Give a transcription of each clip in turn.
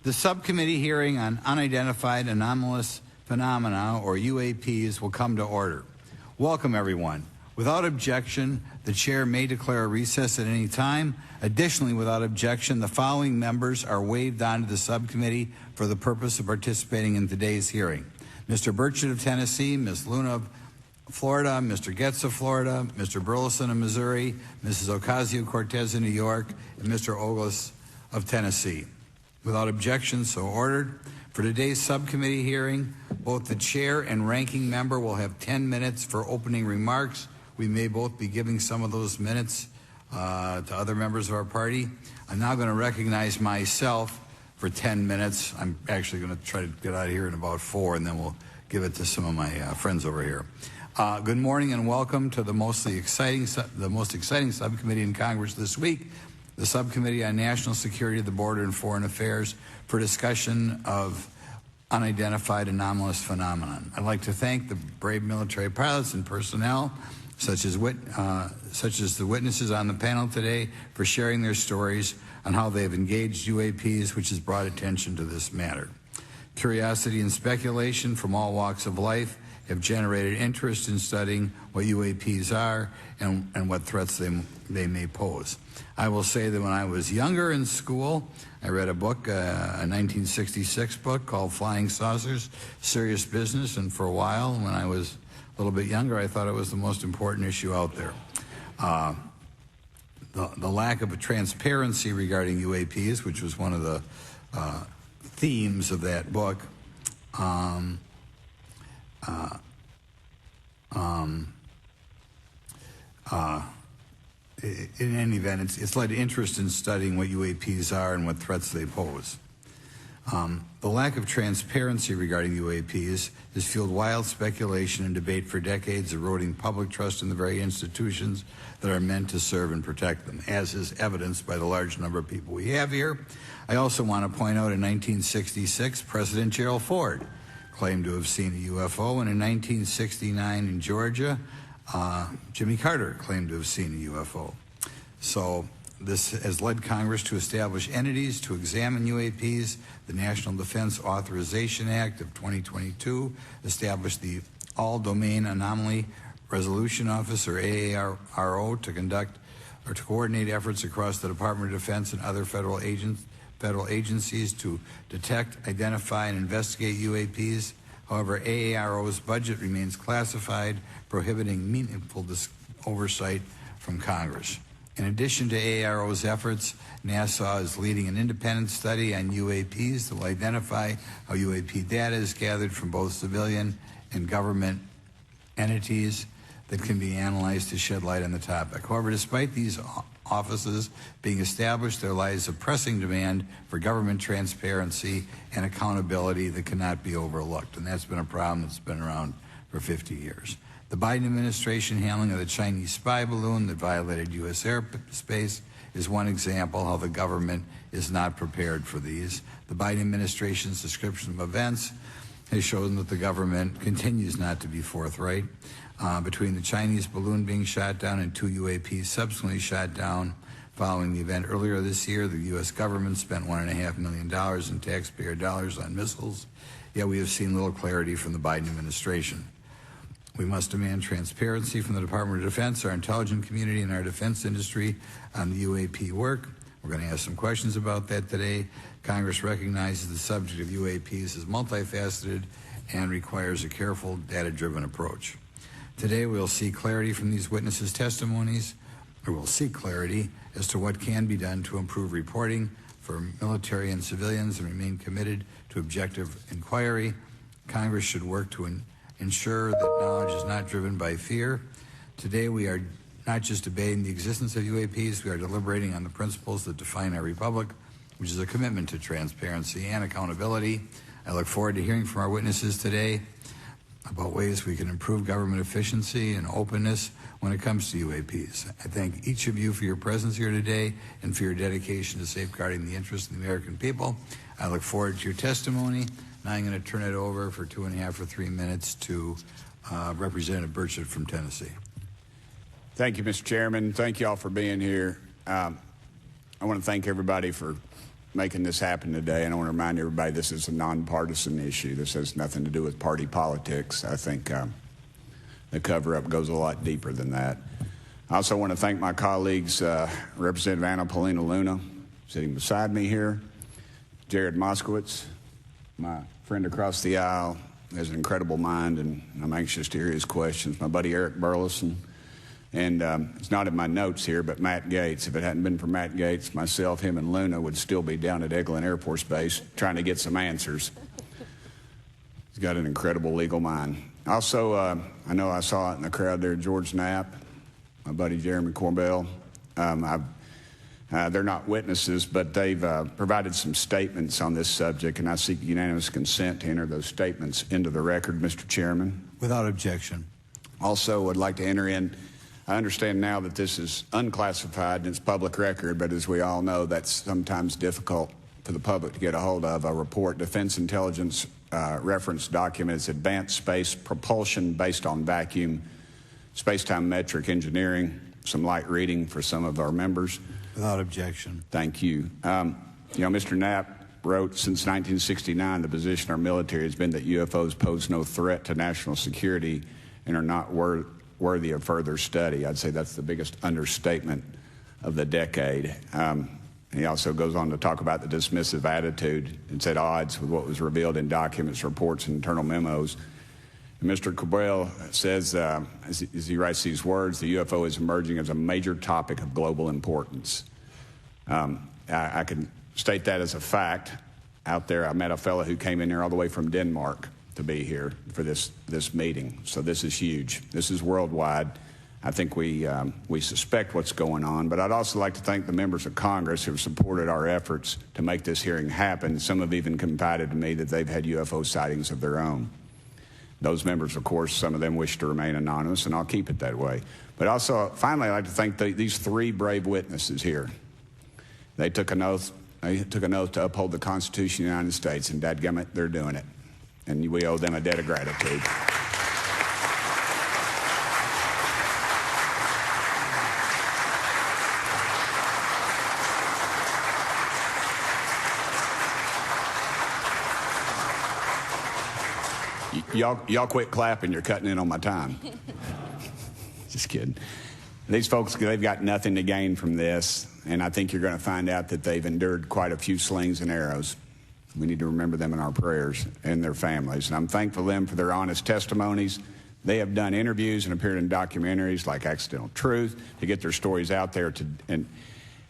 The subcommittee hearing on unidentified anomalous phenomena, or UAPs, will come to order. Welcome, everyone. Without objection, the chair may declare a recess at any time. Additionally, without objection, the following members are waived onto the subcommittee for the purpose of participating in today's hearing: Mr. Burchett of Tennessee, Ms. Luna of Florida, Mr. Getz of Florida, Mr. Burleson of Missouri, Mrs. Ocasio-Cortez of New York, and Mr. Ogles of Tennessee. Without objection, so ordered. For today's subcommittee hearing, both the chair and ranking member will have 10 minutes for opening remarks. We may both be giving some of those minutes to other members of our party. I'm now going to recognize myself for 10 minutes. I'm actually going to try to get out of here in about 4, and then we'll give it to some of my friends over here. Good morning and welcome to the most exciting subcommittee in Congress this week, the Subcommittee on National Security, the Border, and Foreign Affairs, for discussion of unidentified anomalous phenomenon. I'd like to thank the brave military pilots and personnel, such as the witnesses on the panel today, for sharing their stories on how they've engaged UAPs, which has brought attention to this matter. Curiosity and speculation from all walks of life have generated interest in studying what UAPs are and what threats they may pose. I will say that when I was younger in school, I read a book, a 1966 book called Flying Saucers, Serious Business, and for a while, when I was a little bit younger, I thought it was the most important issue out there. The lack of a transparency regarding UAPs, which was one of the themes of that book, in any event, it's led to interest in studying what UAPs are and what threats they pose. The lack of transparency regarding UAPs has fueled wild speculation and debate for decades, eroding public trust in the very institutions that are meant to serve and protect them, as is evidenced by the large number of people we have here. I also want to point out in 1966, President Gerald Ford claimed to have seen a UFO, and in 1969 in Georgia, Jimmy Carter claimed to have seen a UFO. So this has led Congress to establish entities to examine UAPs. The National Defense Authorization Act of 2022 established the All-Domain Anomaly Resolution Office, or AARO, to conduct or to coordinate efforts across the Department of Defense and other federal agencies to detect, identify, and investigate UAPs. However, AARO's budget remains classified, prohibiting meaningful oversight from Congress. In addition to AARO's efforts, NASA is leading an independent study on UAPs that will identify how UAP data is gathered from both civilian and government entities that can be analyzed to shed light on the topic. However, despite these offices being established, there lies a pressing demand for government transparency and accountability that cannot be overlooked, and that's been a problem that's been around for 50 years. The Biden administration handling of the Chinese spy balloon that violated U.S. airspace is one example how the government is not prepared for these. The Biden administration's description of events has shown that the government continues not to be forthright. Between the Chinese balloon being shot down and 2 UAPs subsequently shot down following the event earlier this year, the U.S. government spent $1.5 million in taxpayer dollars on missiles, yet we have seen little clarity from the Biden administration. We must demand transparency from the Department of Defense, our intelligence community, and our defense industry on the UAP work. We're going to ask some questions about that today. Congress recognizes the subject of UAPs as multifaceted and requires a careful, data-driven approach. Today, we'll see clarity from these witnesses' testimonies, or we'll seek clarity as to what can be done to improve reporting for military and civilians and remain committed to objective inquiry. Congress should work to ensure that knowledge is not driven by fear. Today, we are not just debating the existence of UAPs, we are deliberating on the principles that define our republic, which is a commitment to transparency and accountability. I look forward to hearing from our witnesses today about ways we can improve government efficiency and openness when it comes to UAPs. I thank each of you for your presence here today and for your dedication to safeguarding the interests of the American people. I look forward to your testimony. Now I'm going to turn it over for 2.5 or 3 minutes to Representative Burchett from Tennessee. Thank you, Mr. Chairman. Thank you all for being here. I want to thank everybody for making this happen today. And I want to remind everybody this is a nonpartisan issue. This has nothing to do with party politics. I think the cover-up goes a lot deeper than that. I also want to thank my colleagues, Representative Anna Paulina Luna, sitting beside me here, Jared Moskowitz, my friend across the aisle, has an incredible mind, and I'm anxious to hear his questions. My buddy Eric Burleson, and it's not in my notes here, but Matt Gates. If it hadn't been for Matt Gates, myself, him, and Luna would still be down at Eglin Air Force Base trying to get some answers. He's got an incredible legal mind. Also, I know I saw it in the crowd there, George Knapp, my buddy Jeremy Corbell. They're not witnesses, but they've provided some statements on this subject, and I seek unanimous consent to enter those statements into the record, Mr. Chairman. Without objection. Also, would like to enter in, I understand now that this is unclassified and it's public record, but as we all know, that's sometimes difficult for the public to get a hold of. A report, Defense Intelligence reference document, is advanced space propulsion based on vacuum, space-time metric engineering, some light reading for some of our members. Without objection. Thank you. Mr. Knapp wrote, since 1969, the position of our military has been that UFOs pose no threat to national security and are not worthy of further study. I'd say that's the biggest understatement of the decade. He also goes on to talk about the dismissive attitude. It's at odds with what was revealed in documents, reports, and internal memos. And Mr. Cabral says, as he writes these words, the UFO is emerging as a major topic of global importance. I can state that as a fact. Out there, I met a fellow who came in here all the way from Denmark to be here for this meeting. So this is huge. This is worldwide. I think we suspect what's going on, but I'd also like to thank the members of Congress who have supported our efforts to make this hearing happen. Some have even confided to me that they've had UFO sightings of their own. Those members, of course, some of them wish to remain anonymous, and I'll keep it that way. But also, finally, I'd like to thank these three brave witnesses here. They took an oath. They took an oath to uphold the Constitution of the United States, and dadgummit, they're doing it. And we owe them a debt of gratitude. Y'all quit clapping. You're cutting in on my time. Just kidding. These folks, they've got nothing to gain from this, and I think you're going to find out that they've endured quite a few slings and arrows. We need to remember them in our prayers and their families. And I'm thankful to them for their honest testimonies. They have done interviews and appeared in documentaries like Accidental Truth to get their stories out there, and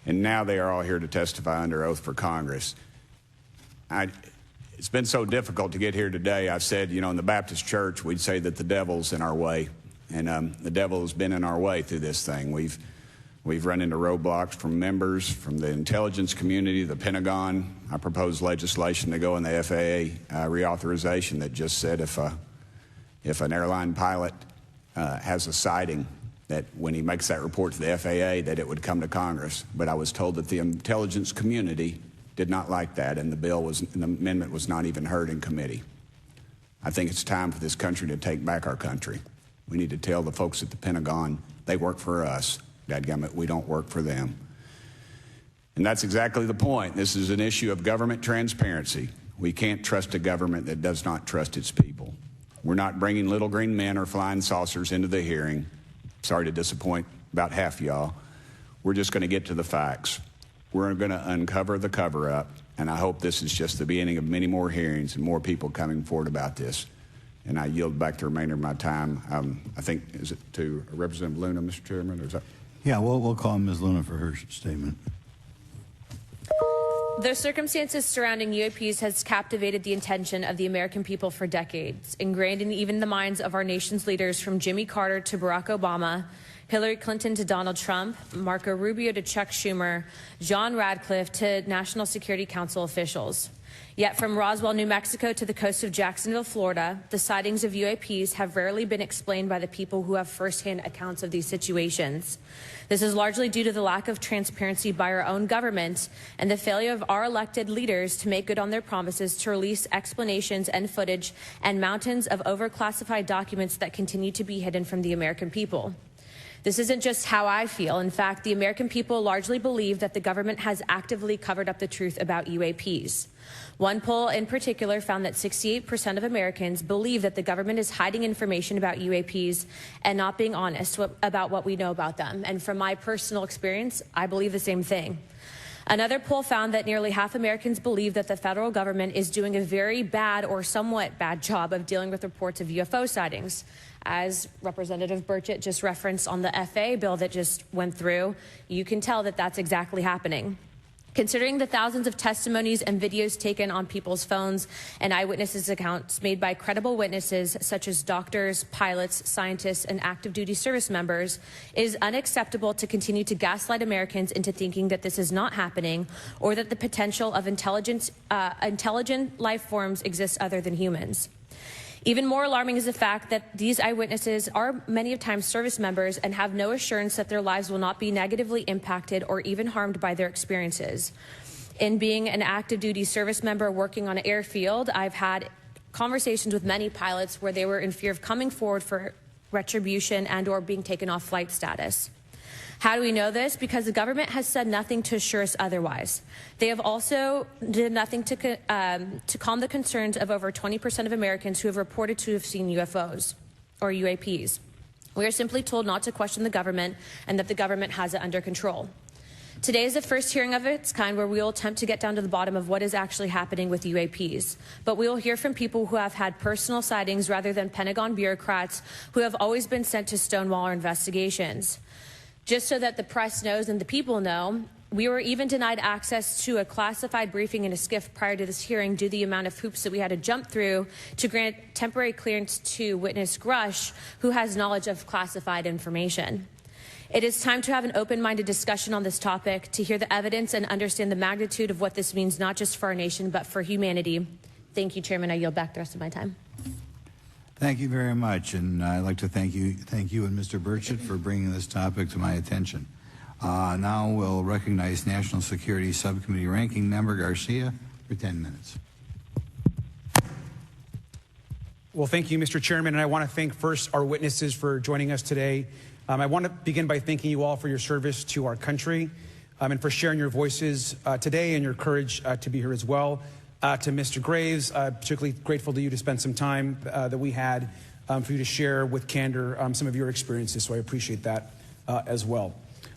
now they are all here to testify under oath for Congress. It's been so difficult to get here today. I've said, in the Baptist church, we'd say that the devil's in our way. And the devil has been in our way through this thing. We've run into roadblocks from members, from the intelligence community, the Pentagon. I proposed legislation to go in the FAA reauthorization that just said if an airline pilot has a sighting, that when he makes that report to the FAA, that it would come to Congress. But I was told that the intelligence community did not like that, and the amendment was not even heard in committee. I think it's time for this country to take back our country. We need to tell the folks at the Pentagon they work for us. Dadgummit, we don't work for them. And that's exactly the point. This is an issue of government transparency. We can't trust a government that does not trust its people. We're not bringing little green men or flying saucers into the hearing. Sorry to disappoint about half y'all. We're just going to get to the facts. We're going to uncover the cover-up, and I hope this is just the beginning of many more hearings and more people coming forward about this. And I yield back the remainder of my time. I think, is it to Representative Luna, Mr. Chairman? Or is that? Yeah, we'll call Ms. Luna for her statement. The circumstances surrounding UAPs has captivated the attention of the American people for decades, ingrained in even the minds of our nation's leaders from Jimmy Carter to Barack Obama, Hillary Clinton to Donald Trump, Marco Rubio to Chuck Schumer, John Radcliffe to National Security Council officials. Yet from Roswell, New Mexico to the coast of Jacksonville, Florida, the sightings of UAPs have rarely been explained by the people who have firsthand accounts of these situations. This is largely due to the lack of transparency by our own government and the failure of our elected leaders to make good on their promises to release explanations and footage and mountains of overclassified documents that continue to be hidden from the American people. This isn't just how I feel. In fact, the American people largely believe that the government has actively covered up the truth about UAPs. One poll in particular found that 68% of Americans believe that the government is hiding information about UAPs and not being honest about what we know about them. And from my personal experience, I believe the same thing. Another poll found that nearly half Americans believe that the federal government is doing a very bad or somewhat bad job of dealing with reports of UFO sightings. As Representative Burchett just referenced on the FAA bill that just went through, you can tell that that's exactly happening. Considering the thousands of testimonies and videos taken on people's phones and eyewitnesses' accounts made by credible witnesses such as doctors, pilots, scientists, and active duty service members, it is unacceptable to continue to gaslight Americans into thinking that this is not happening or that the potential of intelligent life forms exists other than humans. Even more alarming is the fact that these eyewitnesses are many of times service members and have no assurance that their lives will not be negatively impacted or even harmed by their experiences. In being an active duty service member working on an airfield, I've had conversations with many pilots where they were in fear of coming forward for retribution and or being taken off flight status. How do we know this? Because the government has said nothing to assure us otherwise. They have also did nothing to calm the concerns of over 20% of Americans who have reported to have seen UFOs or UAPs. We are simply told not to question the government and that the government has it under control. Today is the first hearing of its kind where we will attempt to get down to the bottom of what is actually happening with UAPs. But we will hear from people who have had personal sightings rather than Pentagon bureaucrats who have always been sent to stonewall our investigations. Just so that the press knows and the people know, we were even denied access to a classified briefing in a SCIF prior to this hearing due to the amount of hoops that we had to jump through to grant temporary clearance to witness Grush, who has knowledge of classified information. It is time to have an open-minded discussion on this topic, to hear the evidence and understand the magnitude of what this means, not just for our nation, but for humanity. Thank you, Chairman. I yield back the rest of my time. Thank you very much, and I'd like to thank you and Mr. Burchett for bringing this topic to my attention. Now we'll recognize National Security Subcommittee Ranking Member Garcia for 10 minutes. Well, thank you, Mr. Chairman, and I want to thank first our witnesses for joining us today. I want to begin by thanking you all for your service to our country and for sharing your voices today and your courage to be here as well. To Mr. Graves, particularly grateful to you to spend some time that we had for you to share with candor some of your experiences, so I appreciate that as well.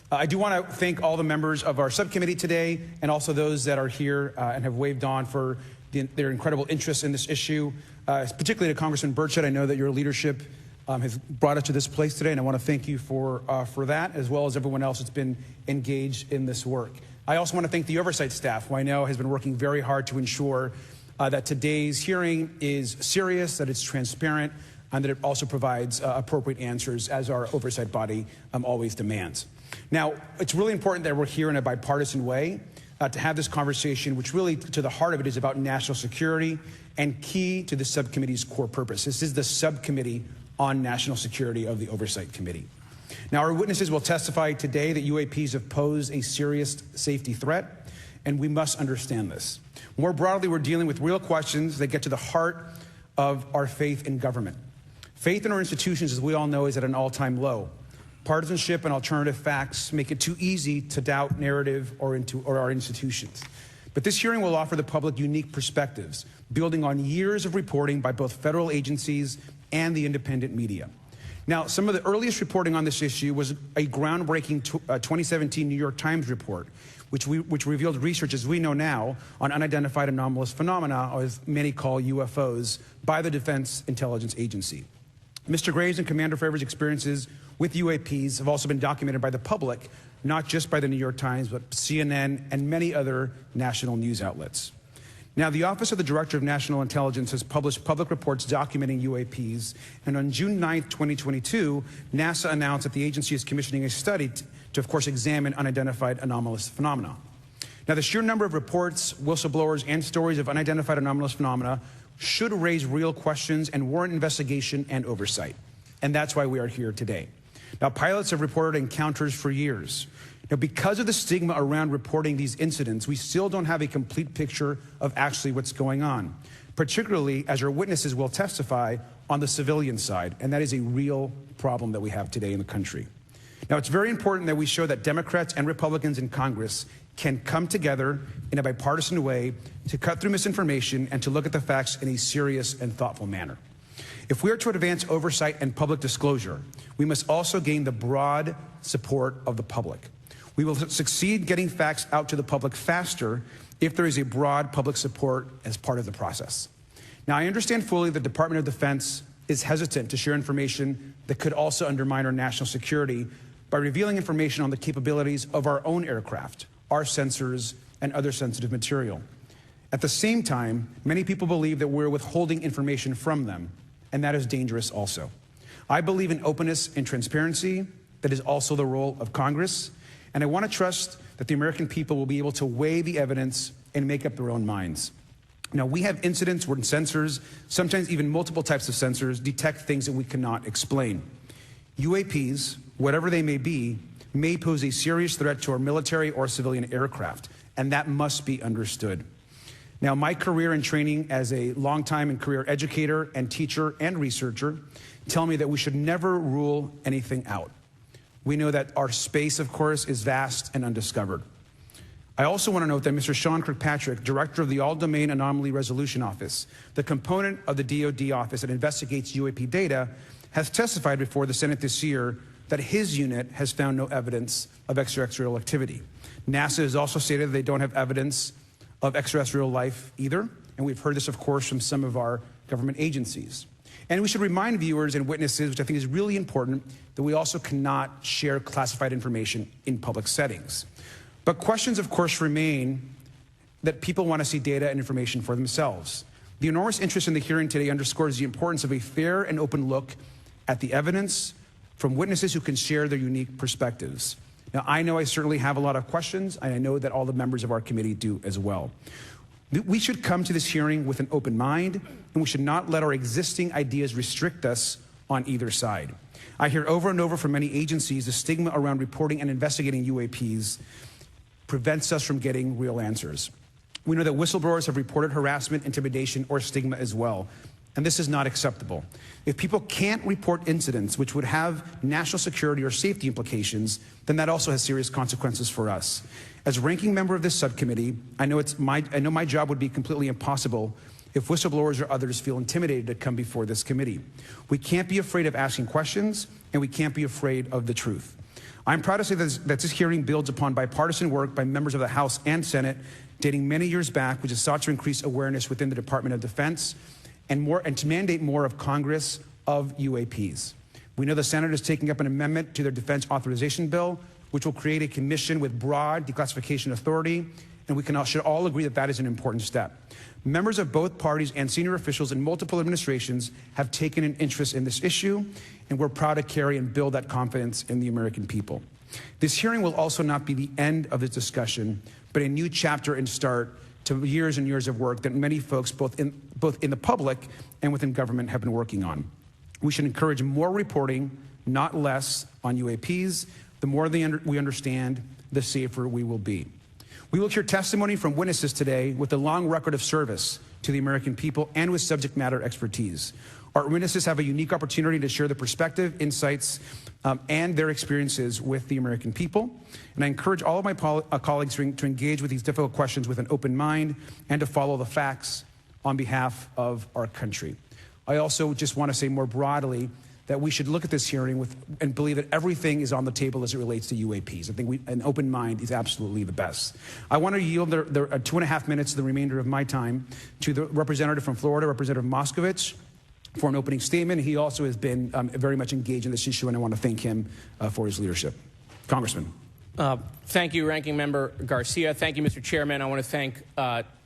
I do want to thank all the members of our subcommittee today and also those that are here and have waved on for their incredible interest in this issue, particularly to Congressman Burchett. I know that your leadership has brought us to this place today, and I want to thank you for that, as well as everyone else that's been engaged in this work. I also want to thank the oversight staff, who I know has been working very hard to ensure that today's hearing is serious, that it's transparent, and that it also provides appropriate answers, as our oversight body always demands. Now, it's really important that we're here in a bipartisan way to have this conversation, which really, to the heart of it, is about national security and key to the subcommittee's core purpose. This is the subcommittee on national security of the Oversight Committee. Now, our witnesses will testify today that UAPs have posed a serious safety threat, and we must understand this. More broadly, we're dealing with real questions that get to the heart of our faith in government. Faith in our institutions, as we all know, is at an all-time low. Partisanship and alternative facts make it too easy to doubt narrative or our institutions. But this hearing will offer the public unique perspectives, building on years of reporting by both federal agencies and the independent media. Now, some of the earliest reporting on this issue was a groundbreaking 2017 New York Times report, which revealed research, as we know now, on unidentified anomalous phenomena, or as many call UFOs, by the Defense Intelligence Agency. Mr. Graves and Commander Favor's experiences with UAPs have also been documented by the public, not just by the New York Times, but CNN and many other national news outlets. Now, the Office of the Director of National Intelligence has published public reports documenting UAPs, and on June 9th, 2022, NASA announced that the agency is commissioning a study to, of course, examine unidentified anomalous phenomena. Now, the sheer number of reports, whistleblowers, and stories of unidentified anomalous phenomena should raise real questions and warrant investigation and oversight, and that's why we are here today. Now, pilots have reported encounters for years. Now, because of the stigma around reporting these incidents, we still don't have a complete picture of actually what's going on, particularly as our witnesses will testify on the civilian side, and that is a real problem that we have today in the country. Now, it's very important that we show that Democrats and Republicans in Congress can come together in a bipartisan way to cut through misinformation and to look at the facts in a serious and thoughtful manner. If we are to advance oversight and public disclosure, we must also gain the broad support of the public. We will succeed getting facts out to the public faster if there is a broad public support as part of the process. Now, I understand fully the Department of Defense is hesitant to share information that could also undermine our national security by revealing information on the capabilities of our own aircraft, our sensors, and other sensitive material. At the same time, many people believe that we're withholding information from them, and that is dangerous also. I believe in openness and transparency. That is also the role of Congress, and I want to trust that the American people will be able to weigh the evidence and make up their own minds. Now, we have incidents where sensors, sometimes even multiple types of sensors, detect things that we cannot explain. UAPs, whatever they may be, may pose a serious threat to our military or civilian aircraft, and that must be understood. Now, my career and training as a longtime and career educator and teacher and researcher tell me that we should never rule anything out. We know that our space, of course, is vast and undiscovered. I also want to note that Mr. Sean Kirkpatrick, director of the All-Domain Anomaly Resolution Office, the component of the DoD office that investigates UAP data, has testified before the Senate this year that his unit has found no evidence of extraterrestrial activity. NASA has also stated that they don't have evidence of extraterrestrial life either, and we've heard this, of course, from some of our government agencies. And we should remind viewers and witnesses, which I think is really important, that we also cannot share classified information in public settings. But questions, of course, remain that people want to see data and information for themselves. The enormous interest in the hearing today underscores the importance of a fair and open look at the evidence from witnesses who can share their unique perspectives. Now, I know I certainly have a lot of questions, and I know that all the members of our committee do as well. We should come to this hearing with an open mind, and we should not let our existing ideas restrict us on either side. I hear over and over from many agencies the stigma around reporting and investigating UAPs prevents us from getting real answers. We know that whistleblowers have reported harassment, intimidation, or stigma as well, and this is not acceptable. If people can't report incidents which would have national security or safety implications, then that also has serious consequences for us. As ranking member of this subcommittee, I know my job would be completely impossible if whistleblowers or others feel intimidated to come before this committee. We can't be afraid of asking questions, and we can't be afraid of the truth. I'm proud to say that this hearing builds upon bipartisan work by members of the House and Senate dating many years back, which has sought to increase awareness within the Department of Defense and to mandate more of Congress of UAPs. We know the Senate is taking up an amendment to their defense authorization bill, which will create a commission with broad declassification authority, and we should all agree that that is an important step. Members of both parties and senior officials in multiple administrations have taken an interest in this issue, and we're proud to carry and build that confidence in the American people. This hearing will also not be the end of this discussion, but a new chapter and start to years and years of work that many folks, both in the public and within government, have been working on. We should encourage more reporting, not less, on UAPs. The more we understand, the safer we will be. We will hear testimony from witnesses today with a long record of service to the American people and with subject matter expertise. Our witnesses have a unique opportunity to share their perspective, insights, and their experiences with the American people. And I encourage all of my colleagues to engage with these difficult questions with an open mind and to follow the facts on behalf of our country. I also just want to say more broadly that we should look at this hearing and believe that everything is on the table as it relates to UAPs. I think an open mind is absolutely the best. I want to yield the 2.5 minutes, the remainder of my time, to the representative from Florida, Representative Moskovich, for an opening statement. He also has been very much engaged in this issue, and I want to thank him for his leadership. Congressman. Thank you, Ranking Member Garcia. Thank you, Mr. Chairman. I want to thank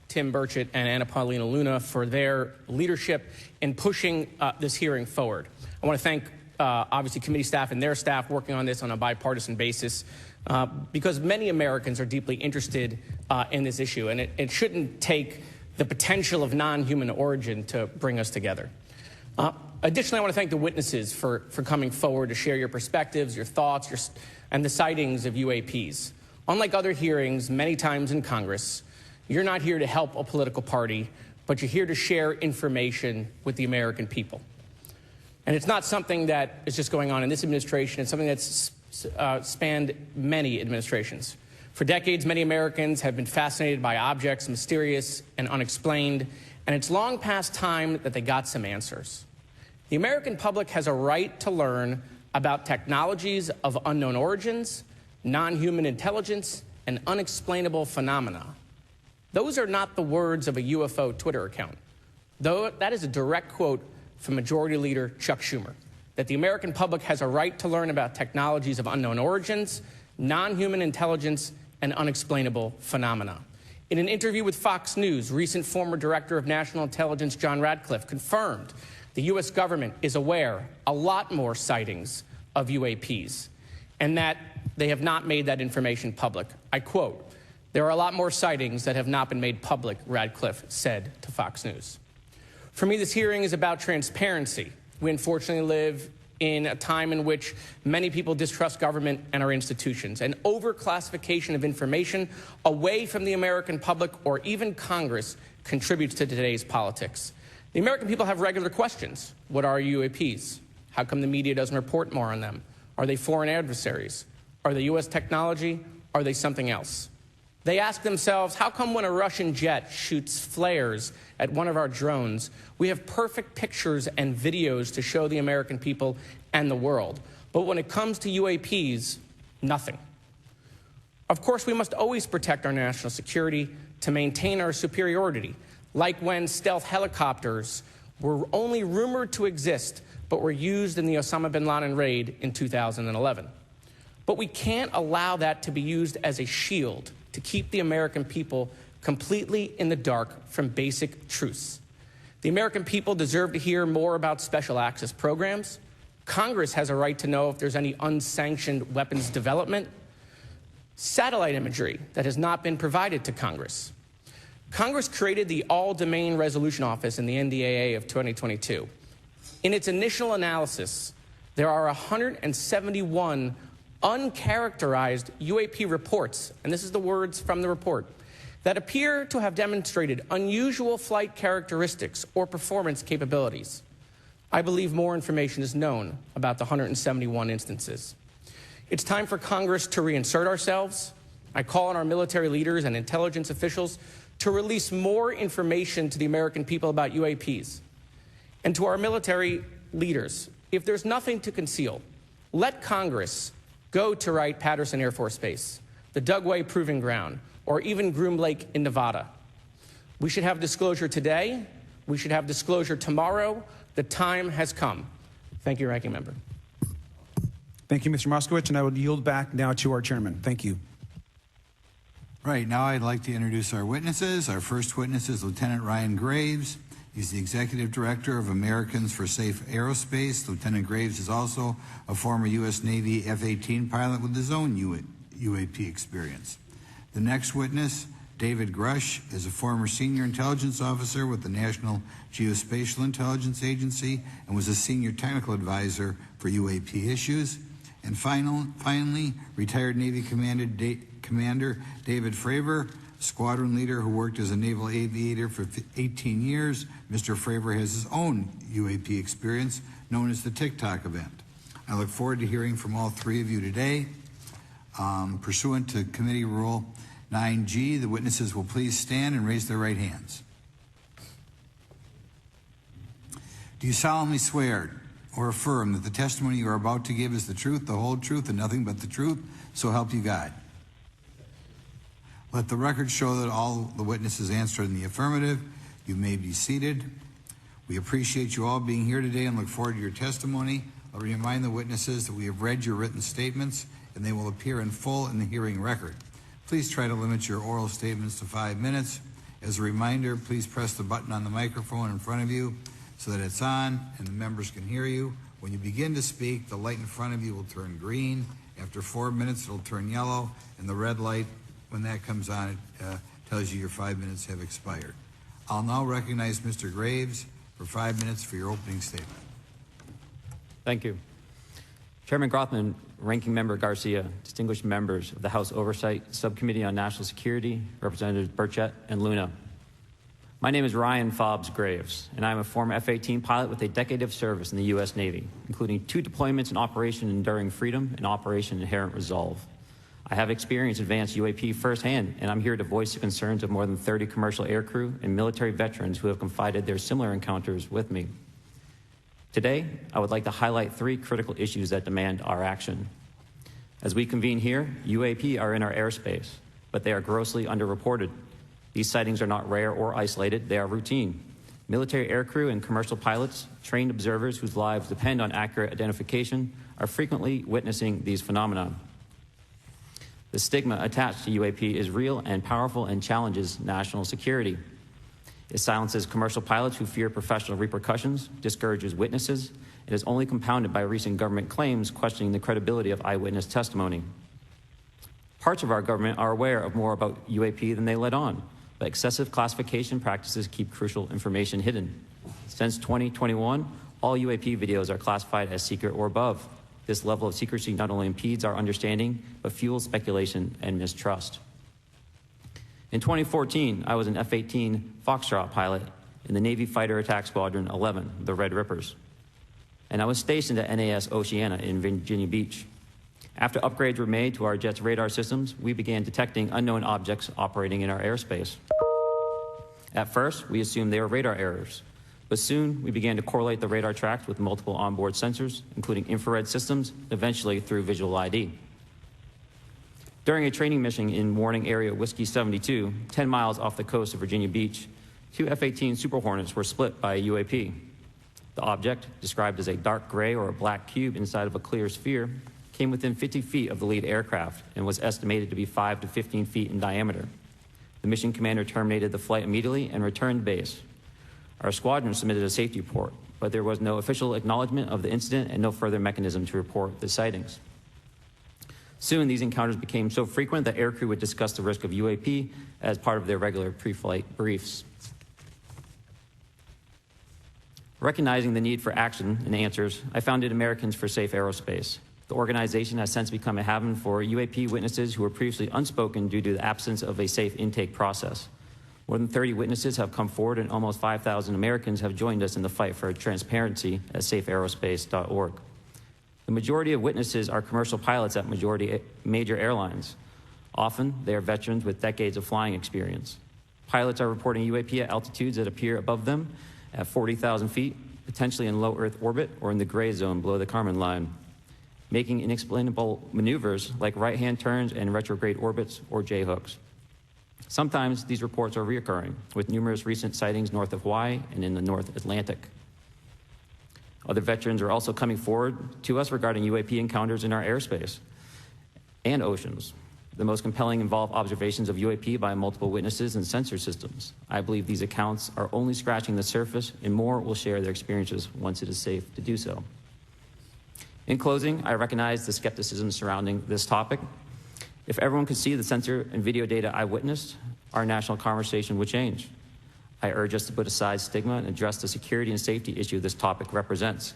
Tim Burchett and Anna Paulina Luna for their leadership in pushing this hearing forward. I want to thank, obviously, committee staff and their staff working on this on a bipartisan basis because many Americans are deeply interested in this issue, and it shouldn't take the potential of non-human origin to bring us together. Additionally, I want to thank the witnesses for coming forward to share your perspectives, your thoughts, and the sightings of UAPs. Unlike other hearings many times in Congress, you're not here to help a political party, but you're here to share information with the American people. And it's not something that is just going on in this administration. It's something that's spanned many administrations. For decades, many Americans have been fascinated by objects mysterious and unexplained, and it's long past time that they got some answers. The American public has a right to learn about technologies of unknown origins, non-human intelligence, and unexplainable phenomena. Those are not the words of a UFO Twitter account. Though that is a direct quote from Majority Leader Chuck Schumer, that the American public has a right to learn about technologies of unknown origins, non-human intelligence, and unexplainable phenomena. In an interview with Fox News, recent former Director of National Intelligence John Ratcliffe confirmed the U.S. government is aware a lot more sightings of UAPs, and that they have not made that information public. I quote, "There are a lot more sightings that have not been made public," Ratcliffe said to Fox News. For me, this hearing is about transparency. We unfortunately live in a time in which many people distrust government and our institutions, and overclassification of information away from the American public or even Congress contributes to today's politics. The American people have regular questions. What are UAPs? How come the media doesn't report more on them? Are they foreign adversaries? Are they U.S. technology? Are they something else? They ask themselves, how come when a Russian jet shoots flares at one of our drones, we have perfect pictures and videos to show the American people and the world, but when it comes to UAPs, nothing? Of course, we must always protect our national security to maintain our superiority, like when stealth helicopters were only rumored to exist but were used in the Osama bin Laden raid in 2011. But we can't allow that to be used as a shield to keep the American people completely in the dark from basic truths. The American people deserve to hear more about special access programs. Congress has a right to know if there's any unsanctioned weapons development, satellite imagery that has not been provided to Congress. Congress created the All-Domain Resolution Office in the NDAA of 2022. In its initial analysis, there are 171 uncharacterized UAP reports, and this is the words from the report, that appear to have demonstrated unusual flight characteristics or performance capabilities. I believe more information is known about the 171 instances. It's time for Congress to reinsert ourselves. I call on our military leaders and intelligence officials to release more information to the American people about UAPs. And to our military leaders, if there's nothing to conceal, let Congress go to Wright-Patterson Air Force Base, the Dugway Proving Ground, or even Groom Lake in Nevada. We should have disclosure today. We should have disclosure tomorrow. The time has come. Thank you, Ranking Member. Thank you, Mr. Moskowitz, and I will yield back now to our chairman. Thank you. Right, now I'd like to introduce our witnesses. Our first witness is Lieutenant Ryan Graves. He's the Executive Director of Americans for Safe Aerospace. Lieutenant Graves is also a former U.S. Navy F-18 pilot with his own UAP experience. The next witness, David Grush, is a former senior intelligence officer with the National Geospatial Intelligence Agency and was a senior technical advisor for UAP issues. And finally, retired Navy Commander David Fravor, squadron leader who worked as a naval aviator for 18 years. Mr. Fravor has his own UAP experience known as the TikTok event. I look forward to hearing from all three of you today. Pursuant to Committee Rule 9G, the witnesses will please stand and raise their right hands. Do you solemnly swear or affirm that the testimony you are about to give is the truth, the whole truth, and nothing but the truth, so help you God? Let the record show that all the witnesses answered in the affirmative. You may be seated. We appreciate you all being here today and look forward to your testimony. I'll remind the witnesses that we have read your written statements and they will appear in full in the hearing record. Please try to limit your oral statements to 5 minutes. As a reminder, please press the button on the microphone in front of you so that it's on and the members can hear you. When you begin to speak, the light in front of you will turn green. After 4 minutes, it'll turn yellow, and the red light, when that comes on, it tells you your 5 minutes have expired. I'll now recognize Mr. Graves for 5 minutes for your opening statement. Thank you. Chairman Grothman, Ranking Member Garcia, distinguished members of the House Oversight Subcommittee on National Security, Representatives Burchett and Luna. My name is Ryan Fobbs Graves, and I'm a former F-18 pilot with a decade of service in the U.S. Navy, including 2 deployments in Operation Enduring Freedom and Operation Inherent Resolve. I have experienced advanced UAP firsthand, and I'm here to voice the concerns of more than 30 commercial aircrew and military veterans who have confided their similar encounters with me. Today, I would like to highlight 3 critical issues that demand our action. As we convene here, UAP are in our airspace, but they are grossly underreported. These sightings are not rare or isolated, they are routine. Military aircrew and commercial pilots, trained observers whose lives depend on accurate identification, are frequently witnessing these phenomena. The stigma attached to UAP is real and powerful and challenges national security. It silences commercial pilots who fear professional repercussions, discourages witnesses, and is only compounded by recent government claims questioning the credibility of eyewitness testimony. Parts of our government are aware of more about UAP than they let on, but excessive classification practices keep crucial information hidden. Since 2021, all UAP videos are classified as secret or above. This level of secrecy not only impedes our understanding, but fuels speculation and mistrust. In 2014, I was an F-18 Foxtrot pilot in the Navy Fighter Attack Squadron 11, the Red Rippers. And I was stationed at NAS Oceana in Virginia Beach. After upgrades were made to our jet's radar systems, we began detecting unknown objects operating in our airspace. At first, we assumed they were radar errors, but soon we began to correlate the radar tracks with multiple onboard sensors, including infrared systems, eventually through visual ID. During a training mission in Warning Area Whiskey 72, 10 miles off the coast of Virginia Beach, 2 F-18 Super Hornets were split by a UAP. The object, described as a dark gray or a black cube inside of a clear sphere, came within 50 feet of the lead aircraft and was estimated to be 5 to 15 feet in diameter. The mission commander terminated the flight immediately and returned to base. Our squadron submitted a safety report, but there was no official acknowledgement of the incident and no further mechanism to report the sightings. Soon, these encounters became so frequent that aircrew would discuss the risk of UAP as part of their regular pre-flight briefs. Recognizing the need for action and answers, I founded Americans for Safe Aerospace. The organization has since become a haven for UAP witnesses who were previously unspoken due to the absence of a safe intake process. More than 30 witnesses have come forward, and almost 5,000 Americans have joined us in the fight for transparency at safeaerospace.org. The majority of witnesses are commercial pilots at major airlines. Often, they are veterans with decades of flying experience. Pilots are reporting UAP at altitudes that appear above them at 40,000 feet, potentially in low Earth orbit or in the gray zone below the Kármán line, making inexplainable maneuvers like right-hand turns and retrograde orbits or J-hooks. Sometimes these reports are reoccurring, with numerous recent sightings north of Hawaii and in the North Atlantic. Other veterans are also coming forward to us regarding UAP encounters in our airspace and oceans. The most compelling involve observations of UAP by multiple witnesses and sensor systems. I believe these accounts are only scratching the surface, and more will share their experiences once it is safe to do so. In closing, I recognize the skepticism surrounding this topic. If everyone could see the sensor and video data I witnessed, our national conversation would change. I urge us to put aside stigma and address the security and safety issue this topic represents.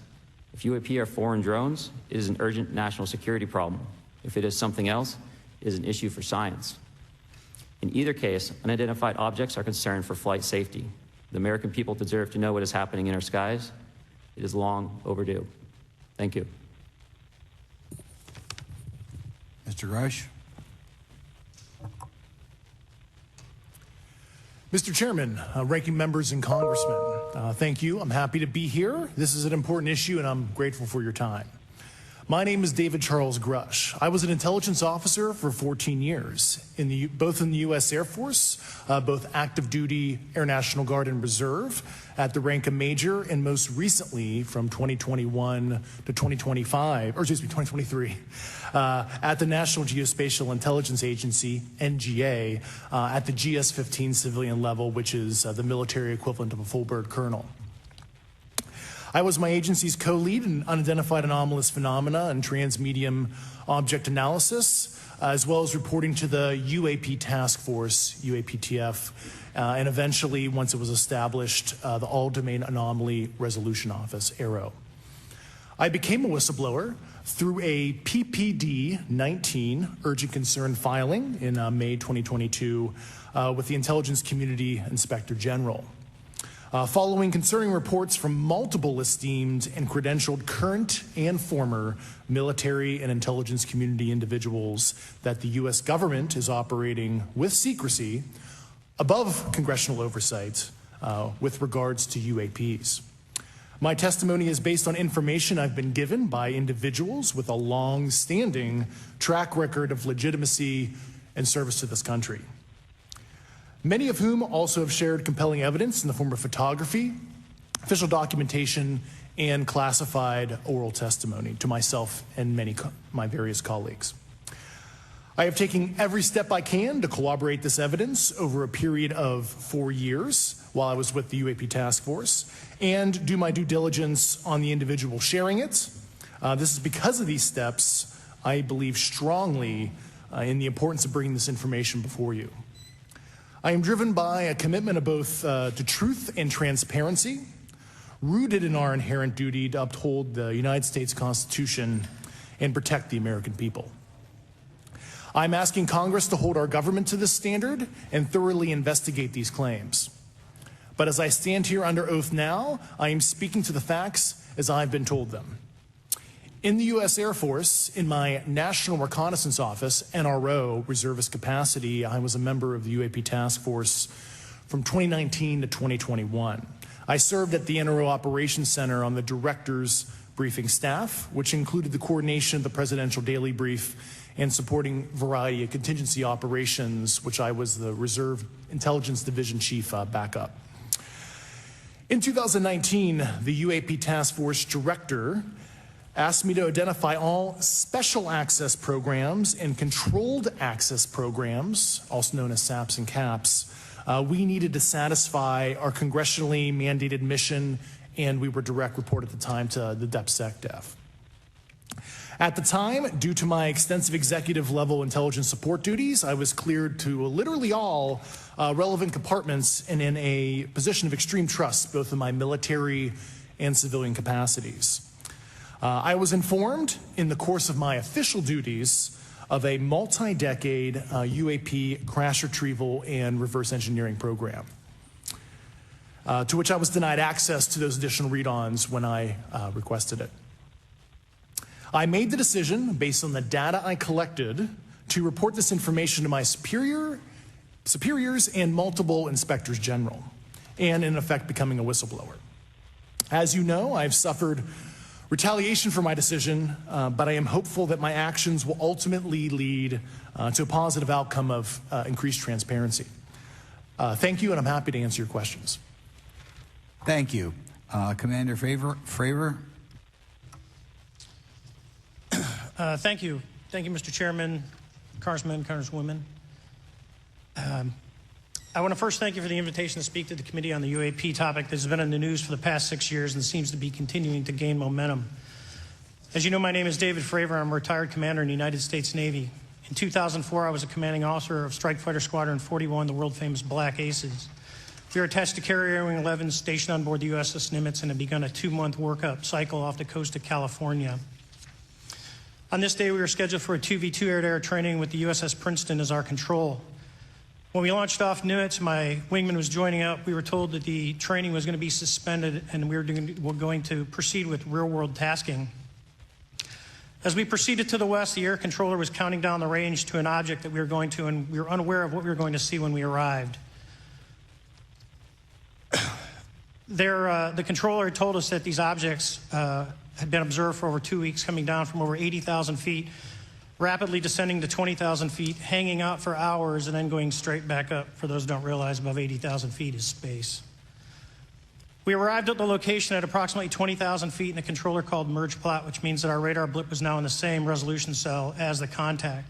If UAP are foreign drones, it is an urgent national security problem. If it is something else, it is an issue for science. In either case, unidentified objects are concerned for flight safety. The American people deserve to know what is happening in our skies. It is long overdue. Thank you. Mr. Rush. Mr. Chairman, ranking members and congressmen, thank you. I'm happy to be here. This is an important issue, and I'm grateful for your time. My name is David Charles Grush. I was an intelligence officer for 14 years, both in the U.S. Air Force, both active duty, Air National Guard, and Reserve, at the rank of major, and most recently from 2021 to 2023, at the National Geospatial Intelligence Agency, NGA, at the GS-15 civilian level, which is the military equivalent of a full bird colonel. I was my agency's co-lead in unidentified anomalous phenomena and transmedium object analysis, as well as reporting to the UAP task force, UAPTF, and eventually, once it was established, the All-Domain Anomaly Resolution Office, AARO. I became a whistleblower through a PPD-19 urgent concern filing in May 2022 with the Intelligence Community Inspector General. Following concerning reports from multiple esteemed and credentialed current and former military and intelligence community individuals that the U.S. government is operating with secrecy above congressional oversight with regards to UAPs. My testimony is based on information I've been given by individuals with a long-standing track record of legitimacy and service to this country, many of whom also have shared compelling evidence in the form of photography, official documentation, and classified oral testimony to myself and my various colleagues. I have taken every step I can to corroborate this evidence over a period of 4 years while I was with the UAP Task Force and do my due diligence on the individual sharing it. This is because of these steps, I believe strongly in the importance of bringing this information before you. I am driven by a commitment of both to truth and transparency, rooted in our inherent duty to uphold the United States Constitution and protect the American people. I'm asking Congress to hold our government to this standard and thoroughly investigate these claims. But as I stand here under oath now, I am speaking to the facts as I've been told them. In the U.S. Air Force, in my National Reconnaissance Office, NRO, reservist capacity, I was a member of the UAP Task Force from 2019 to 2021. I served at the NRO Operations Center on the Director's Briefing Staff, which included the coordination of the Presidential Daily Brief and supporting variety of contingency operations, which I was the Reserve Intelligence Division Chief backup. In 2019, the UAP Task Force Director asked me to identify all special access programs and controlled access programs, also known as SAPs and CAPs, we needed to satisfy our congressionally mandated mission, and we were direct report at the time to the DepSecDef. At the time, due to my extensive executive level intelligence support duties, I was cleared to literally all relevant compartments and in a position of extreme trust, both in my military and civilian capacities. I was informed in the course of my official duties of a multi-decade UAP crash retrieval and reverse engineering program, to which I was denied access to those additional read-ons when I requested it. I made the decision, based on the data I collected, to report this information to my superiors and multiple inspectors general, and in effect becoming a whistleblower. As you know, I've suffered retaliation for my decision, but I am hopeful that my actions will ultimately lead to a positive outcome of increased transparency. Thank you, and I'm happy to answer your questions. Thank you. Commander Fravor? Thank you. Thank you, Mr. Chairman, Congressmen, Congresswomen. I want to first thank you for the invitation to speak to the committee on the UAP topic that has been in the news for the past 6 years and seems to be continuing to gain momentum. As you know, my name is David Fravor. I'm a retired commander in the United States Navy. In 2004, I was a commanding officer of Strike Fighter Squadron 41, the world-famous Black Aces. We were attached to Carrier Wing 11, stationed on board the USS Nimitz, and had begun a 2-month workup cycle off the coast of California. On this day, we were scheduled for a 2v2 air-to-air training with the USS Princeton as our control. When we launched off Nimitz, my wingman was joining up. We were told that the training was going to be suspended and we were going to proceed with real-world tasking. As we proceeded to the west, the air controller was counting down the range to an object that we were going to, and we were unaware of what we were going to see when we arrived. The controller had told us that these objects had been observed for over 2 weeks, coming down from over 80,000 feet, rapidly descending to 20,000 feet, hanging out for hours, and then going straight back up. For those who don't realize, above 80,000 feet is space. We arrived at the location at approximately 20,000 feet, and the controller called merge plot, which means that our radar blip was now in the same resolution cell as the contact.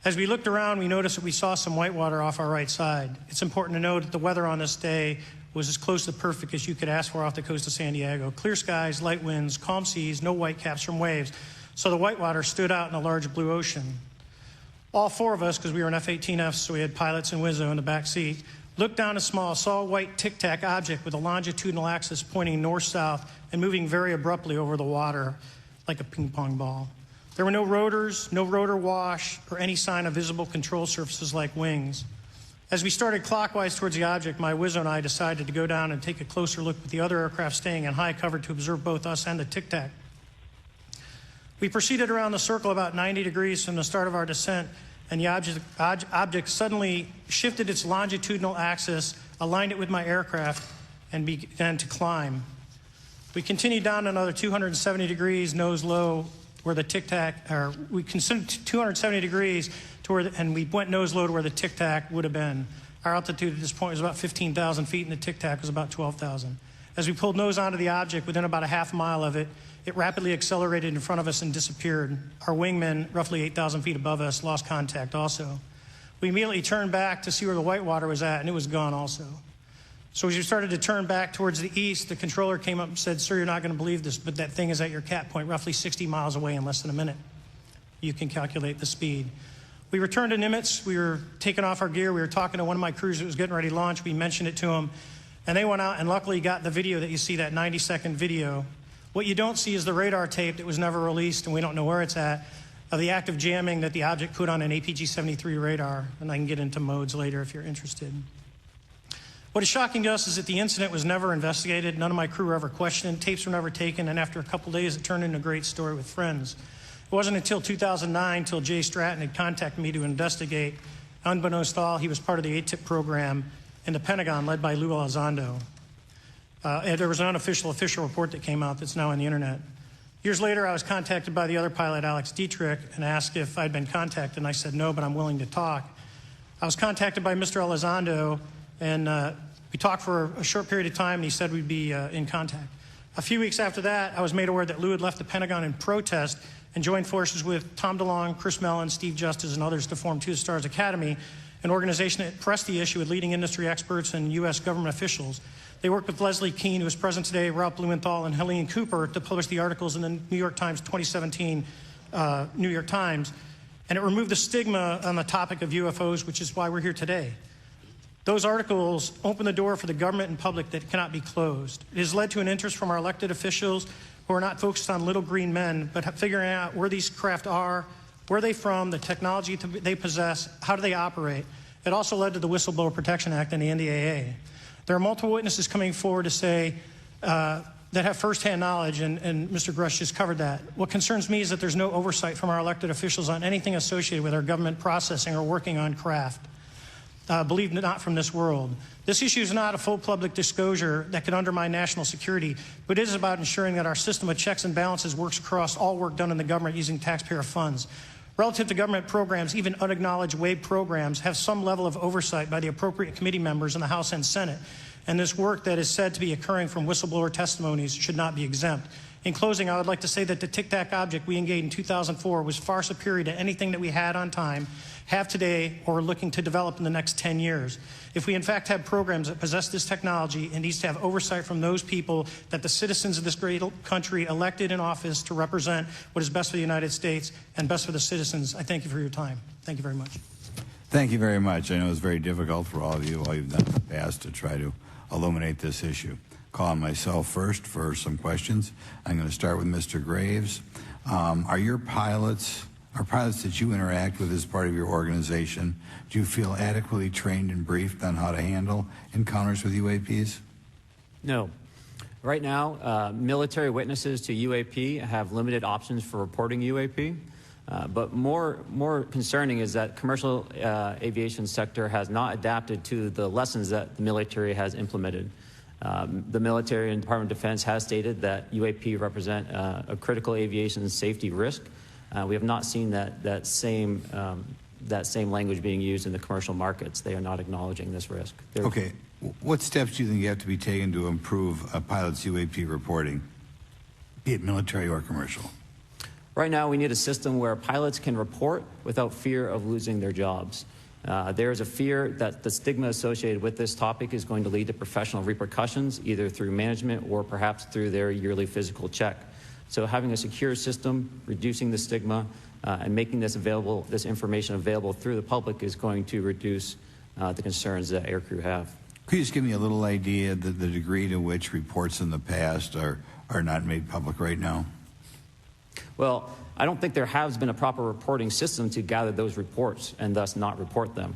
As we looked around, we noticed that we saw some whitewater off our right side. It's important to note that the weather on this day was as close to perfect as you could ask for off the coast of San Diego. Clear skies, light winds, calm seas, no whitecaps from waves. So the whitewater stood out in a large blue ocean. All 4 of us, because we were in F-18Fs, so we had pilots and Wizzo in the back seat, looked down a saw a white tic-tac object with a longitudinal axis pointing north-south and moving very abruptly over the water like a ping-pong ball. There were no rotors, no rotor wash, or any sign of visible control surfaces like wings. As we started clockwise towards the object, my Wizzo and I decided to go down and take a closer look with the other aircraft staying in high cover to observe both us and the Tic Tac. We proceeded around the circle about 90 degrees from the start of our descent, and the object suddenly shifted its longitudinal axis, aligned it with my aircraft, and began to climb. We continued down another 270 degrees, nose low, where the Tic Tac, or we considered 270 degrees to where, and we went nose low to where the Tic Tac would have been. Our altitude at this point was about 15,000 feet, and the Tic Tac was about 12,000. As we pulled nose onto the object, within about a half mile of it, it rapidly accelerated in front of us and disappeared. Our wingmen, roughly 8,000 feet above us, lost contact also. We immediately turned back to see where the whitewater was at, and it was gone also. So as we started to turn back towards the east, the controller came up and said, "Sir, you're not going to believe this, but that thing is at your cap point, roughly 60 miles away in less than a minute. You can calculate the speed." We returned to Nimitz. We were taking off our gear. We were talking to one of my crews that was getting ready to launch. We mentioned it to them, and they went out and luckily got the video that you see, that 90-second video. What you don't see is the radar tape that was never released, and we don't know where it's at, of the active jamming that the object put on an APG-73 radar, and I can get into modes later if you're interested. What is shocking to us is that the incident was never investigated. None of my crew were ever questioned. Tapes were never taken, and after a couple days, it turned into a great story with friends. It wasn't until 2009 until Jay Stratton had contacted me to investigate. Unbeknownst to all, he was part of the ATIP program in the Pentagon led by Lou Elizondo. And there was an unofficial official report that came out that's now on the internet. Years later, I was contacted by the other pilot, Alex Dietrich, and asked if I'd been contacted, and I said no, but I'm willing to talk. I was contacted by Mr. Elizondo, and we talked for a short period of time, and he said we'd be in contact. A few weeks after that, I was made aware that Lou had left the Pentagon in protest and joined forces with Tom DeLonge, Chris Mellon, Steve Justice, and others to form Two Stars Academy, an organization that pressed the issue with leading industry experts and U.S. government officials. They worked with Leslie Keene, who is present today, Ralph Blumenthal, and Helene Cooper to publish the articles in the New York Times 2017 New York Times. And it removed the stigma on the topic of UFOs, which is why we're here today. Those articles open the door for the government and public that cannot be closed. It has led to an interest from our elected officials who are not focused on little green men, but figuring out where these craft are, where they're from, the technology they possess, how do they operate. It also led to the Whistleblower Protection Act and the NDAA. There are multiple witnesses coming forward to say that have firsthand knowledge, and Mr. Grush just covered that. What concerns me is that there's no oversight from our elected officials on anything associated with our government processing or working on craft. Believe it not from this world. This issue is not a full public disclosure that could undermine national security, but it is about ensuring that our system of checks and balances works across all work done in the government using taxpayer funds. Relative to government programs, even unacknowledged WAVE programs have some level of oversight by the appropriate committee members in the House and Senate, and this work that is said to be occurring from whistleblower testimonies should not be exempt. In closing, I would like to say that the Tic Tac object we engaged in 2004 was far superior to anything that we had on time, have today, or are looking to develop in the next 10 years. If we in fact have programs that possess this technology, it needs to have oversight from those people that the citizens of this great country elected in office to represent what is best for the United States and best for the citizens. I thank you for your time. Thank you very much. Thank you very much. I know it's very difficult for all of you, all you've done in the past to try to illuminate this issue. Call on myself first for some questions. I'm going to start with Mr. Graves. Are pilots that you interact with as part of your organization, do you feel adequately trained and briefed on how to handle encounters with UAPs? No. Right now, military witnesses to UAP have limited options for reporting UAP. But more concerning is that commercial aviation sector has not adapted to the lessons that the military has implemented. The military and Department of Defense has stated that UAP represent a critical aviation safety risk. We have not seen that same language being used in the commercial markets. They are not acknowledging this risk. Okay. What steps do you think you have to be taken to improve a pilot's UAP reporting, be it military or commercial? Right now, we need a system where pilots can report without fear of losing their jobs. There is a fear that the stigma associated with this topic is going to lead to professional repercussions, either through management or perhaps through their yearly physical check. So having a secure system, reducing the stigma, and making this information available through the public is going to reduce the concerns that aircrew have. Could you just give me a little idea of the degree to which reports in the past are not made public right now? Well, I don't think there has been a proper reporting system to gather those reports and thus not report them.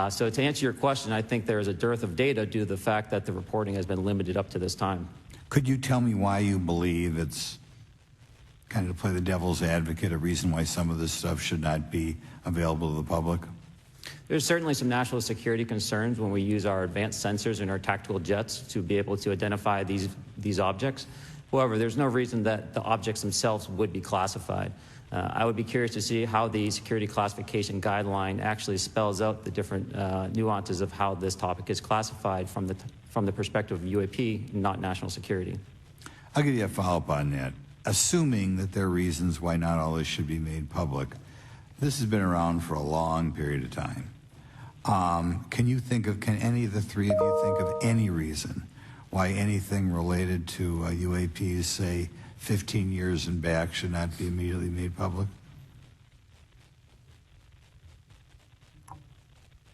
So to answer your question, I think there is a dearth of data due to the fact that the reporting has been limited up to this time. Could you tell me why you believe it's, kind of to play the devil's advocate, a reason why some of this stuff should not be available to the public? There's certainly some national security concerns when we use our advanced sensors in our tactical jets to be able to identify these objects. However, there's no reason that the objects themselves would be classified. I would be curious to see how the security classification guideline actually spells out the different nuances of how this topic is classified from the perspective of UAP, not national security. I'll give you a follow-up on that. Assuming that there are reasons why not all this should be made public, this has been around for a long period of time. Can any of the three of you think of any reason why anything related to UAPs, say 15 years and back, should not be immediately made public?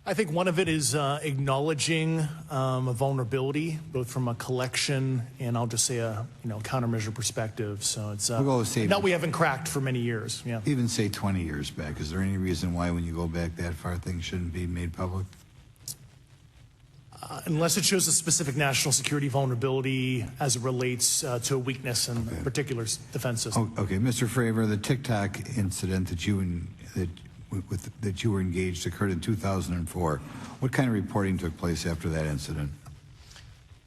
I think one of it is acknowledging a vulnerability, both from a collection and I'll just say a countermeasure perspective. So it's that we haven't cracked for many years. Yeah. Even say 20 years back. Is there any reason why, when you go back that far, things shouldn't be made public? Unless it shows a specific national security vulnerability as it relates to a weakness in a particular defense system. Okay, Mr. Fravor, the TikTok incident that you were engaged occurred in 2004. What kind of reporting took place after that incident?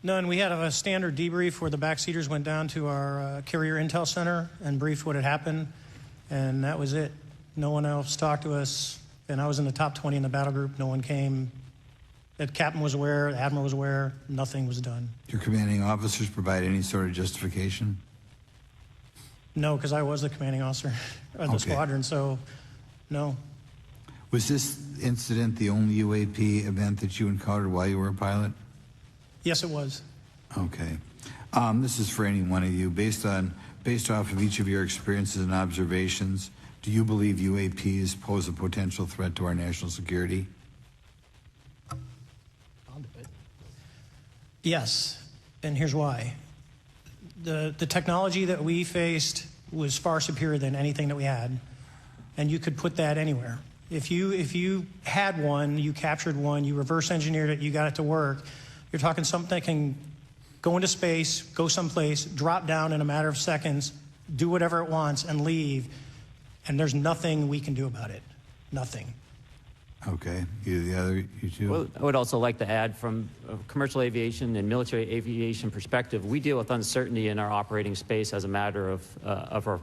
None. We had a standard debrief where the backseaters went down to our carrier intel center and briefed what had happened, and that was it. No one else talked to us, and I was in the top 20 in the battle group. No one came. The captain was aware, the admiral was aware, nothing was done. Did your commanding officers provide any sort of justification? No, because I was the commanding officer of the squadron, so no. Was this incident the only UAP event that you encountered while you were a pilot? Yes, it was. Okay. This is for any one of you. Based off of each of your experiences and observations, do you believe UAPs pose a potential threat to our national security? Yes, and here's why. The technology that we faced was far superior than anything that we had, and you could put that anywhere. If you had one, you captured one, you reverse engineered it, you got it to work, you're talking something that can go into space, go someplace, drop down in a matter of seconds, do whatever it wants, and leave, and there's nothing we can do about it. Nothing. Okay. You two? Well, I would also like to add, from a commercial aviation and military aviation perspective, we deal with uncertainty in our operating space as a matter of our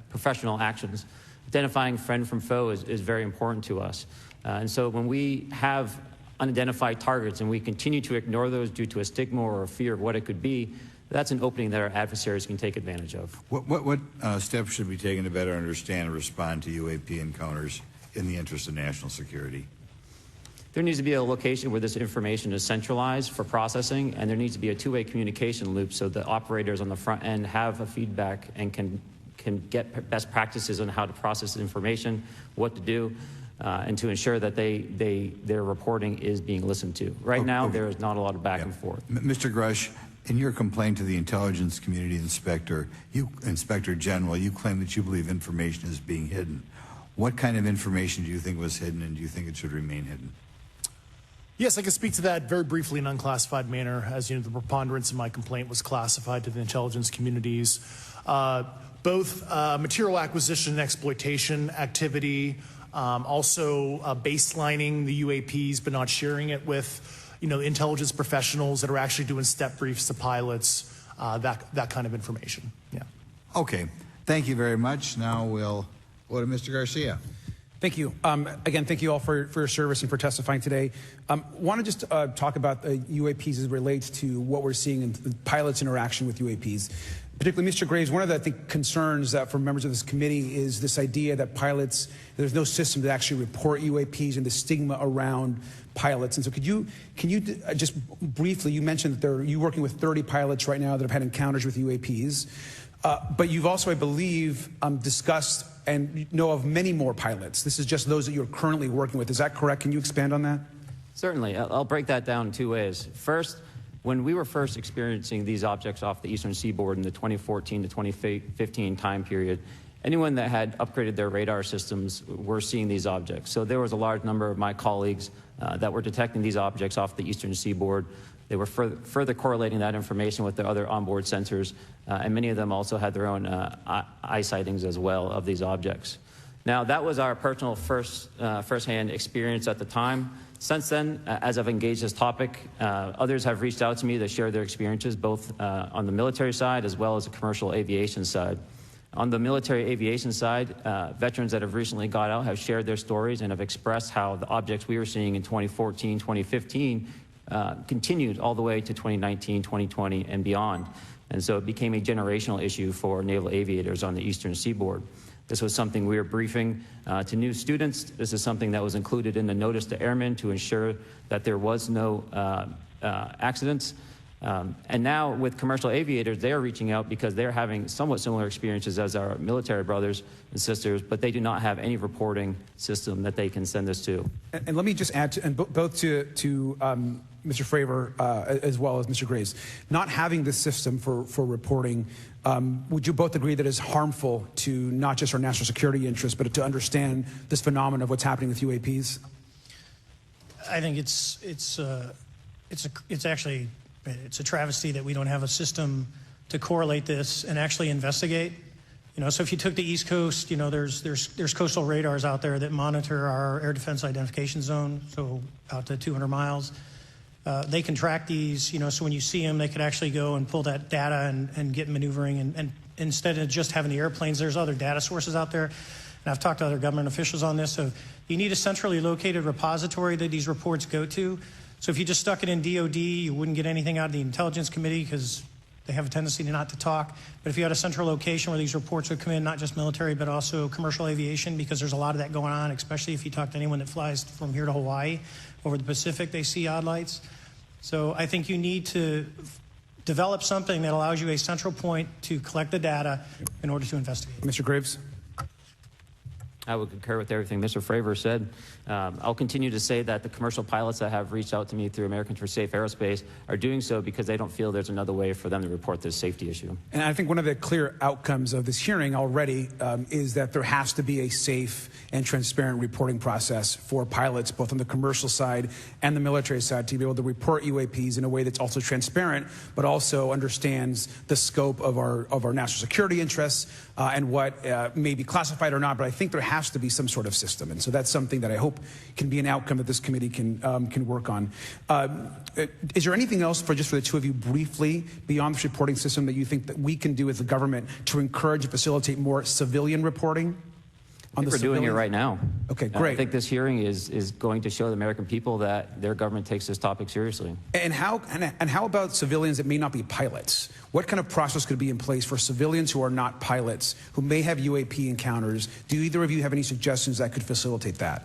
professional actions. Identifying friend from foe is very important to us. And so when we have unidentified targets and we continue to ignore those due to a stigma or a fear of what it could be, that's an opening that our adversaries can take advantage of. What steps should be taken to better understand and respond to UAP encounters in the interest of national security? There needs to be a location where this information is centralized for processing, and there needs to be a two-way communication loop so the operators on the front end have a feedback and can get best practices on how to process the information, what to do, and to ensure that their reporting is being listened to. Right now, there is not a lot of back and forth. Mr. Grush, in your complaint to the Intelligence Community Inspector General, you claim that you believe information is being hidden. What kind of information do you think was hidden, and do you think it should remain hidden? Yes, I can speak to that very briefly in unclassified manner. As you know, the preponderance of my complaint was classified to the intelligence communities. Both material acquisition and exploitation activity, also baselining the UAPs but not sharing it with intelligence professionals that are actually doing step briefs to pilots, that kind of information. Yeah. Okay. Thank you very much. Now we'll go to Mr. Garcia. Thank you. Again, thank you all for your service and for testifying today. Want to just talk about UAPs as it relates to what we're seeing in the pilots' interaction with UAPs. Particularly, Mr. Graves, one of the, I think, concerns that for members of this committee is this idea that pilots, there's no system to actually report UAPs and the stigma around pilots. And so can you just briefly, you mentioned that you're working with 30 pilots right now that have had encounters with UAPs, but you've also, I believe, discussed and know of many more pilots. This is just those that you're currently working with. Is that correct? Can you expand on that? Certainly. I'll break that down in two ways. First, when we were first experiencing these objects off the eastern seaboard in the 2014 to 2015 time period, anyone that had upgraded their radar systems were seeing these objects. So there was a large number of my colleagues that were detecting these objects off the eastern seaboard. They were further correlating that information with their other onboard sensors, and many of them also had their own eye sightings as well of these objects. Now, that was our personal first-hand experience at the time. Since then, as I've engaged this topic, others have reached out to me to share their experiences, both on the military side as well as the commercial aviation side. On the military aviation side, veterans that have recently got out have shared their stories and have expressed how the objects we were seeing in 2014, 2015 continued all the way to 2019, 2020, and beyond. And so it became a generational issue for naval aviators on the eastern seaboard. This was something we were briefing to new students. This is something that was included in the notice to airmen to ensure that there was no accidents. And now with commercial aviators, they are reaching out because they're having somewhat similar experiences as our military brothers and sisters, but they do not have any reporting system that they can send us to. And let me just add, both to Mr. Fravor as well as Mr. Graves, not having this system for reporting, would you both agree that it's harmful to not just our national security interests, but to understand this phenomenon of what's happening with UAPs? I think it's actually a travesty that we don't have a system to correlate this and actually investigate. You know, so if you took the East Coast, you know, there's coastal radars out there that monitor our air defense identification zone, so out to 200 miles. They can track these, you know, so when you see them, they could actually go and pull that data and get maneuvering. And instead of just having the airplanes, there's other data sources out there. And I've talked to other government officials on this. So you need a centrally located repository that these reports go to. So if you just stuck it in DOD, you wouldn't get anything out of the Intelligence Committee because they have a tendency to not to talk. But if you had a central location where these reports would come in, not just military, but also commercial aviation, because there's a lot of that going on, especially if you talk to anyone that flies from here to Hawaii. Over the Pacific, they see odd lights. So I think you need to develop something that allows you a central point to collect the data in order to investigate. Mr. Graves? I would concur with everything Mr. Fravor said. I'll continue to say that the commercial pilots that have reached out to me through Americans for Safe Aerospace are doing so because they don't feel there's another way for them to report this safety issue. And I think one of the clear outcomes of this hearing already is that there has to be a safe and transparent reporting process for pilots, both on the commercial side and the military side, to be able to report UAPs in a way that's also transparent, but also understands the scope of our national security interests and what may be classified or not. But I think there has to be some sort of system. And so that's something that I hope can be an outcome that this committee can work on. Is there anything else for the two of you briefly beyond this reporting system that you think that we can do as a government to encourage and facilitate more civilian reporting? I think we're doing it right now. Okay, great. I think this hearing is going to show the American people that their government takes this topic seriously. And how about civilians that may not be pilots? What kind of process could be in place for civilians who are not pilots, who may have UAP encounters? Do either of you have any suggestions that could facilitate that?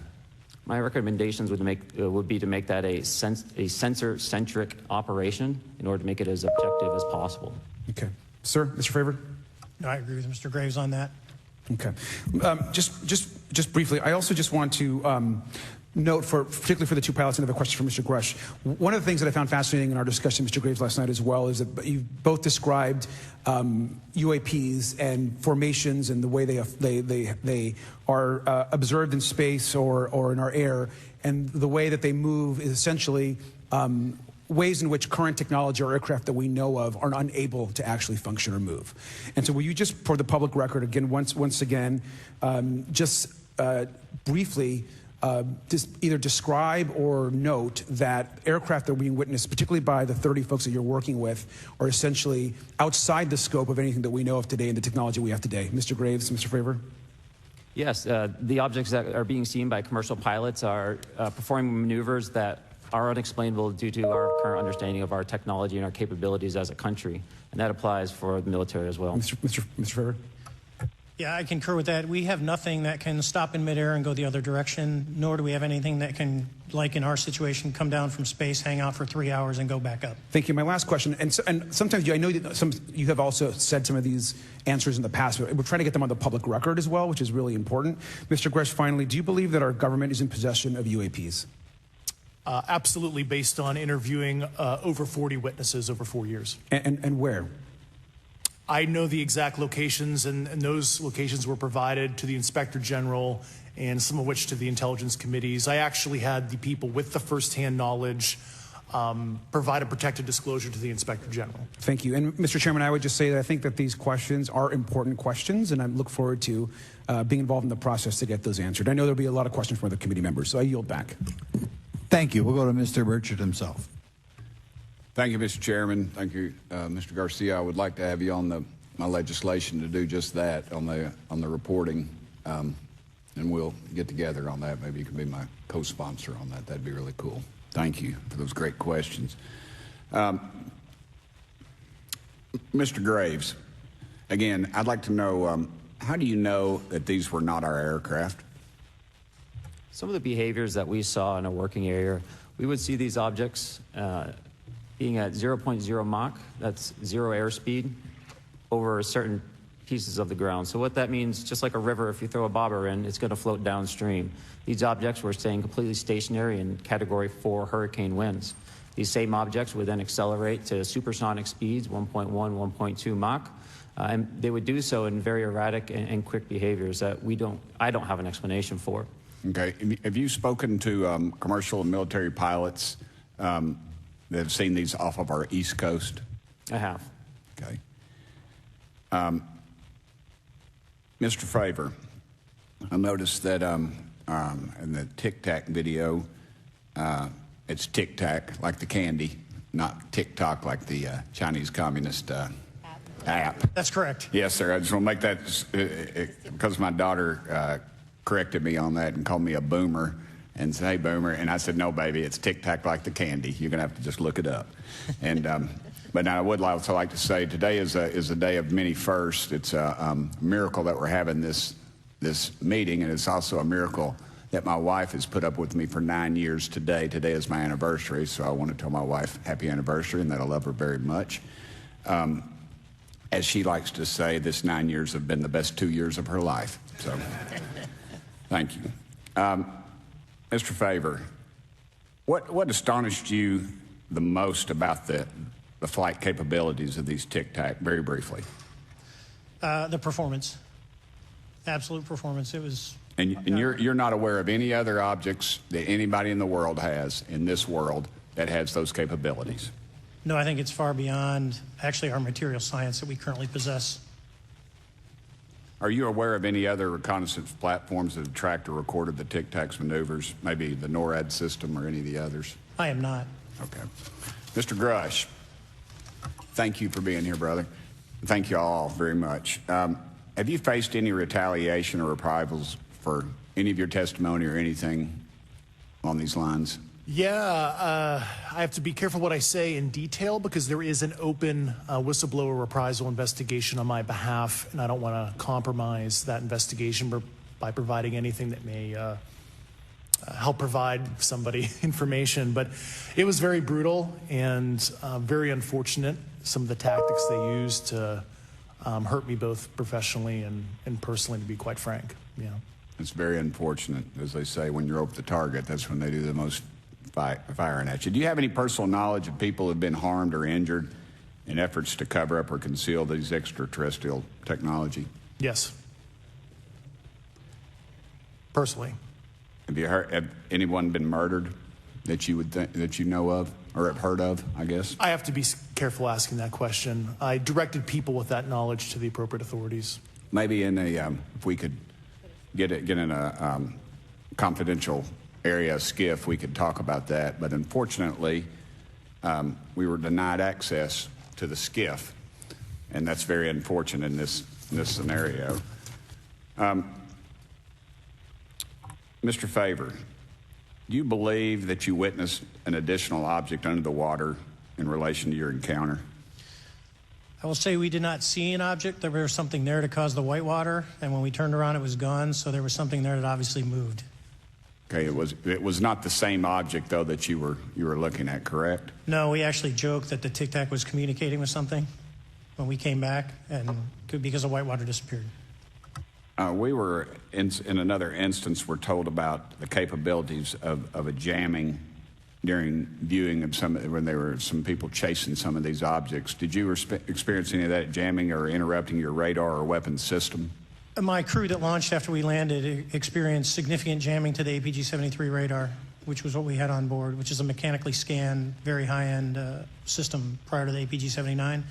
My recommendations would be to make that a sensor-centric operation in order to make it as objective as possible. Okay. Sir, Mr. Fravor? No, I agree with Mr. Graves on that. Okay. Just briefly, I also just want to note, particularly for the two pilots, and I have a question for Mr. Grush. One of the things that I found fascinating in our discussion, Mr. Graves, last night as well, is that you both described UAPs and formations and the way they are observed in space or in our air, and the way that they move is essentially ways in which current technology or aircraft that we know of are unable to actually function or move. And so will you just, for the public record, again, once again, briefly just either describe or note that aircraft that are being witnessed, particularly by the 30 folks that you're working with, are essentially outside the scope of anything that we know of today and the technology we have today. Mr. Graves, Mr. Fravor? Yes, the objects that are being seen by commercial pilots are performing maneuvers that are unexplainable due to our current understanding of our technology and our capabilities as a country. And that applies for the military as well. Mr. Fravor? Yeah, I concur with that. We have nothing that can stop in midair and go the other direction, nor do we have anything that can, like in our situation, come down from space, hang out for 3 hours, and go back up. Thank you. My last question, and sometimes I know that you have also said some of these answers in the past, but we're trying to get them on the public record as well, which is really important. Mr. Grush, finally, do you believe that our government is in possession of UAPs? Absolutely, based on interviewing over 40 witnesses over 4 years. And where? I know the exact locations, and those locations were provided to the Inspector General and some of which to the intelligence committees. I actually had the people with the firsthand knowledge provide a protected disclosure to the Inspector General. Thank you. And Mr. Chairman, I would just say that I think that these questions are important questions, and I look forward to being involved in the process to get those answered. I know there'll be a lot of questions from other committee members, so I yield back. Thank you. We'll go to Mr. Burchett himself. Thank you, Mr. Chairman. Thank you, Mr. Garcia. I would like to have you on my legislation to do just that on the reporting, and we'll get together on that. Maybe you can be my co-sponsor on that. That'd be really cool. Thank you for those great questions. Mr. Graves, again, I'd like to know, how do you know that these were not our aircraft? Some of the behaviors that we saw in a working area, we would see these objects being at 0.0 Mach, that's 0 airspeed, over certain pieces of the ground. So what that means, just like a river, if you throw a bobber in, it's going to float downstream. These objects were staying completely stationary in Category 4 hurricane winds. These same objects would then accelerate to supersonic speeds, 1.1, 1.2 Mach, and they would do so in very erratic and quick behaviors that I don't have an explanation for. Okay. Have you spoken to commercial and military pilots that have seen these off of our East Coast? I have. Okay. Mr. Favor, I noticed that in the Tic Tac video, it's Tic Tac like the candy, not TikTok like the Chinese Communist app. That's correct. Yes, sir. I just want to make that because my daughter corrected me on that and called me a boomer and said, "Hey, boomer," and I said, "No, baby, it's Tic Tac like the candy. You're gonna have to just look it up." And but now I would also like to say today is a day of many firsts. It's a miracle that we're having this meeting, and it's also a miracle that my wife has put up with me for 9 years today. Today is my anniversary, so I want to tell my wife happy anniversary and that I love her very much. As she likes to say, this 9 years have been the best 2 years of her life. So thank you. Mr. Favor, what astonished you the most about the flight capabilities of these Tic Tac, very briefly? The performance, absolute performance. It was. And you're not aware of any other objects that anybody in the world has, in this world, that has those capabilities? No, I think it's far beyond actually our material science that we currently possess. Are you aware of any other reconnaissance platforms that have tracked or recorded the Tic Tac's maneuvers, maybe the NORAD system or any of the others? I am not. Okay. Mr. Grush, thank you for being here, brother. Thank you all very much. Have you faced any retaliation or reprisals for any of your testimony or anything on these lines? Yeah, I have to be careful what I say in detail because there is an open whistleblower reprisal investigation on my behalf, and I don't want to compromise that investigation by providing anything that may help provide somebody information. But it was very brutal and very unfortunate, some of the tactics they used to hurt me both professionally and personally, to be quite frank. Yeah. It's very unfortunate. As they say, when you're over the target, that's when they do the most firing at you. Do you have any personal knowledge of people who have been harmed or injured in efforts to cover up or conceal these extraterrestrial technology? Yes. Personally. Have anyone been murdered that you would that you know of or have heard of, I guess? I have to be careful asking that question. I directed people with that knowledge to the appropriate authorities. Maybe in a if we could get in a confidential area, SCIF, we could talk about that. But unfortunately, we were denied access to the SCIF, and that's very unfortunate in this scenario. Mr. Favor, do you believe that you witnessed an additional object under the water in relation to your encounter? I will say we did not see an object. There was something there to cause the whitewater, and when we turned around, it was gone. So there was something there that obviously moved. Okay, it was not the same object though that you were looking at, correct? No, we actually joked that the Tic Tac was communicating with something when we came back, and because the whitewater disappeared. We were in another instance. We're told about the capabilities of a jamming during viewing of when there were some people chasing some of these objects. Did you experience any of that jamming or interrupting your radar or weapons system? My crew that launched after we landed experienced significant jamming to the APG-73 radar, which was what we had on board, which is a mechanically scanned, very high-end system prior to the APG-79.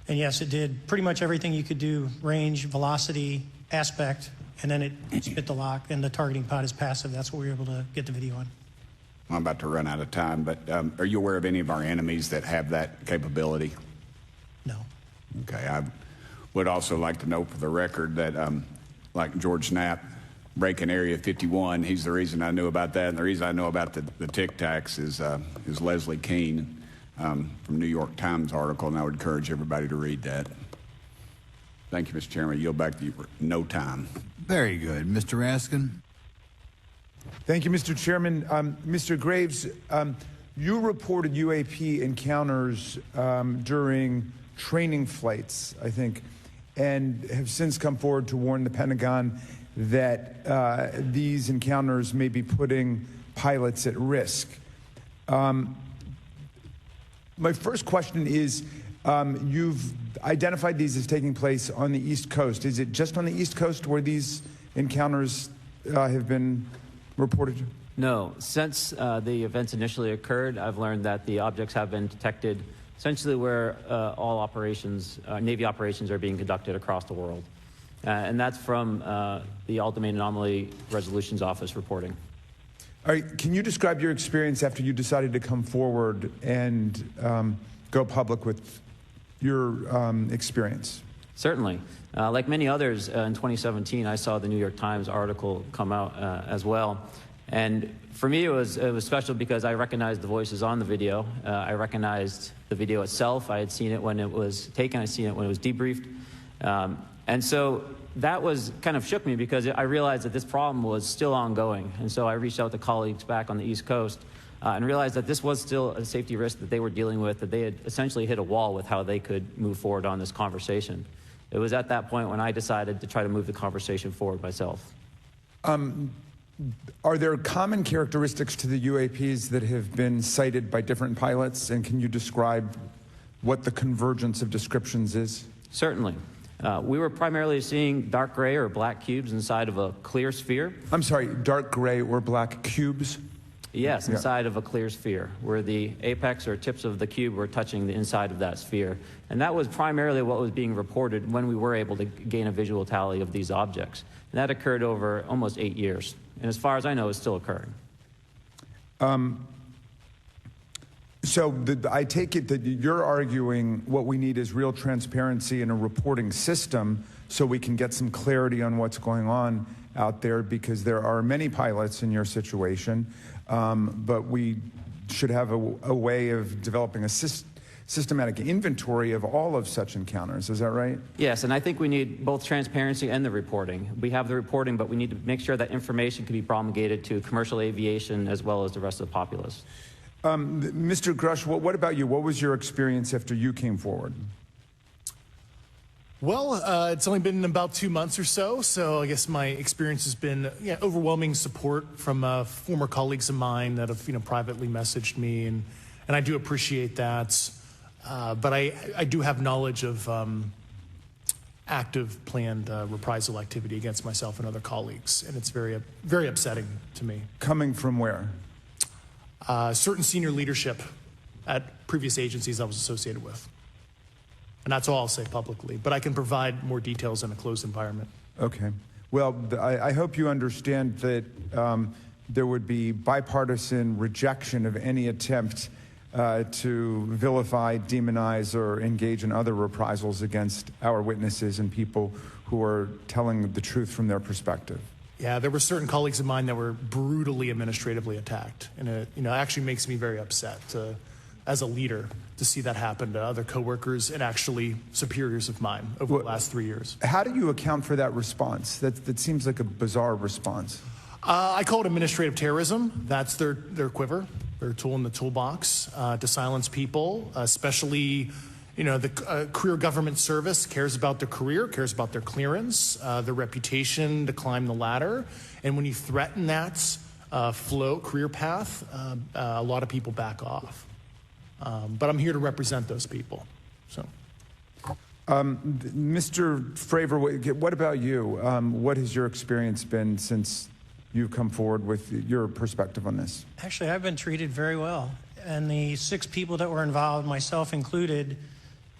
And yes, it did pretty much everything you could do: range, velocity, aspect, and then it spit the lock, and the targeting pod is passive. That's what we were able to get the video on. I'm about to run out of time, but are you aware of any of our enemies that have that capability? No. Okay. I would also like to note for the record that, like George Knapp, breaking Area 51, he's the reason I knew about that, and the reason I know about the Tic Tacs is Leslie Keene from New York Times article, and I would encourage everybody to read that. Thank you, Mr. Chairman. I yield back to you for no time. Very good. Mr. Raskin? Thank you, Mr. Chairman. Mr. Graves, you reported UAP encounters during training flights, I think, and have since come forward to warn the Pentagon that these encounters may be putting pilots at risk. My first question is, you've identified these as taking place on the East Coast. Is it just on the East Coast where these encounters have been reported? No. Since the events initially occurred, I've learned that the objects have been detected essentially where all operations, Navy operations, are being conducted across the world. And that's from the Ultimate Anomaly Resolutions Office reporting. All right. Can you describe your experience after you decided to come forward and go public with your experience? Certainly. Like many others, in 2017, I saw the New York Times article come out as well. And for me, it was special because I recognized the voices on the video. I recognized the video itself. I had seen it when it was taken. I'd seen it when it was debriefed. And so that was kind of shook me because I realized that this problem was still ongoing. And so I reached out to colleagues back on the East Coast and realized that this was still a safety risk that they were dealing with, that they had essentially hit a wall with how they could move forward on this conversation. It was at that point when I decided to try to move the conversation forward myself. Are there common characteristics to the UAPs that have been cited by different pilots, and can you describe what the convergence of descriptions is? Certainly. We were primarily seeing dark gray or black cubes inside of a clear sphere. I'm sorry, dark gray or black cubes? Yes, inside of a clear sphere, where the apex or tips of the cube were touching the inside of that sphere. And that was primarily what was being reported when we were able to gain a visual tally of these objects. And that occurred over almost 8 years. And as far as I know, it's still occurring. I take it that you're arguing what we need is real transparency in a reporting system so we can get some clarity on what's going on out there, because there are many pilots in your situation, but we should have a way of developing a systematic inventory of all of such encounters. Is that right? Yes, and I think we need both transparency and the reporting. We have the reporting, but we need to make sure that information can be promulgated to commercial aviation as well as the rest of the populace. Mr. Grush, what about you? What was your experience after you came forward? Well, it's only been about 2 months or so I guess my experience has been overwhelming support from former colleagues of mine that have privately messaged me, and I do appreciate that. But I do have knowledge of active planned reprisal activity against myself and other colleagues, and it's very, very upsetting to me. Coming from where? Certain senior leadership at previous agencies I was associated with. And that's all I'll say publicly, but I can provide more details in a closed environment. Okay. Well, I hope you understand that there would be bipartisan rejection of any attempt to vilify, demonize, or engage in other reprisals against our witnesses and people who are telling the truth from their perspective. Yeah, there were certain colleagues of mine that were brutally administratively attacked, and it actually makes me very upset as a leader to see that happen to other coworkers and actually superiors of mine over the last 3 years. How do you account for that response? That seems like a bizarre response. I call it administrative terrorism. That's their quiver, their tool in the toolbox to silence people, especially the career government service cares about their career, cares about their clearance, their reputation to climb the ladder. And when you threaten that flow, career path, a lot of people back off. But I'm here to represent those people. So, Mr. Fravor, what about you? What has your experience been since you've come forward with your perspective on this? Actually, I've been treated very well. And the 6 people that were involved, myself included,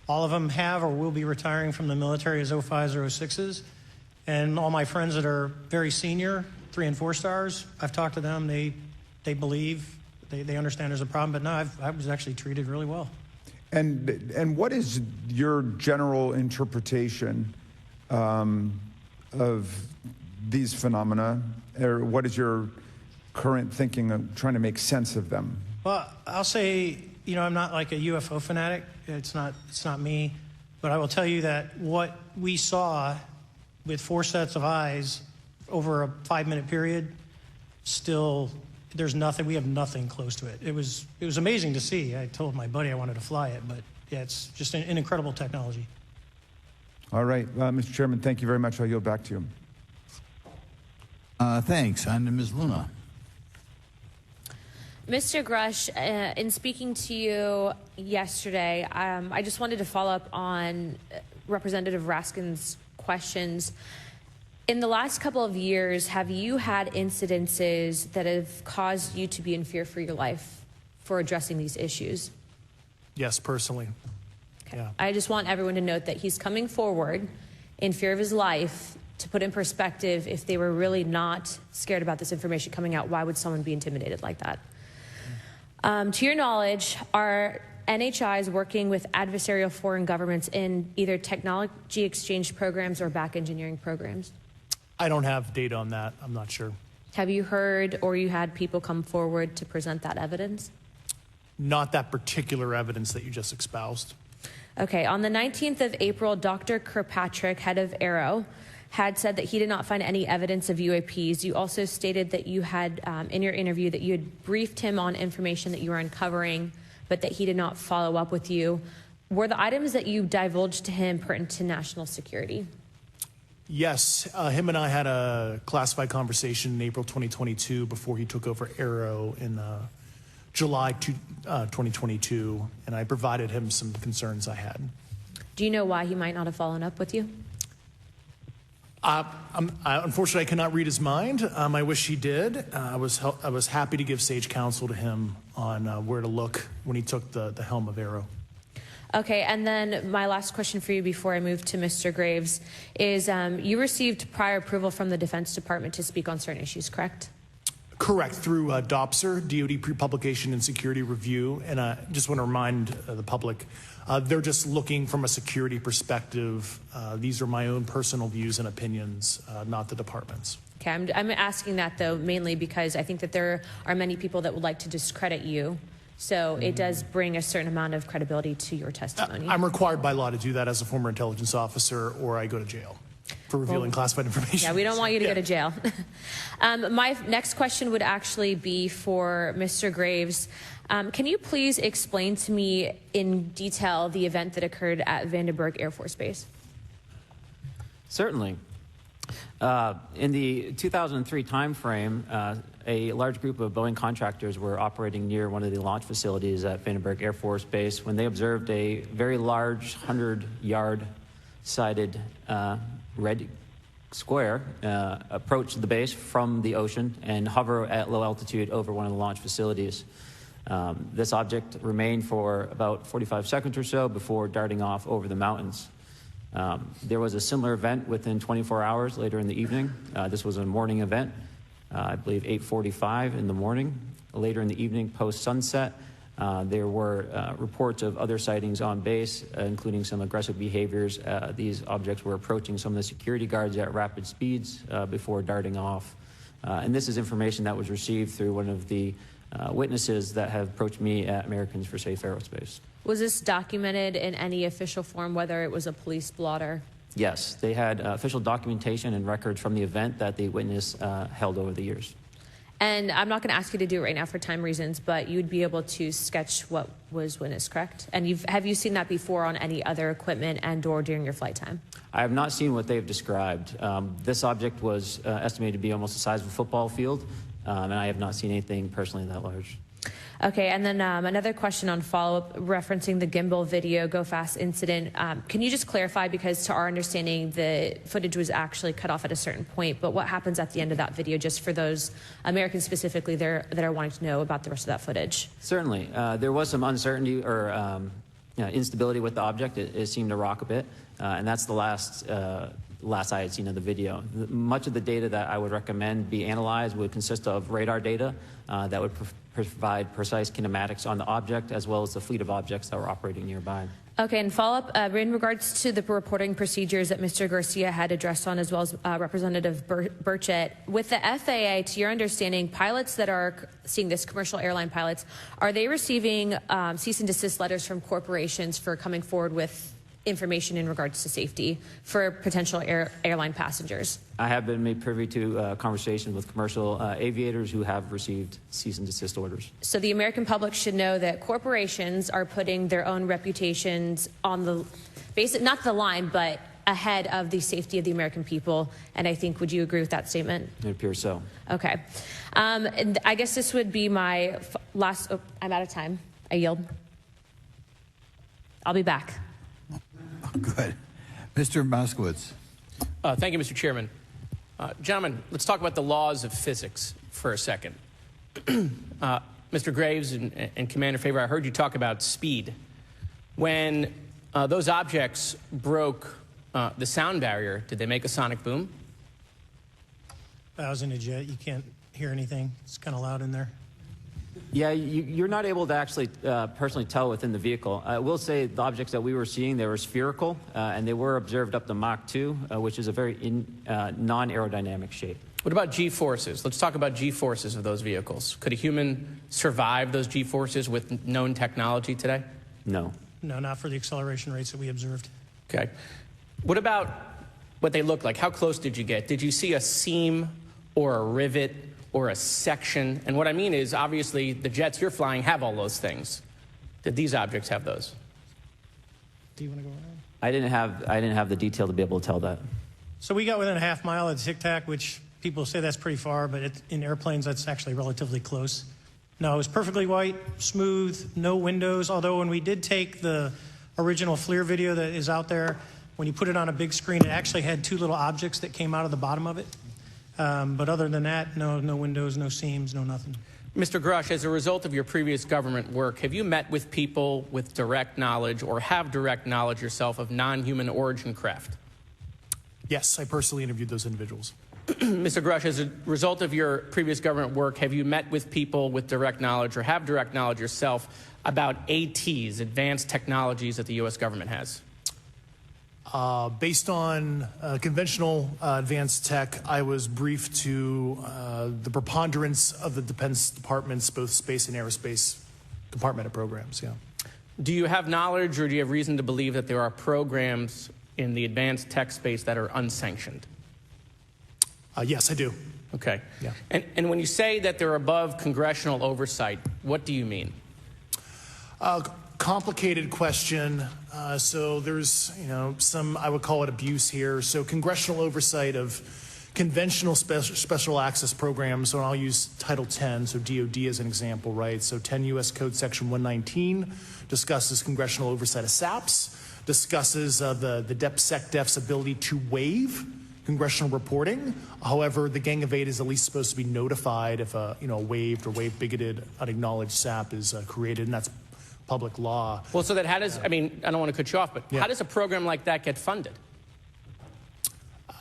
all of them have or will be retiring from the military as 05s or 06s. And all my friends that are very senior, 3 and 4 stars, I've talked to them. They believe, they understand there's a problem. But no, I was actually treated really well. And what is your general interpretation of these phenomena, or what is your current thinking of trying to make sense of them? Well, I'll say, I'm not like a UFO fanatic. It's not me. But I will tell you that what we saw with 4 sets of eyes over a 5-minute period, still, there's nothing, we have nothing close to it. It was amazing to see. I told my buddy I wanted to fly it, but yeah, it's just an incredible technology. All right, Mr. Chairman, thank you very much. I'll yield back to you. Thanks. On to Ms. Luna. Mr. Grush, in speaking to you yesterday, I just wanted to follow up on Representative Raskin's questions. In the last couple of years, have you had incidences that have caused you to be in fear for your life for addressing these issues? Yes, personally. Okay. Yeah. I just want everyone to note that he's coming forward in fear of his life. To put in perspective, if they were really not scared about this information coming out, why would someone be intimidated like that? To your knowledge, are NHIs working with adversarial foreign governments in either technology exchange programs or back engineering programs? I don't have data on that. I'm not sure. Have you heard or you had people come forward to present that evidence? Not that particular evidence that you just espoused. Okay, on the 19th of April, Dr. Kirkpatrick, head of Aero, had said that he did not find any evidence of UAPs. You also stated that you had, in your interview, that you had briefed him on information that you were uncovering, but that he did not follow up with you. Were the items that you divulged to him pertinent to national security? Yes, him and I had a classified conversation in April 2022 before he took over Aero in July 2022, and I provided him some concerns I had. Do you know why he might not have followed up with you? Unfortunately, I cannot read his mind. I wish he did. I was happy to give sage counsel to him on where to look when he took the helm of Aero. Okay, and then my last question for you before I move to Mr. Graves is you received prior approval from the Defense Department to speak on certain issues, correct? Correct, through DOPSR, DoD Pre-Publication and Security Review, and I just want to remind the public, they're just looking from a security perspective. These are my own personal views and opinions, not the department's. Okay, I'm asking that, though, mainly because I think that there are many people that would like to discredit you. So it does bring a certain amount of credibility to your testimony. I'm required by law to do that as a former intelligence officer, or I go to jail for revealing classified information. Yeah, we don't want you to go to jail. My next question would actually be for Mr. Graves. Can you please explain to me in detail the event that occurred at Vandenberg Air Force Base? Certainly. In the 2003 timeframe, a large group of Boeing contractors were operating near one of the launch facilities at Vandenberg Air Force Base when they observed a very large 100-yard sided red square approach the base from the ocean and hover at low altitude over one of the launch facilities. This object remained for about 45 seconds or so before darting off over the mountains. There was a similar event within 24 hours later in the evening. This was a morning event, I believe 8:45 in the morning. Later in the evening, post-sunset, there were reports of other sightings on base, including some aggressive behaviors. These objects were approaching some of the security guards at rapid speeds before darting off. And this is information that was received through one of the witnesses that have approached me at Americans for Safe Aerospace. Was this documented in any official form, whether it was a police blotter? Yes, they had official documentation and records from the event that the witness held over the years. And I'm not going to ask you to do it right now for time reasons, but you'd be able to sketch what was witnessed, correct? And have you seen that before on any other equipment and or during your flight time? I have not seen what they've described. This object was estimated to be almost the size of a football field. and I have not seen anything personally that large. Okay, and then another question on follow-up referencing the gimbal video Go Fast incident. Can you just clarify, because to our understanding the footage was actually cut off at a certain point, but what happens at the end of that video, just for those Americans specifically that are wanting to know about the rest of that footage? Certainly. There was some uncertainty or instability with the object. It seemed to rock a bit, and that's the last I had seen of the video. Much of the data that I would recommend be analyzed would consist of radar data that would provide precise kinematics on the object, as well as the fleet of objects that were operating nearby. Okay, and follow-up, in regards to the reporting procedures that Mr. Garcia had addressed on, as well as Representative Burchett, with the FAA, to your understanding, pilots that are seeing this, commercial airline pilots, are they receiving cease and desist letters from corporations for coming forward with information in regards to safety for potential airline passengers? I have been made privy to conversations with commercial aviators who have received cease and desist orders. So the American public should know that corporations are putting their own reputations on the not the line, but ahead of the safety of the American people. And I think, would you agree with that statement? It appears so. Okay. And I guess this would be my last, I'm out of time. I yield. I'll be back. Good. Mr. Moskowitz. Thank you, Mr. Chairman. Gentlemen, let's talk about the laws of physics for a second. Mr. Graves and Commander Favor, I heard you talk about speed. When those objects broke the sound barrier, did they make a sonic boom? I was in a jet. You can't hear anything. It's kind of loud in there. Yeah, you're not able to actually personally tell within the vehicle. I will say the objects that we were seeing, they were spherical, and they were observed up to Mach 2, which is a very non-aerodynamic shape. What about G-forces? Let's talk about G-forces of those vehicles. Could a human survive those G-forces with known technology today? No. No, not for the acceleration rates that we observed. Okay. What about what they look like? How close did you get? Did you see a seam or a rivet or a section? And what I mean is, obviously, the jets you're flying have all those things. Did these objects have those? Do you want to go around? I didn't have the detail to be able to tell that. So we got within a half mile of Tic Tac, which people say that's pretty far, but in airplanes, that's actually relatively close. No, it was perfectly white, smooth, no windows, although when we did take the original FLIR video that is out there, when you put it on a big screen, it actually had two little objects that came out of the bottom of it. But other than that, no windows, no seams, no nothing. Mr. Grush, as a result of your previous government work, have you met with people with direct knowledge or have direct knowledge yourself of non-human origin craft? Yes, I personally interviewed those individuals. Mr. Grush, as a result of your previous government work, have you met with people with direct knowledge or have direct knowledge yourself about ATs, advanced technologies that the U.S. government has? Based on conventional advanced tech, I was briefed to the preponderance of the Defense Department's both space and aerospace compartmented programs, yeah. Do you have knowledge or do you have reason to believe that there are programs in the advanced tech space that are unsanctioned? Yes, I do. Okay. Yeah. And when you say that they're above congressional oversight, what do you mean? Complicated question. So there's, some, I would call it abuse here. So congressional oversight of conventional special access programs, so I'll use Title 10, so DOD as an example, right? So 10 U.S. Code Section 119 discusses congressional oversight of SAPs, discusses the DepSecDef's ability to waive congressional reporting. However, the Gang of Eight is at least supposed to be notified if a waived or waive-bigoted unacknowledged SAP is created, and that's public law. Well, so that how does, I don't want to cut you off, but how does a program like that get funded?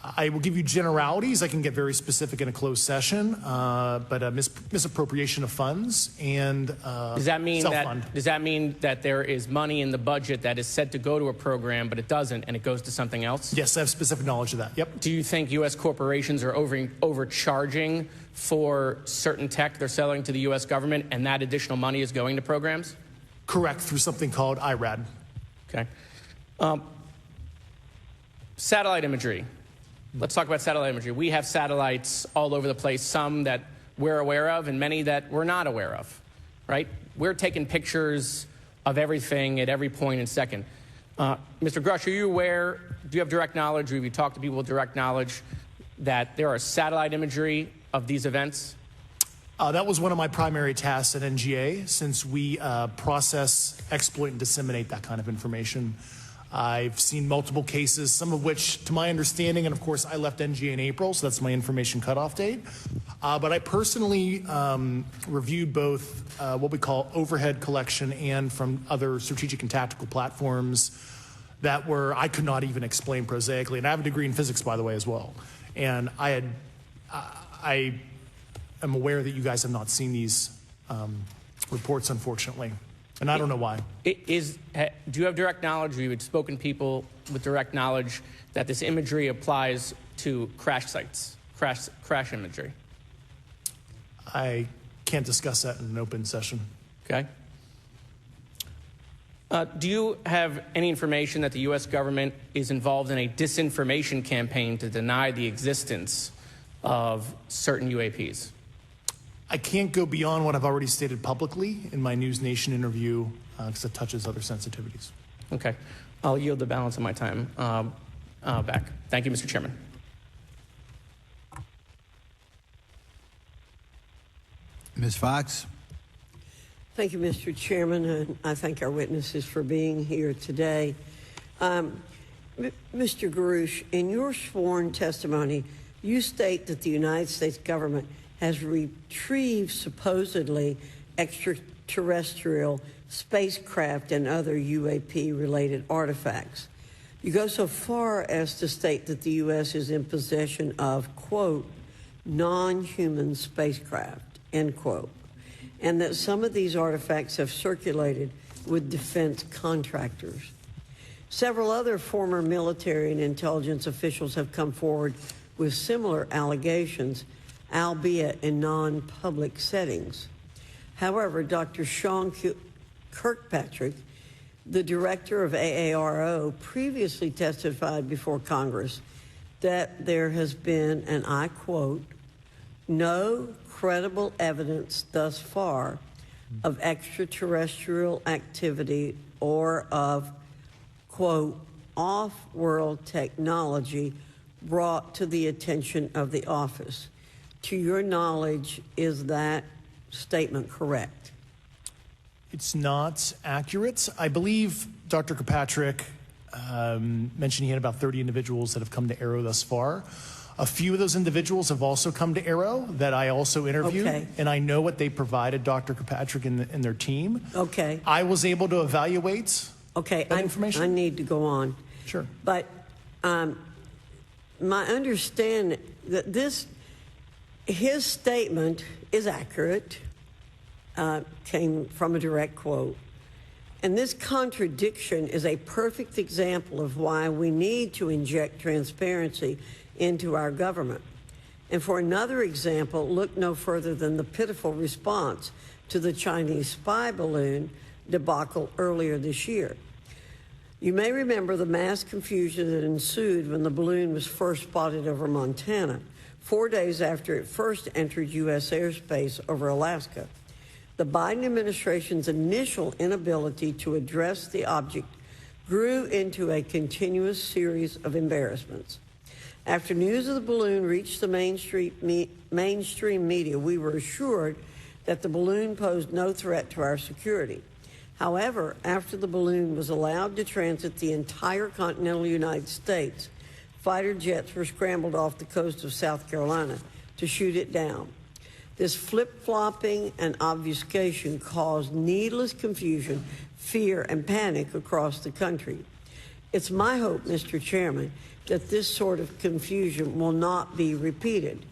I will give you generalities. I can get very specific in a closed session, but misappropriation of funds and does that mean that there is money in the budget that is said to go to a program, but it doesn't, and it goes to something else? Yes, I have specific knowledge of that. Yep. Do you think U.S. corporations are overcharging for certain tech they're selling to the U.S. government, and that additional money is going to programs? Correct, through something called IRAD. Okay. Satellite imagery. Let's talk about satellite imagery. We have satellites all over the place, some that we're aware of and many that we're not aware of, right? We're taking pictures of everything at every point and second. Mr. Grush, are you aware, do you have direct knowledge, or have you talked to people with direct knowledge that there are satellite imagery of these events? That was one of my primary tasks at NGA, since we process, exploit, and disseminate that kind of information. I've seen multiple cases, some of which, to my understanding, and of course I left NGA in April, so that's my information cutoff date. But I personally reviewed both what we call overhead collection and from other strategic and tactical platforms that I could not even explain prosaically. And I have a degree in physics, by the way, as well. And I am aware that you guys have not seen these reports, unfortunately. And I don't know why. Do you have direct knowledge, or you had spoken to people with direct knowledge that this imagery applies to crash sites, crash imagery? I can't discuss that in an open session. Okay. Do you have any information that the U.S. government is involved in a disinformation campaign to deny the existence of certain UAPs? I can't go beyond what I've already stated publicly in my News Nation interview because it touches other sensitivities. Okay. I'll yield the balance of my time back. Thank you, Mr. Chairman. Ms. Fox. Thank you, Mr. Chairman, and I thank our witnesses for being here today. Mr. Garouche, in your sworn testimony, you state that the United States government has retrieved supposedly extraterrestrial spacecraft and other UAP-related artifacts. You go so far as to state that the U.S. is in possession of, quote, non-human spacecraft, end quote, and that some of these artifacts have circulated with defense contractors. Several other former military and intelligence officials have come forward with similar allegations, albeit in non-public settings. However, Dr. Sean Kirkpatrick, the director of AARO, previously testified before Congress that there has been, and I quote, no credible evidence thus far of extraterrestrial activity or of, quote, off-world technology brought to the attention of the office. To your knowledge, is that statement correct? It's not accurate. I believe Dr. Kirkpatrick mentioned he had about 30 individuals that have come to Aero thus far. A few of those individuals have also come to Aero that I also interviewed, okay, and I know what they provided Dr. Kirkpatrick and their team. Okay. I was able to evaluate that information. I need to go on. Sure. But my understanding that his statement is accurate, came from a direct quote. And this contradiction is a perfect example of why we need to inject transparency into our government. And for another example, look no further than the pitiful response to the Chinese spy balloon debacle earlier this year. You may remember the mass confusion that ensued when the balloon was first spotted over Montana, 4 days after it first entered U.S. airspace over Alaska. The Biden administration's initial inability to address the object grew into a continuous series of embarrassments. After news of the balloon reached the mainstream media, we were assured that the balloon posed no threat to our security. However, after the balloon was allowed to transit the entire continental United States, fighter jets were scrambled off the coast of South Carolina to shoot it down. This flip-flopping and obfuscation caused needless confusion, fear, and panic across the country. It's my hope, Mr. Chairman, that this sort of confusion will not be repeated.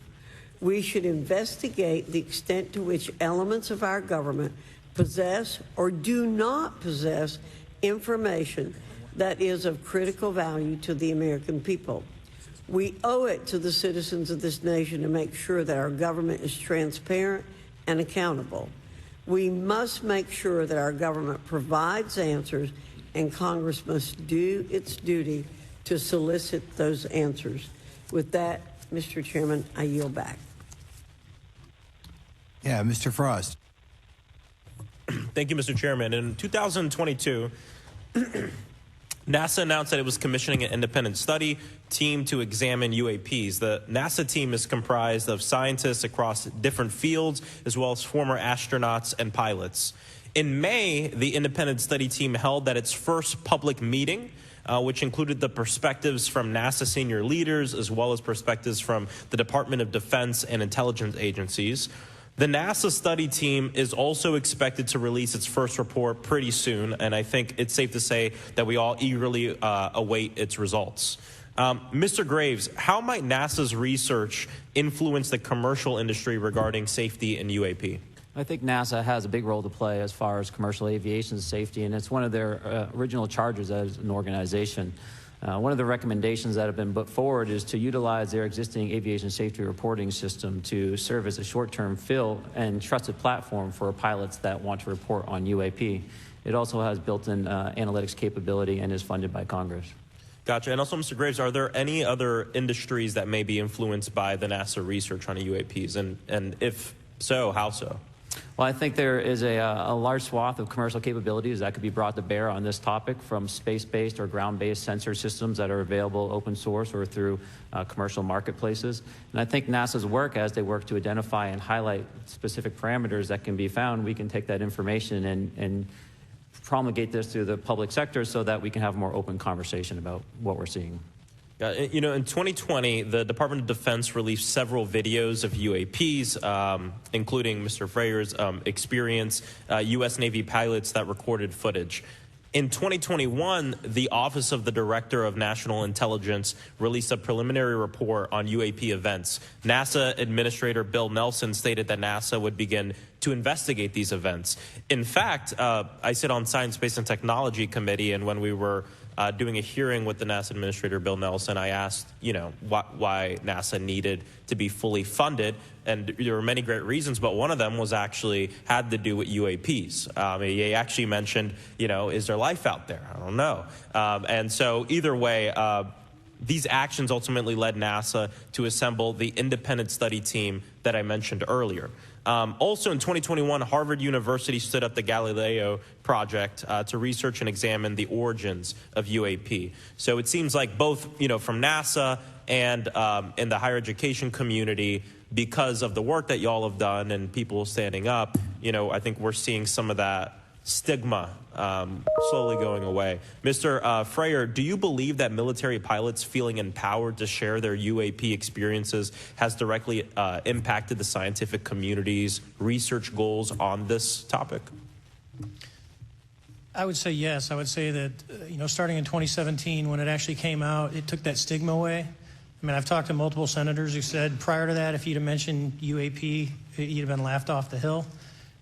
We should investigate the extent to which elements of our government possess or do not possess information that is of critical value to the American people. We owe it to the citizens of this nation to make sure that our government is transparent and accountable. We must make sure that our government provides answers, and Congress must do its duty to solicit those answers. With that, Mr. Chairman, I yield back. Yeah, Mr. Frost. Thank you, Mr. Chairman. In 2022, NASA announced that it was commissioning an independent study team to examine UAPs. The NASA team is comprised of scientists across different fields, as well as former astronauts and pilots. In May, the independent study team held its first public meeting, which included the perspectives from NASA senior leaders, as well as perspectives from the Department of Defense and intelligence agencies. The NASA study team is also expected to release its first report pretty soon, and I think it's safe to say that we all eagerly await its results. Mr. Graves, how might NASA's research influence the commercial industry regarding safety in UAP? I think NASA has a big role to play as far as commercial aviation safety, and it's one of their original charges as an organization. One of the recommendations that have been put forward is to utilize their existing aviation safety reporting system to serve as a short-term fill and trusted platform for pilots that want to report on UAP. It also has built-in analytics capability and is funded by Congress. Gotcha. And also, Mr. Graves, are there any other industries that may be influenced by the NASA research on UAPs? And if so, how so? Well, I think there is a large swath of commercial capabilities that could be brought to bear on this topic, from space-based or ground-based sensor systems that are available open source or through commercial marketplaces. And I think NASA's work, as they work to identify and highlight specific parameters that can be found, we can take that information and promulgate this through the public sector so that we can have a more open conversation about what we're seeing. You know, in 2020, the Department of Defense released several videos of UAPs, including Mr. Freyer's experience, U.S. Navy pilots that recorded footage. In 2021, the Office of the Director of National Intelligence released a preliminary report on UAP events. NASA Administrator Bill Nelson stated that NASA would begin to investigate these events. In fact, I sit on Science, Space, and Technology Committee, and when we were doing a hearing with the NASA Administrator Bill Nelson, I asked, you know, why NASA needed to be fully funded, and there were many great reasons, but one of them was actually had to do with UAPs. He actually mentioned, you know, is there life out there? I don't know. And so either way, these actions ultimately led NASA to assemble the independent study team that I mentioned earlier. Also in 2021, Harvard University stood up the Galileo project to research and examine the origins of UAP. So it seems like both, you know, from NASA and in the higher education community, because of the work that y'all have done and people standing up, you know, I think we're seeing some of that stigma slowly going away. Mr. Freyer, do you believe that military pilots feeling empowered to share their UAP experiences has directly impacted the scientific community's research goals on this topic? I would say yes. I would say that, you know, starting in 2017, when it actually came out, it took that stigma away. I mean, I've talked to multiple senators who said prior to that, if you'd have mentioned UAP, you'd have been laughed off the hill.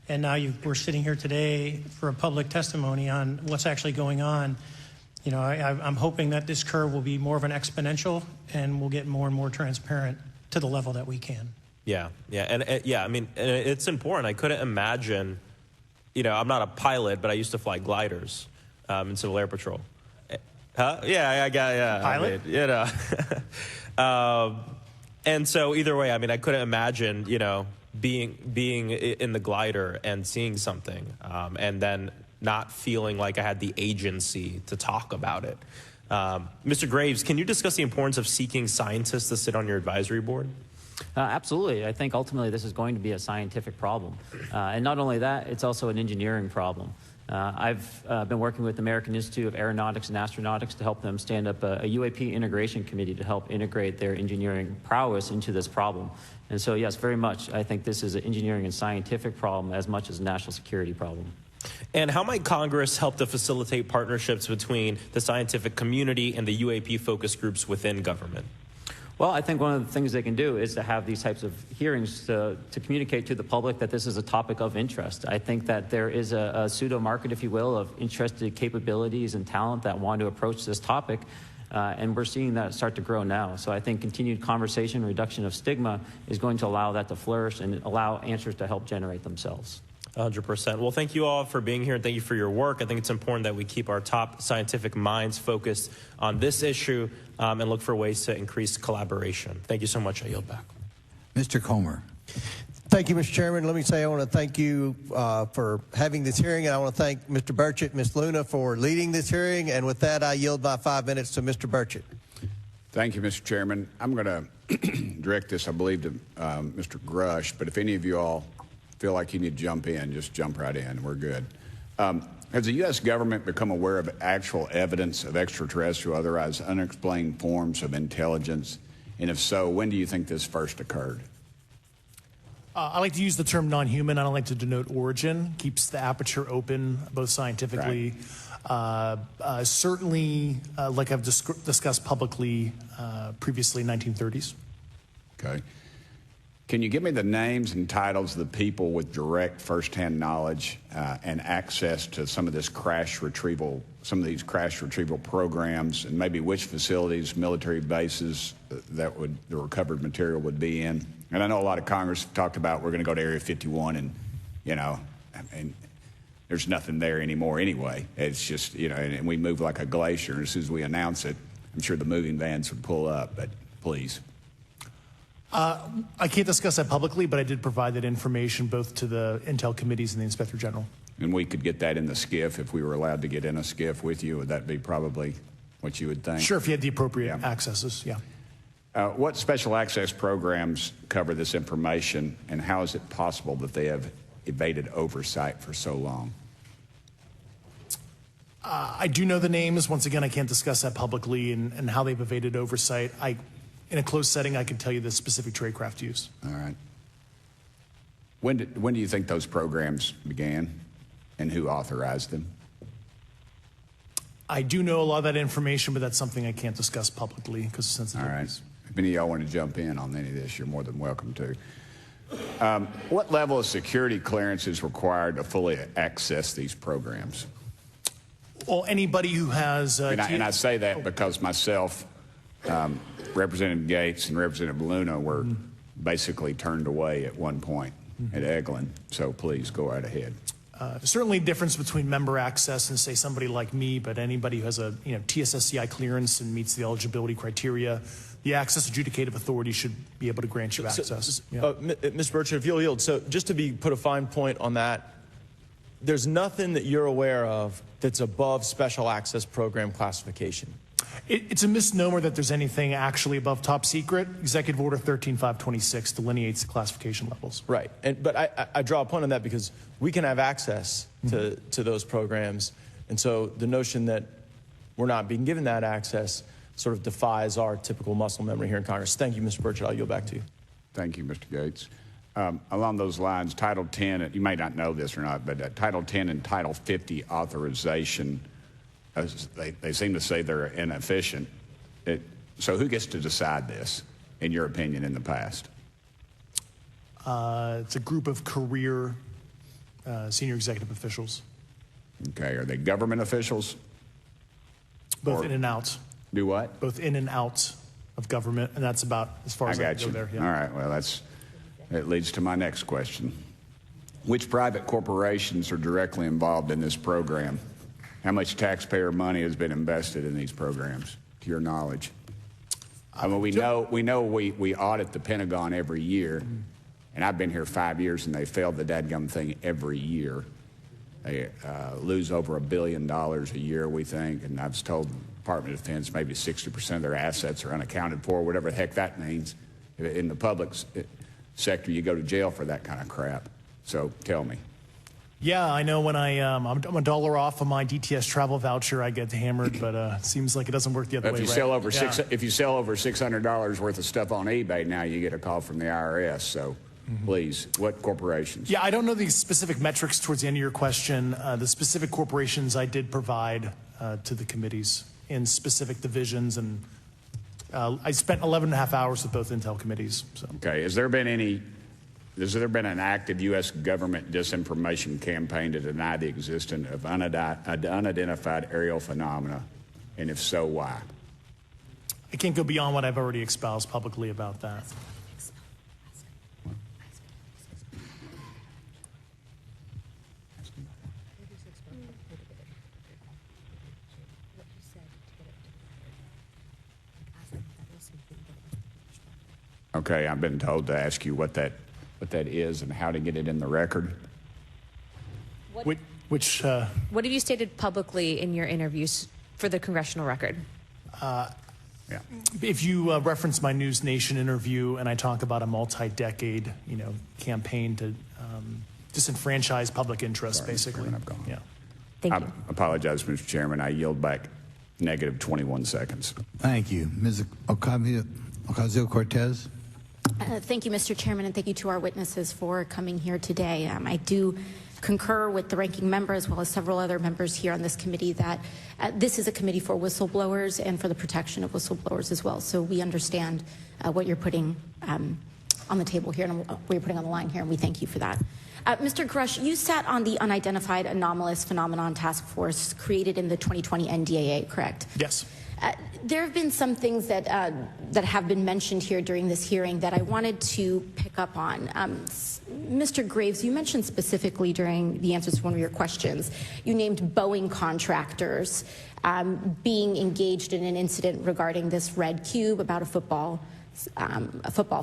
And now we're sitting here today for a public testimony on what's actually going on. You know, I'm hoping that this curve will be more of an exponential and we'll get more and more transparent to the level that we can. Yeah, I mean, it's important. I couldn't imagine, you know, I'm not a pilot, but I used to fly gliders in Civil Air Patrol. Huh? Yeah. Pilot? I mean, you know. And so either way, I mean, I couldn't imagine, you know, being in the glider and seeing something and then not feeling like I had the agency to talk about it. Mr. Graves, can you discuss the importance of seeking scientists to sit on your advisory board? Absolutely. I think ultimately this is going to be a scientific problem. And not only that, it's also an engineering problem. I've been working with the American Institute of Aeronautics and Astronautics to help them stand up a UAP integration committee to help integrate their engineering prowess into this problem. And so, yes, very much, I think this is an engineering and scientific problem as much as a national security problem. And how might Congress help to facilitate partnerships between the scientific community and the UAP focus groups within government? Well, I think one of the things they can do is to have these types of hearings to communicate to the public that this is a topic of interest. I think that there is a pseudo-market, if you will, of interested capabilities and talent that want to approach this topic, and we're seeing that start to grow now. So I think continued conversation, reduction of stigma is going to allow that to flourish and allow answers to help generate themselves. 100%. Well, thank you all for being here, and thank you for your work. I think it's important that we keep our top scientific minds focused on this issue and look for ways to increase collaboration. Thank you so much. I yield back. Mr. Comer. Thank you, Mr. Chairman. Let me say I want to thank you for having this hearing, and I want to thank Mr. Burchett, Ms. Luna for leading this hearing. And with that, I yield my 5 minutes to Mr. Burchett. Thank you, Mr. Chairman. I'm going to direct this, I believe, to Mr. Grush, but if any of you all feel like you need to jump in, just jump right in. We're good. Has the U.S. government become aware of actual evidence of extraterrestrial, otherwise unexplained forms of intelligence? And if so, when do you think this first occurred? I like to use the term non-human. I don't like to denote origin. Keeps the aperture open, both scientifically. Right. Certainly, like I've discussed publicly previously, 1930s. Okay. Can you give me the names and titles of the people with direct firsthand knowledge and access to some of this crash retrieval, some of these crash retrieval programs, and maybe which facilities, military bases that the recovered material would be in? And I know a lot of Congress have talked about we're going to go to Area 51, and and there's nothing there anymore anyway. It's just and we move like a glacier. And as soon as we announce it, I'm sure the moving vans would pull up. But please. I can't discuss that publicly, but I did provide that information both to the Intel committees and the Inspector General. And we could get that in the SCIF if we were allowed to get in a SCIF with you. Would that be probably what you would think? Sure, if you had the appropriate accesses, yeah. What special access programs cover this information, and how is it possible that they have evaded oversight for so long? I do know the names. Once again, I can't discuss that publicly and how they've evaded oversight. In a closed setting, I can tell you the specific tradecraft use. All right. When do you think those programs began, and who authorized them? I do know a lot of that information, but that's something I can't discuss publicly because of sensitivities. All right. If any of y'all want to jump in on any of this, you're more than welcome to. What level of security clearance is required to fully access these programs? Well, anybody who has... and I say that because myself, Representative Gates and Representative Luna were basically turned away at one point at Eglin. So please go right ahead. Certainly difference between member access and, say, somebody like me, but anybody who has a TSSCI clearance and meets the eligibility criteria, the access adjudicative authority should be able to grant you access. Mr. Burchett, if you'll yield, so just to put a fine point on that, there's nothing that you're aware of that's above special access program classification. It's a misnomer that there's anything actually above top secret. Executive Order 13526 delineates the classification levels. Right, but I draw a point on that because we can have access to those programs, and so the notion that we're not being given that access sort of defies our typical muscle memory here in Congress. Thank you, Mr. Burchett. I'll yield back to you. Thank you, Mr. Gates. Along those lines, Title 10, you may not know this or not, but Title 10 and Title 50 authorization, they seem to say they're inefficient. So who gets to decide this, in your opinion, in the past? It's a group of career senior executive officials. Okay, are they government officials? Both in and out. Do what? Both in and out of government, and that's about as far as I can go there. Yeah. All right, well, that leads to my next question. Which private corporations are directly involved in this program? How much taxpayer money has been invested in these programs, to your knowledge? I mean, we know we audit the Pentagon every year, and I've been here 5 years, and they failed the dadgum thing every year. They lose over $1 billion a year, we think, and I've told the Department of Defense maybe 60% of their assets are unaccounted for, whatever the heck that means. In the public sector, you go to jail for that kind of crap. So tell me. Yeah, I know when I'm $1 off of my DTS travel voucher, I get hammered, but it seems like it doesn't work the other way. If you sell over $600 worth of stuff on eBay, now you get a call from the IRS. So please, what corporations? Yeah, I don't know the specific metrics towards the end of your question. The specific corporations I did provide to the committees in specific divisions, and I spent 11 and a half hours with both Intel committees. So. Okay, has there been an active U.S. government disinformation campaign to deny the existence of unidentified aerial phenomena? And if so, why? I can't go beyond what I've already espoused publicly about that. Okay, I've been told to ask you what that what that is and how to get it in the record. What have you stated publicly in your interviews for the congressional record? If you reference my News Nation interview and I talk about a multi-decade, campaign to disenfranchise public interest, basically. Yeah. Thank you. I apologize, Mr. Chairman. I yield back negative 21 seconds. Thank you. Ms. Ocasio-Cortez. Thank you, Mr. Chairman, and thank you to our witnesses for coming here today. I do concur with the ranking member as well as several other members here on this committee that this is a committee for whistleblowers and for the protection of whistleblowers as well. So we understand what you're putting on the table here and what you're putting on the line here, and we thank you for that. Mr. Grush, you sat on the Unidentified Anomalous Phenomenon Task Force created in the 2020 NDAA, correct? Yes. There have been some things that have been mentioned here during this hearing that I wanted to pick up on. Mr. Graves, you mentioned specifically during the answers to one of your questions, you named Boeing contractors being engaged in an incident regarding this red cube about a football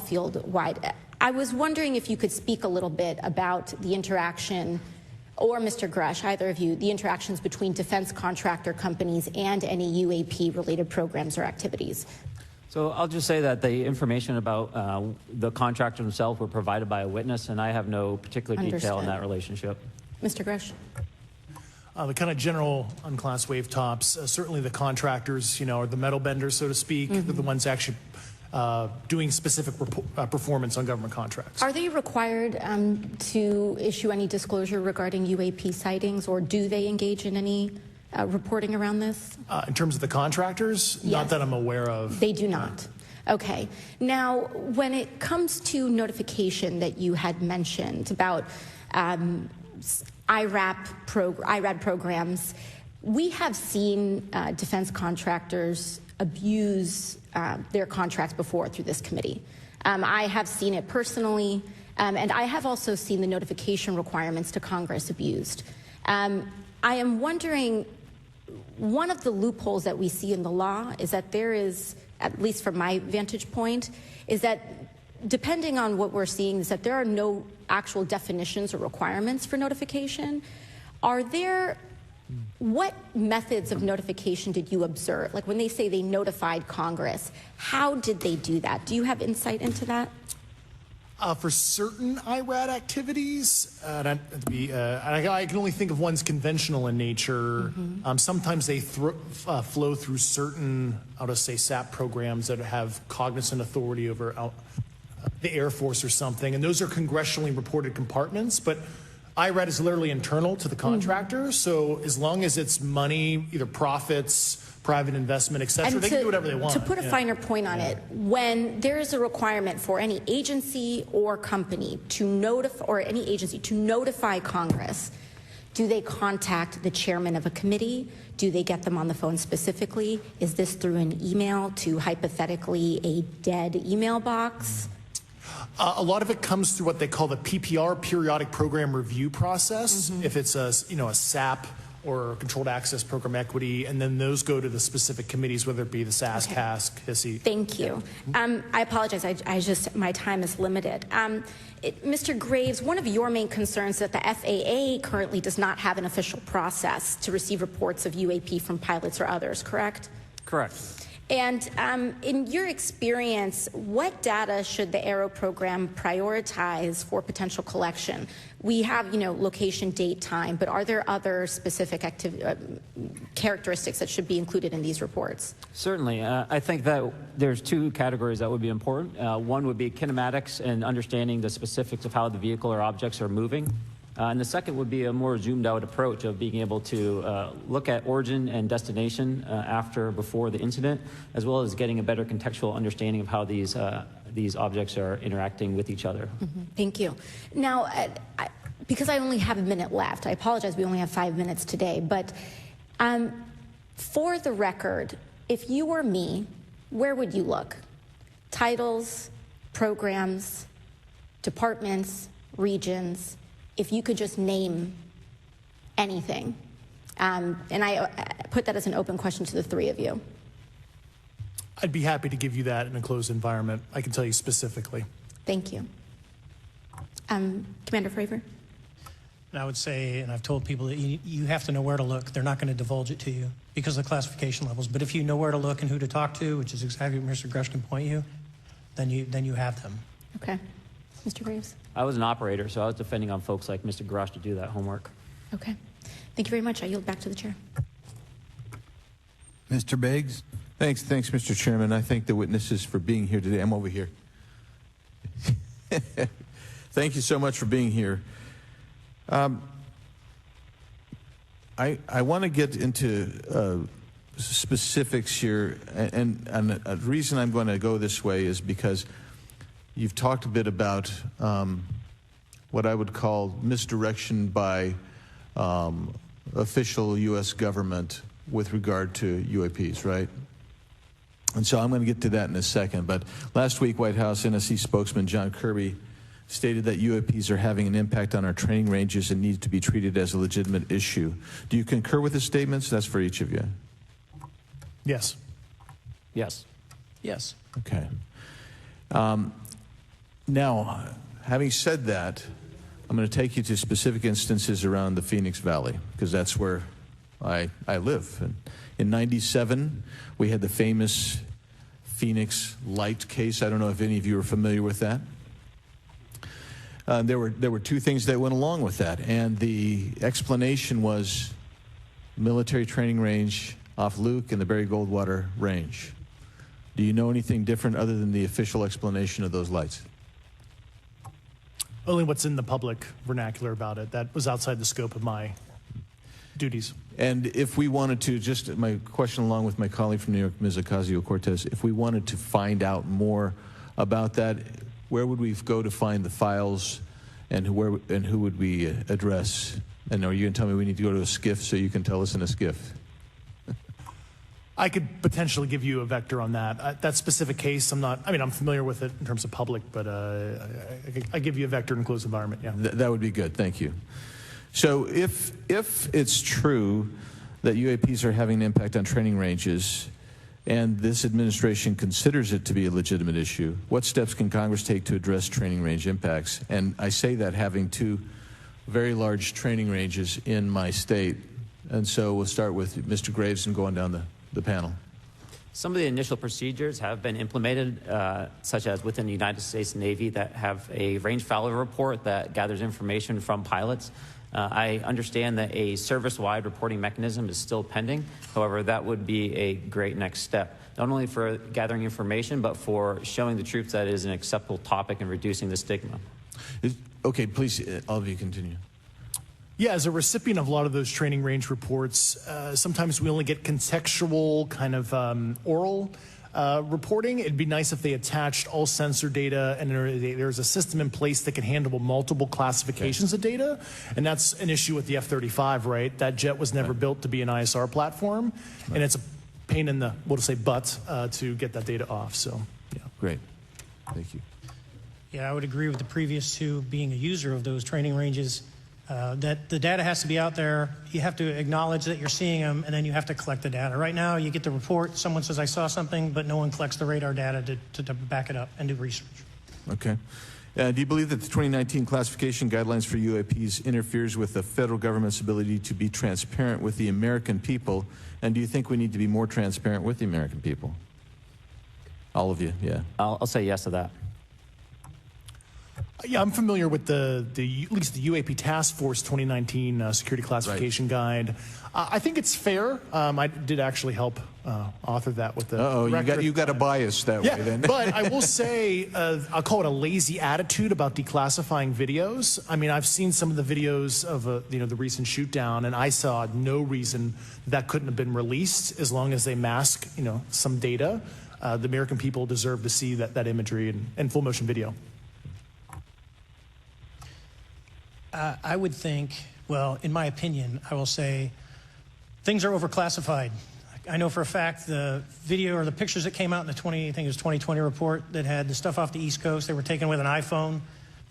field wide. I was wondering if you could speak a little bit about the interaction, or Mr. Grush, either of you, the interactions between defense contractor companies and any UAP-related programs or activities. So I'll just say that the information about the contractor themselves were provided by a witness, and I have no particular detail in that relationship. Mr. Grush? The kind of general unclassed wave tops, certainly the contractors, are the metal benders, so to speak. They're the ones actually doing specific performance on government contracts. Are they required to issue any disclosure regarding UAP sightings, or do they engage in any reporting around this? In terms of the contractors? Yes. Not that I'm aware of. They do not. Okay. Now, when it comes to notification that you had mentioned about IRAD programs, we have seen defense contractors abuse their contracts before through this committee. I have seen it personally, and I have also seen the notification requirements to Congress abused. I am wondering, one of the loopholes that we see in the law is that there is, at least from my vantage point, is that depending on what we're seeing, is that there are no actual definitions or requirements for notification. What methods of notification did you observe? Like when they say they notified Congress, how did they do that? Do you have insight into that? For certain IRAD activities, I can only think of ones conventional in nature. Sometimes they flow through certain, I'll just say, SAP programs that have cognizant authority over the Air Force or something, and those are congressionally reported compartments, but IRAD is literally internal to the contractor, so as long as it's money, either profits, private investment, et cetera, they can do whatever they want. To put a finer point on it, when there is a requirement for any agency or company to notify Congress, do they contact the chairman of a committee? Do they get them on the phone specifically? Is this through an email to hypothetically a dead email box? A lot of it comes through what they call the PPR, Periodic Program Review process, if it's a SAP or Controlled Access Program Equity, and then those go to the specific committees, whether it be the SAS, CASC, HISI. Thank you. I apologize. My time is limited. Mr. Graves, one of your main concerns is that the FAA currently does not have an official process to receive reports of UAP from pilots or others, correct? Correct. And in your experience, what data should the AERO program prioritize for potential collection? We have, location, date, time, but are there other specific characteristics that should be included in these reports? Certainly. I think that there's two categories that would be important. One would be kinematics and understanding the specifics of how the vehicle or objects are moving. And the second would be a more zoomed out approach of being able to look at origin and destination before the incident, as well as getting a better contextual understanding of how these objects are interacting with each other. Thank you. Now, because I only have a minute left, I apologize, we only have 5 minutes today, but for the record, if you were me, where would you look? Titles, programs, departments, regions, if you could just name anything. And I put that as an open question to the three of you. I'd be happy to give you that in a closed environment. I can tell you specifically. Thank you. Commander Fravor? And I would say, and I've told people that you have to know where to look. They're not going to divulge it to you because of the classification levels. But if you know where to look and who to talk to, which is exactly what Mr. Grush can point you, then you have them. Okay. Mr. Graves? I was an operator, so I was depending on folks like Mr. Grosh to do that homework. Okay. Thank you very much. I yield back to the chair. Mr. Biggs? Thanks, Mr. Chairman. I thank the witnesses for being here today. I'm over here. Thank you so much for being here. I want to get into specifics here, and the reason I'm going to go this way is because you've talked a bit about what I would call misdirection by official U.S. government with regard to UAPs, right? And so I'm going to get to that in a second. But last week, White House NSC spokesman John Kirby stated that UAPs are having an impact on our training ranges and need to be treated as a legitimate issue. Do you concur with his statements? That's for each of you. Yes. Yes. Yes. Okay. Now, having said that, I'm going to take you to specific instances around the Phoenix Valley, because that's where I live. And in '97, we had the famous Phoenix Light case. I don't know if any of you are familiar with that. There were two things that went along with that, and the explanation was military training range off Luke and the Barry Goldwater Range. Do you know anything different other than the official explanation of those lights? Only what's in the public vernacular about it. That was outside the scope of my duties. And if we wanted to, just my question along with my colleague from New York, Ms. Ocasio-Cortez, if we wanted to find out more about that, where would we go to find the files, and who would we address? And are you going to tell me we need to go to a SCIF so you can tell us in a SCIF? I could potentially give you a vector on that. That specific case, I'm familiar with it in terms of public, but I give you a vector in closed environment, yeah. That would be good, thank you. So if it's true that UAPs are having an impact on training ranges, and this administration considers it to be a legitimate issue, what steps can Congress take to address training range impacts? And I say that having two very large training ranges in my state. And so we'll start with Mr. Graves and go on down the panel. Some of the initial procedures have been implemented, such as within the United States Navy, that have a range failure report that gathers information from pilots. I understand that a service-wide reporting mechanism is still pending. However, that would be a great next step, not only for gathering information, but for showing the troops that it is an acceptable topic and reducing the stigma. Okay, please, all of you continue. Yeah, as a recipient of a lot of those training range reports, sometimes we only get contextual kind of oral reporting. It'd be nice if they attached all sensor data and there's a system in place that can handle multiple classifications of data. And that's an issue with the F-35, right? That jet was never built to be an ISR platform. And it's a pain in the, we'll just say, butt to get that data off. So, yeah. Great. Thank you. Yeah, I would agree with the previous two, being a user of those training ranges. That the data has to be out there. You have to acknowledge that you're seeing them, and then you have to collect the data. Right now, you get the report. Someone says, I saw something, but no one collects the radar data to back it up and do research. Okay. Do you believe that the 2019 classification guidelines for UAPs interferes with the federal government's ability to be transparent with the American people? And do you think we need to be more transparent with the American people? All of you, yeah. I'll say yes to that. Yeah, I'm familiar with at least the UAP Task Force 2019 Security Classification Guide. I think it's fair. I did actually help author that with the director. You got a bias that way then. But I will say, I'll call it a lazy attitude about declassifying videos. I mean, I've seen some of the videos of the recent shoot down, and I saw no reason that couldn't have been released as long as they mask some data. The American people deserve to see that imagery and full motion video. I would think, well, in my opinion, I will say things are overclassified. I know for a fact the video or the pictures that came out in the 2020 report that had the stuff off the East Coast, they were taken with an iPhone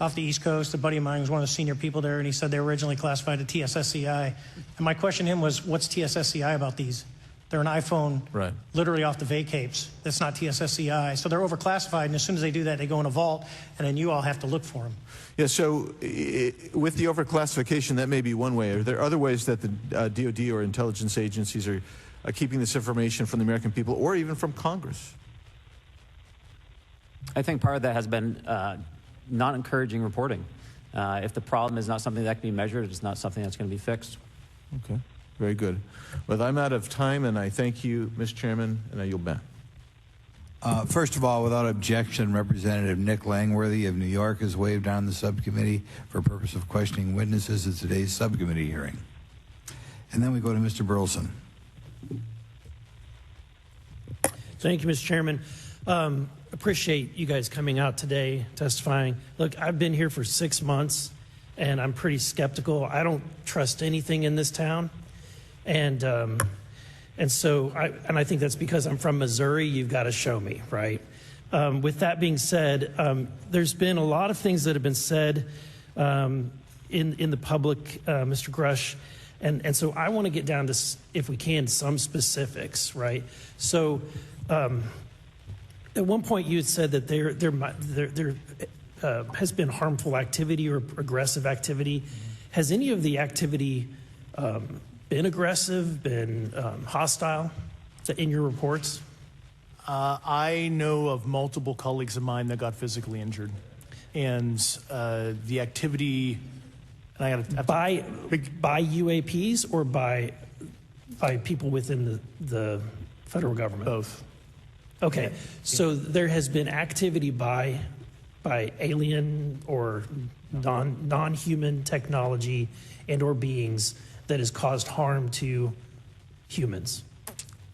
off the East Coast. A buddy of mine was one of the senior people there, and he said they were originally classified to TSSCI. And my question to him was, what's TSSCI about these? They're an iPhone Right. literally off the vacapes. That's not TSSCI. So they're overclassified, and as soon as they do that, they go in a vault, and then you all have to look for them. Yeah, so with the overclassification, that may be one way. Are there other ways that the DOD or intelligence agencies are keeping this information from the American people or even from Congress? I think part of that has been not encouraging reporting. If the problem is not something that can be measured, it's not something that's going to be fixed. Okay, very good. Well, I'm out of time, and I thank you, Mr. Chairman, and I yield back. First of all, without objection, Representative Nick Langworthy of New York has waived on the subcommittee for purpose of questioning witnesses at today's subcommittee hearing. And then we go to Mr. Burleson. Thank you, Mr. Chairman. Appreciate you guys coming out today, testifying. Look, I've been here for 6 months, and I'm pretty skeptical. I don't trust anything in this town, and so I think that's because I'm from Missouri. You've got to show me, right? With that being said, there's been a lot of things that have been said in the public, Mr. Grush, and so I want to get down to, if we can, some specifics, right? So. At one point, you had said that there has been harmful activity or aggressive activity. Has any of the activity been aggressive, been hostile in your reports? I know of multiple colleagues of mine that got physically injured. And the activity... And by UAPs or by people within the federal government? Both. Okay, yeah. So there has been activity by alien or non-human technology and or beings that has caused harm to humans.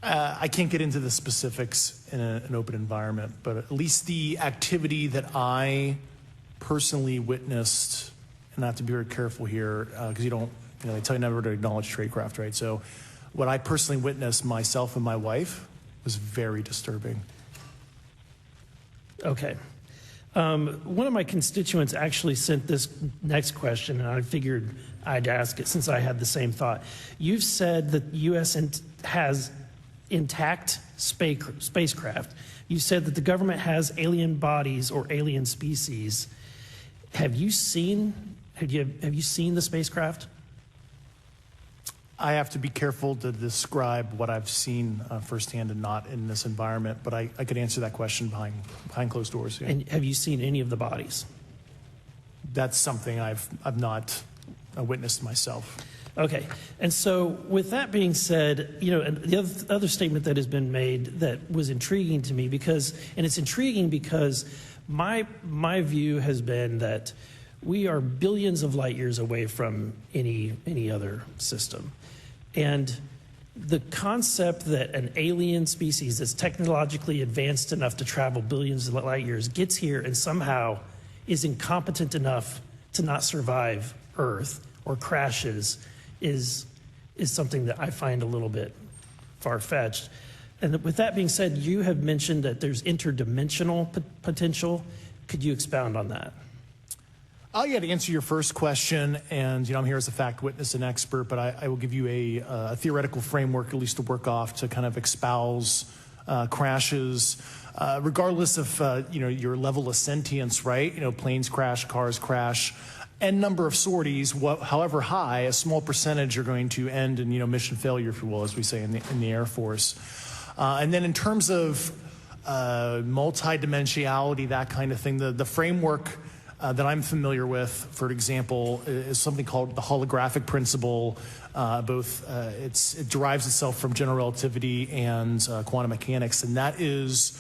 I can't get into the specifics in an open environment, but at least the activity that I personally witnessed, and I have to be very careful here because they tell you never to acknowledge tradecraft, right? So what I personally witnessed, myself and my wife, was very disturbing. Okay. One of my constituents actually sent this next question, and I figured I'd ask it since I had the same thought. You've said that the U.S. has intact spacecraft. You said that the government has alien bodies or alien species. Have you seen the spacecraft? I have to be careful to describe what I've seen firsthand and not in this environment, but I could answer that question behind closed doors. Yeah. And have you seen any of the bodies? That's something I've not witnessed myself. Okay, and so with that being said, and the other statement that has been made that was intriguing to me it's intriguing because my view has been that we are billions of light years away from any other system. And the concept that an alien species that's technologically advanced enough to travel billions of light years gets here and somehow is incompetent enough to not survive Earth or crashes is something that I find a little bit far-fetched. And with that being said, you have mentioned that there's interdimensional potential. Could you expound on that? Yeah, to answer your first question, and I'm here as a fact witness and expert, but I will give you a theoretical framework, at least to work off, to kind of espouse crashes, regardless of your level of sentience, right? Planes crash, cars crash, n number of sorties, however high, a small percentage are going to end in mission failure, if you will, as we say in the Air Force. And then in terms of multidimensionality, that kind of thing, the framework that I'm familiar with, for example, is something called the holographic principle. It derives itself from general relativity and quantum mechanics, and that is,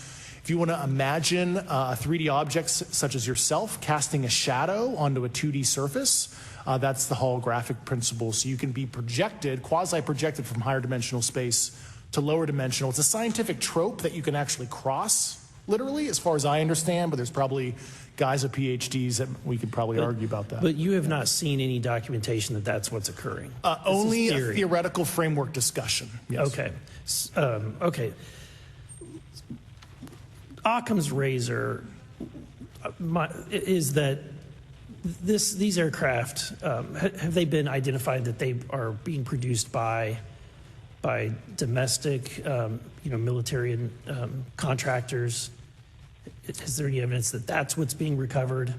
if you want to imagine a 3D object such as yourself casting a shadow onto a 2D surface, that's the holographic principle. So you can be projected, quasi-projected from higher dimensional space to lower dimensional. It's a scientific trope that you can actually cross, literally, as far as I understand, but there's probably guys with PhDs that we could probably argue about that. But you have not seen any documentation that that's what's occurring? Only a theoretical framework discussion. Yes. Okay. Okay. Occam's razor is that these aircraft, have they been identified that they are being produced by by domestic, military and contractors? Is there any evidence that that's what's being recovered?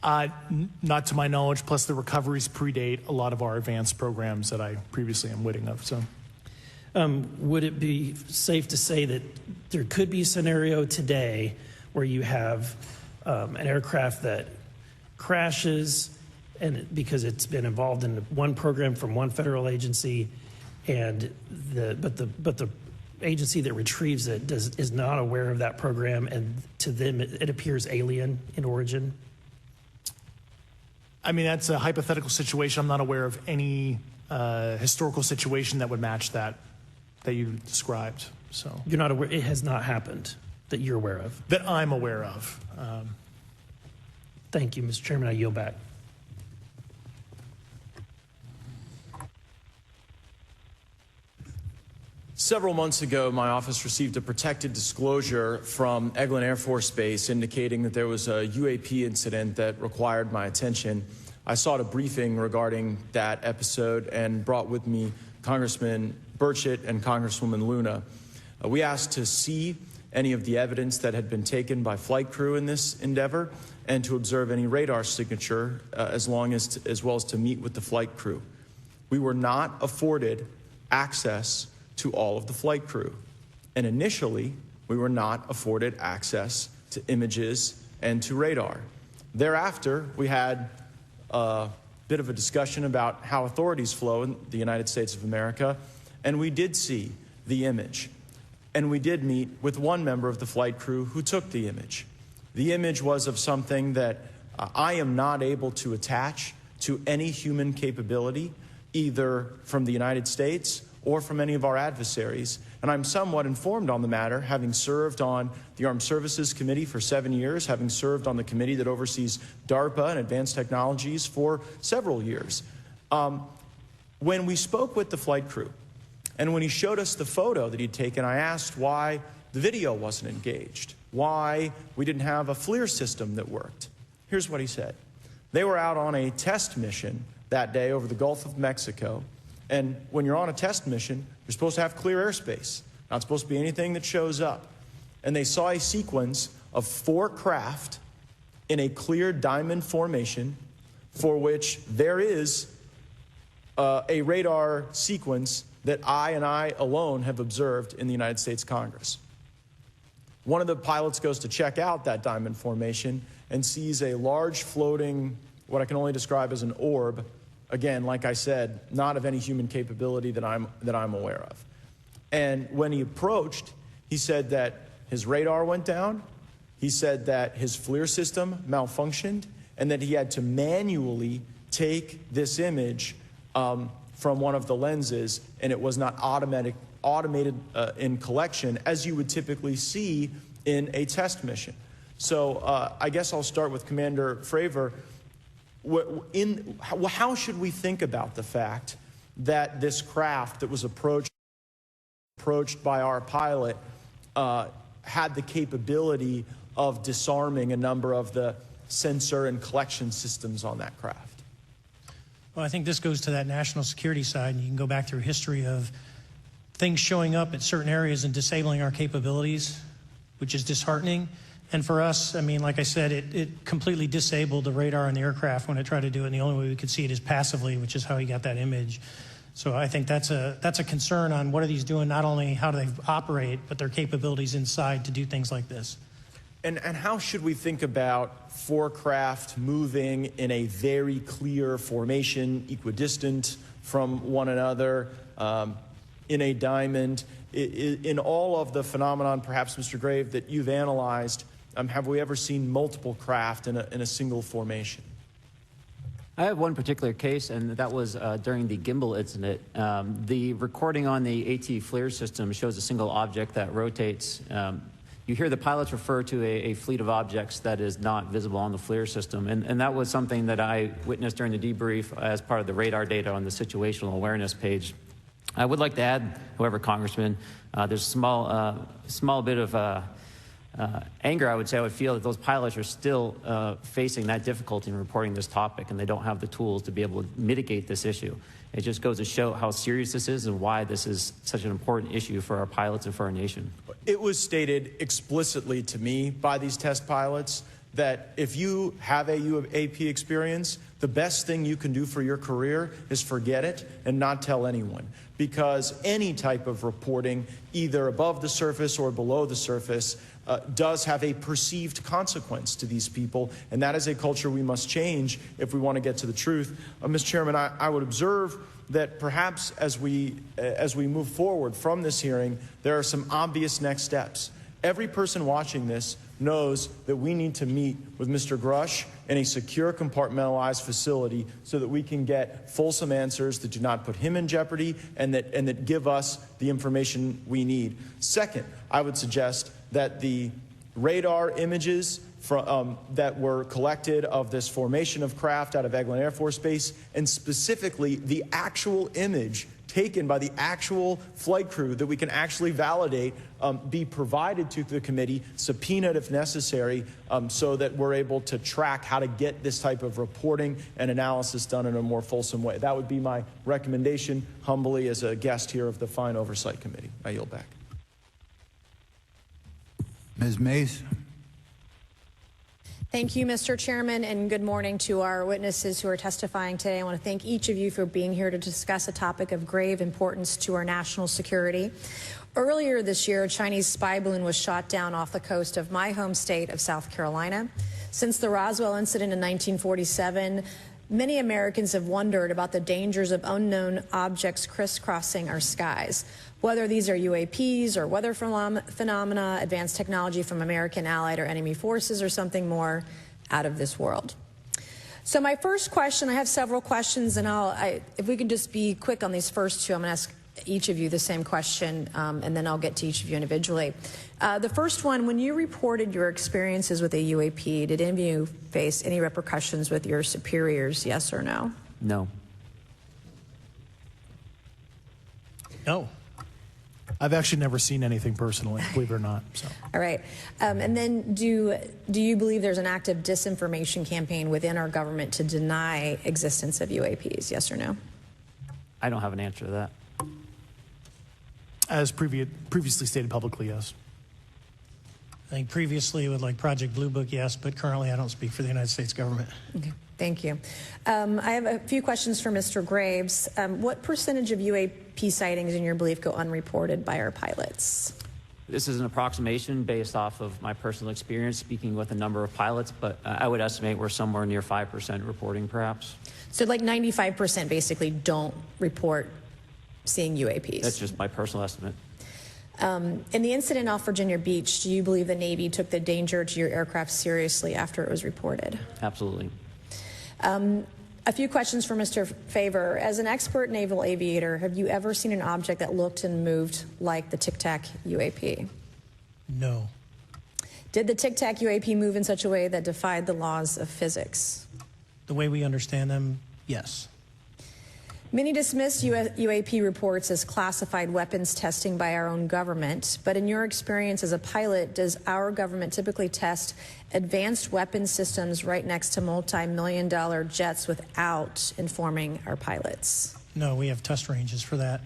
Not to my knowledge, plus the recoveries predate a lot of our advanced programs that I previously am witting of. So, would it be safe to say that there could be a scenario today where you have an aircraft that crashes and because it's been involved in one program from one federal agency, and but the agency that retrieves it is not aware of that program, and to them it appears alien in origin? I mean, that's a hypothetical situation. I'm not aware of any historical situation that would match that you described. So you're not aware? It has not happened that you're aware of? That I'm aware of. Thank you, Mr. Chairman. I yield back. Several months ago, my office received a protected disclosure from Eglin Air Force Base indicating that there was a UAP incident that required my attention. I sought a briefing regarding that episode and brought with me Congressman Burchett and Congresswoman Luna. We asked to see any of the evidence that had been taken by flight crew in this endeavor and to observe any radar signature as well as to meet with the flight crew. We were not afforded access to all of the flight crew. And initially, we were not afforded access to images and to radar. Thereafter, we had a bit of a discussion about how authorities flow in the United States of America, and we did see the image. And we did meet with one member of the flight crew who took the image. The image was of something that I am not able to attach to any human capability, either from the United States or from any of our adversaries. And I'm somewhat informed on the matter, having served on the Armed Services Committee for 7 years, having served on the committee that oversees DARPA and advanced technologies for several years. When we spoke with the flight crew, and when he showed us the photo that he'd taken, I asked why the video wasn't engaged, why we didn't have a FLIR system that worked. Here's what he said. They were out on a test mission that day over the Gulf of Mexico. And when you're on a test mission, you're supposed to have clear airspace. Not supposed to be anything that shows up. And they saw a sequence of 4 craft in a clear diamond formation for which there is a radar sequence that I alone have observed in the United States Congress. One of the pilots goes to check out that diamond formation and sees a large floating, what I can only describe as an orb. Again, like I said, not of any human capability that I'm aware of. And when he approached, he said that his radar went down, he said that his FLIR system malfunctioned, and that he had to manually take this image from one of the lenses, and it was not automated in collection as you would typically see in a test mission. So I guess I'll start with Commander Fravor. How should we think about the fact that this craft that was approached by our pilot had the capability of disarming a number of the sensor and collection systems on that craft? Well, I think this goes to that national security side, and you can go back through history of things showing up at certain areas and disabling our capabilities, which is disheartening. And for us, I mean, like I said, it completely disabled the radar on the aircraft when it tried to do it, and the only way we could see it is passively, which is how he got that image. So I think that's a concern on what are these doing, not only how do they operate, but their capabilities inside to do things like this. And how should we think about 4 craft moving in a very clear formation, equidistant from one another, in a diamond? In all of the phenomenon, perhaps, Mr. Grave, that you've analyzed, have we ever seen multiple craft in a single formation? I have one particular case, and that was during the gimbal incident. The recording on the AT FLIR system shows a single object that rotates. You hear the pilots refer to a fleet of objects that is not visible on the FLIR system, and that was something that I witnessed during the debrief as part of the radar data on the situational awareness page. I would like to add, however, Congressman, there's a small bit of anger, I would say I would feel that those pilots are still facing that difficulty in reporting this topic, and they don't have the tools to be able to mitigate this issue. It just goes to show how serious this is and why this is such an important issue for our pilots and for our nation. It was stated explicitly to me by these test pilots that if you have a UAP experience, the best thing you can do for your career is forget it and not tell anyone. Because any type of reporting, either above the surface or below the surface, does have a perceived consequence to these people, and that is a culture we must change if we want to get to the truth. Mr. Chairman, I would observe that perhaps as we move forward from this hearing, there are some obvious next steps. Every person watching this knows that we need to meet with Mr. Grush in a secure, compartmentalized facility so that we can get fulsome answers that do not put him in jeopardy and that give us the information we need. Second, I would suggest that the radar images that were collected of this formation of craft out of Eglin Air Force Base, and specifically the actual image taken by the actual flight crew that we can actually validate, be provided to the committee, subpoenaed if necessary, so that we're able to track how to get this type of reporting and analysis done in a more fulsome way. That would be my recommendation, humbly, as a guest here of the Fine Oversight Committee. I yield back. Ms. Mays. Thank you, Mr. Chairman, and good morning to our witnesses who are testifying today. I want to thank each of you for being here to discuss a topic of grave importance to our national security. Earlier this year, a Chinese spy balloon was shot down off the coast of my home state of South Carolina. Since the Roswell incident in 1947, many Americans have wondered about the dangers of unknown objects crisscrossing our skies. Whether these are UAPs or weather phenomena, advanced technology from American allied or enemy forces, or something more out of this world. So my first question, I have several questions, and if we could just be quick on these first two, I'm going to ask each of you the same question, and then I'll get to each of you individually. The first one, when you reported your experiences with a UAP, did any of you face any repercussions with your superiors, yes or no? No. No. I've actually never seen anything personally, believe it or not. So. All right. And then do you believe there's an active disinformation campaign within our government to deny existence of UAPs, yes or no? I don't have an answer to that. As previously stated publicly, yes. I think previously with like Project Blue Book, yes, but currently I don't speak for the United States government. Okay. Thank you. I have a few questions for Mr. Graves. What percentage of UAP sightings, in your belief, go unreported by our pilots? This is an approximation based off of my personal experience speaking with a number of pilots, but I would estimate we're somewhere near 5% reporting, perhaps. So like 95% basically don't report seeing UAPs? That's just my personal estimate. In the incident off Virginia Beach, do you believe the Navy took the danger to your aircraft seriously after it was reported? Absolutely. A few questions for Mr. Favor. As an expert naval aviator, have you ever seen an object that looked and moved like the Tic Tac UAP? No. Did the Tic Tac UAP move in such a way that defied the laws of physics? The way we understand them, yes. Many dismiss UAP reports as classified weapons testing by our own government, but in your experience as a pilot, does our government typically test advanced weapon systems right next to multi-million-dollar jets without informing our pilots? No, we have test ranges for that.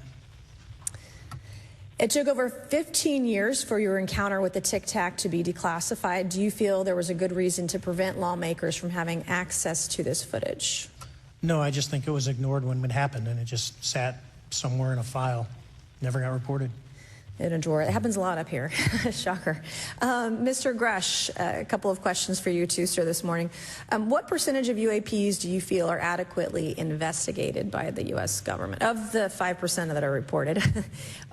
It took over 15 years for your encounter with the Tic Tac to be declassified. Do you feel there was a good reason to prevent lawmakers from having access to this footage? No, I just think it was ignored when it happened, and it just sat somewhere in a file. Never got reported. In a drawer. It happens a lot up here. Shocker. Mr. Grush, a couple of questions for you too, sir, this morning. What percentage of UAPs do you feel are adequately investigated by the U.S. government, of the 5% that are reported?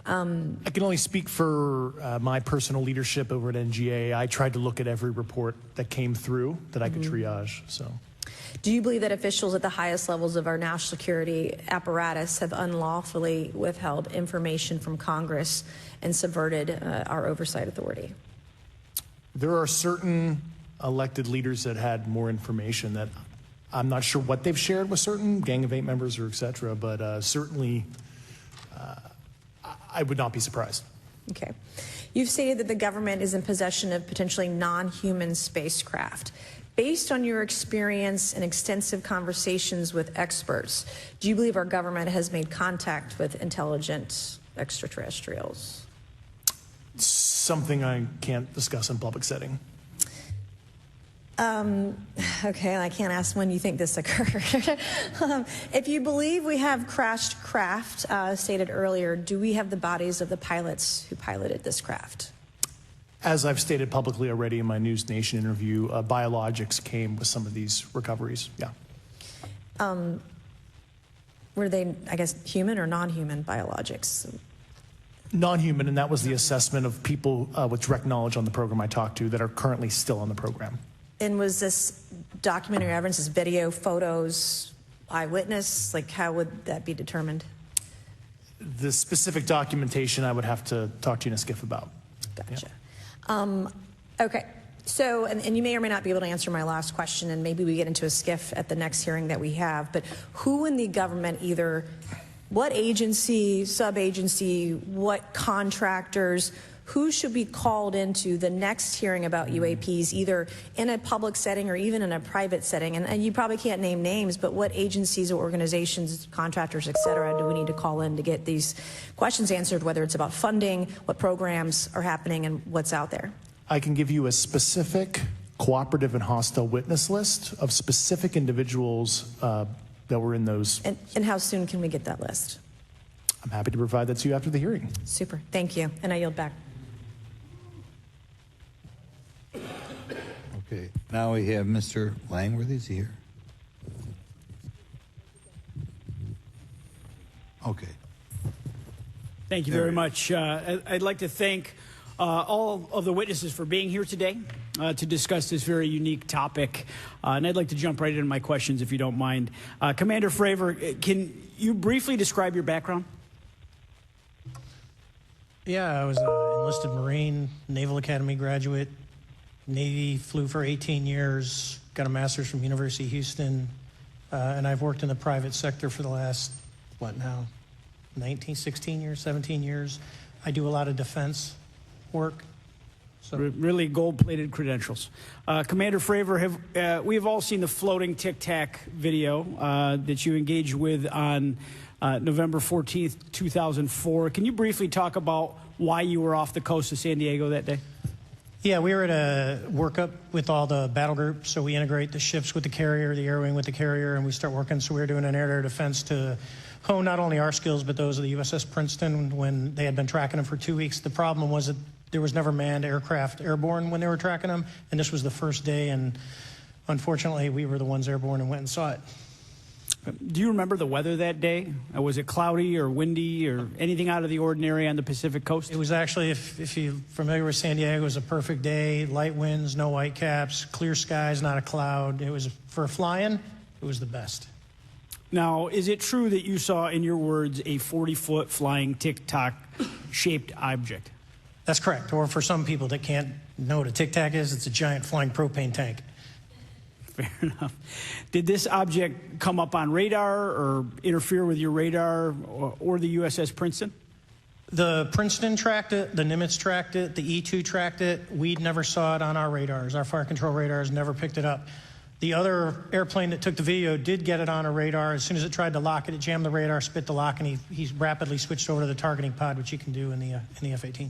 I can only speak for my personal leadership over at NGA. I tried to look at every report that came through that I could triage. So. Do you believe that officials at the highest levels of our national security apparatus have unlawfully withheld information from Congress and subverted our oversight authority? There are certain elected leaders that had more information that I'm not sure what they've shared with certain Gang of Eight members or et cetera, but certainly I would not be surprised. Okay. You've stated that the government is in possession of potentially non-human spacecraft. Based on your experience and extensive conversations with experts, do you believe our government has made contact with intelligent extraterrestrials? Something I can't discuss in public setting. Okay, I can't ask when you think this occurred. If you believe we have crashed craft, stated earlier, do we have the bodies of the pilots who piloted this craft? As I've stated publicly already in my News Nation interview, biologics came with some of these recoveries, yeah. Were they, I guess, human or non-human biologics? Non-human, and that was the assessment of people with direct knowledge on the program I talked to that are currently still on the program. And was this documentary evidence, this video, photos, eyewitness? Like, how would that be determined? The specific documentation I would have to talk to you in a skiff about. Gotcha. Yeah. Okay. So, and you may or may not be able to answer my last question, and maybe we get into a skiff at the next hearing that we have, but who in the government, either what agency, sub-agency, what contractors, who should be called into the next hearing about UAPs, either in a public setting or even in a private setting? And you probably can't name names, but what agencies or organizations, contractors, et cetera, do we need to call in to get these questions answered, whether it's about funding, what programs are happening, and what's out there? I can give you a specific cooperative and hostile witness list of specific individuals that were in those. And how soon can we get that list? I'm happy to provide that to you after the hearing. Super. Thank you. And I yield back. Okay, now we have Mr. Langworthy. Is he here? Okay. Thank you very much. I'd like to thank all of the witnesses for being here today to discuss this very unique topic. And I'd like to jump right into my questions, if you don't mind. Commander Fravor, can you briefly describe your background? Yeah, I was an enlisted Marine, Naval Academy graduate, Navy, flew for 18 years, got a master's from University of Houston, and I've worked in the private sector for the last, 16 years, 17 years. I do a lot of defense work. So. Really gold-plated credentials. Commander Fravor, we have all seen the floating tic-tac video that you engaged with on November 14th, 2004. Can you briefly talk about why you were off the coast of San Diego that day? Yeah, we were at a workup with all the battle groups, so we integrate the ships with the carrier, the air wing with the carrier, and we start working. So we were doing an air-to-air defense to hone not only our skills, but those of the USS Princeton when they had been tracking them for 2 weeks. The problem was that there was never manned aircraft airborne when they were tracking them, and this was the first day, and unfortunately, we were the ones airborne and went and saw it. Do you remember the weather that day? Was it cloudy or windy or anything out of the ordinary on the Pacific coast? It was actually, if you're familiar with San Diego, it was a perfect day. Light winds, no whitecaps, clear skies, not a cloud. It was, for flying, it was the best. Now, is it true that you saw, in your words, a 40-foot flying tic-tac shaped object? That's correct. Or for some people that can't know what a tic-tac is, it's a giant flying propane tank. Fair enough. Did this object come up on radar or interfere with your radar or the USS Princeton? The Princeton tracked it, the Nimitz tracked it, the E-2 tracked it. We never saw it on our radars. Our fire control radars never picked it up. The other airplane that took the video did get it on a radar. As soon as it tried to lock it, it jammed the radar, spit the lock, and he rapidly switched over to the targeting pod, which you can do in the F-18.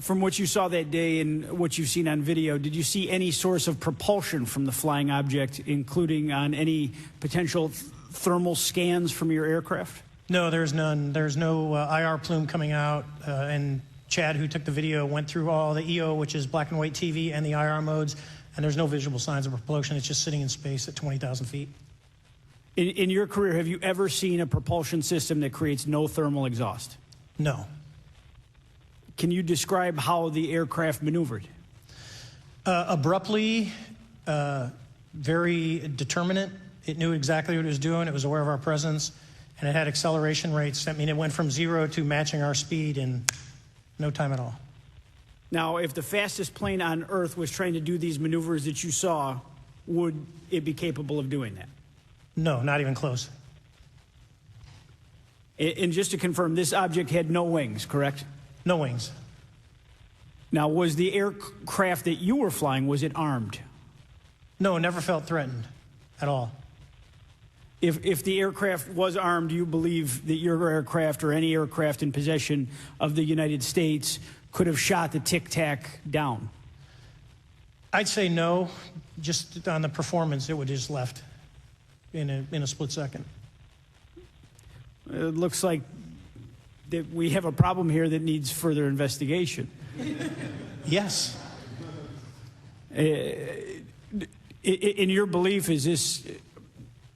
From what you saw that day and what you've seen on video, did you see any source of propulsion from the flying object, including on any potential thermal scans from your aircraft? No, there's none. There's no IR plume coming out. And Chad, who took the video, went through all the EO, which is black and white TV, and the IR modes, and there's no visible signs of propulsion. It's just sitting in space at 20,000 feet. In your career, have you ever seen a propulsion system that creates no thermal exhaust? No. Can you describe how the aircraft maneuvered? Abruptly, very determinate. It knew exactly what it was doing. It was aware of our presence, and it had acceleration rates. I mean, it went from 0 to matching our speed in no time at all. Now, if the fastest plane on Earth was trying to do these maneuvers that you saw, would it be capable of doing that? No, not even close. And just to confirm, this object had no wings, correct? No wings. Now, was the aircraft that you were flying, was it armed? No, never felt threatened at all. If the aircraft was armed, do you believe that your aircraft or any aircraft in possession of the United States could have shot the Tic Tac down? I'd say no. Just on the performance, it would just left in a split second. It looks like that we have a problem here that needs further investigation. Yes. In your belief, is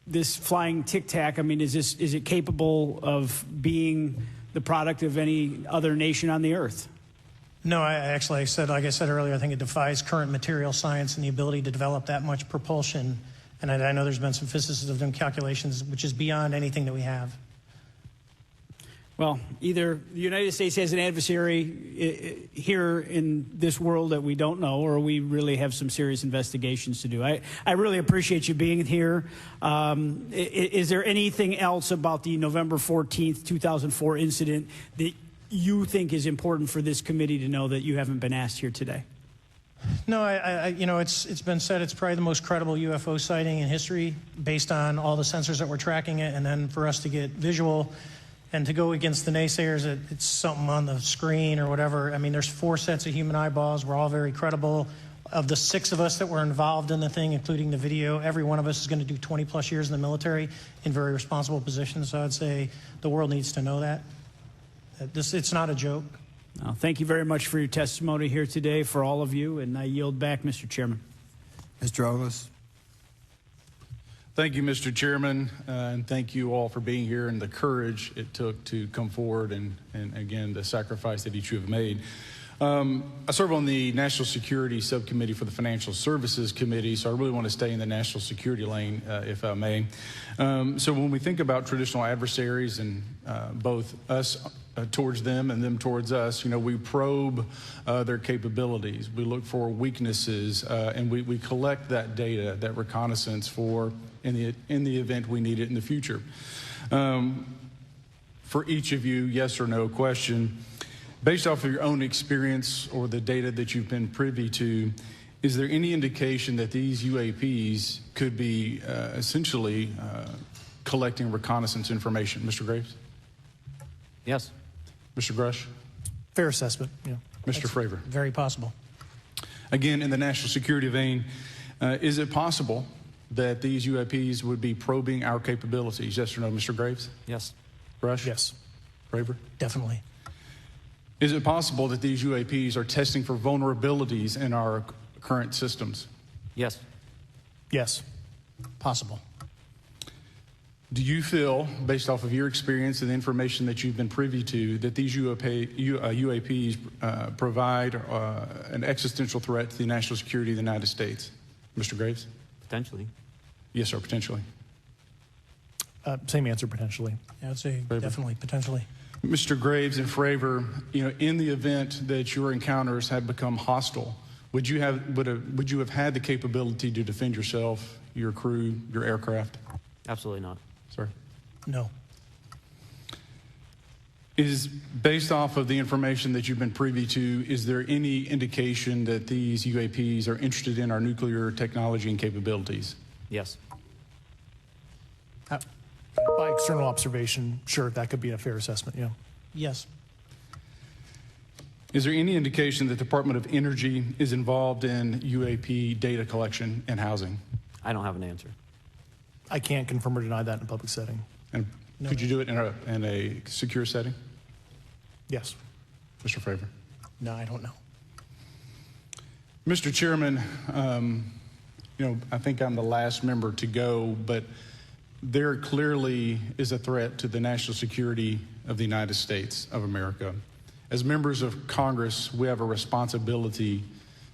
this flying Tic Tac, I mean, is it capable of being the product of any other nation on the earth? No, like I said earlier, I think it defies current material science and the ability to develop that much propulsion. And I know there's been some physicists who have done calculations, which is beyond anything that we have. Well, either the United States has an adversary here in this world that we don't know, or we really have some serious investigations to do. I really appreciate you being here. Is there anything else about the November 14th, 2004 incident that you think is important for this committee to know that you haven't been asked here today? No, it's been said it's probably the most credible UFO sighting in history based on all the sensors that were tracking it, and then for us to get visual and to go against the naysayers that it's something on the screen or whatever. I mean, there's 4 sets of human eyeballs. We're all very credible. Of the 6 of us that were involved in the thing, including the video, every one of us is going to do 20-plus years in the military in very responsible positions. So I'd say the world needs to know that. It's not a joke. Thank you very much for your testimony here today for all of you, and I yield back, Mr. Chairman. Mr. Ogles. Thank you, Mr. Chairman, and thank you all for being here and the courage it took to come forward and again, the sacrifice that each of you have made. I serve on the National Security Subcommittee for the Financial Services Committee, so I really want to stay in the national security lane, if I may. So when we think about traditional adversaries and both us towards them and them towards us, we probe their capabilities. We look for weaknesses, and we collect that data, that reconnaissance for in the event we need it in the future. For each of you, yes or no question, based off of your own experience or the data that you've been privy to, is there any indication that these UAPs could be essentially collecting reconnaissance information? Mr. Graves? Yes. Mr. Grush? Fair assessment, yeah. Mr. Fravor? Very possible. Again, in the national security vein, is it possible that these UAPs would be probing our capabilities? Yes or no, Mr. Graves? Yes. Grush? Yes. Fravor? Definitely. Is it possible that these UAPs are testing for vulnerabilities in our current systems? Yes. Yes. Possible. Do you feel, based off of your experience and the information that you've been privy to, that these UAPs provide an existential threat to the national security of the United States? Mr. Graves? Potentially. Yes, sir, potentially. Same answer, potentially. Yeah, I'd say Fravor? definitely, potentially. Mr. Graves and Fravor, in the event that your encounters had become hostile, would you have had the capability to defend yourself, your crew, your aircraft? Absolutely not. Sir? No. Is based off of the information that you've been privy to, is there any indication that these UAPs are interested in our nuclear technology and capabilities? Yes. By external observation, sure, that could be a fair assessment, yeah. Yes. Is there any indication that the Department of Energy is involved in UAP data collection and housing? I don't have an answer. I can't confirm or deny that in a public setting. And No. could you do it in a secure setting? Yes. Mr. Fravor? No, I don't know. Mr. Chairman, I think I'm the last member to go, but there clearly is a threat to the national security of the United States of America. As members of Congress, we have a responsibility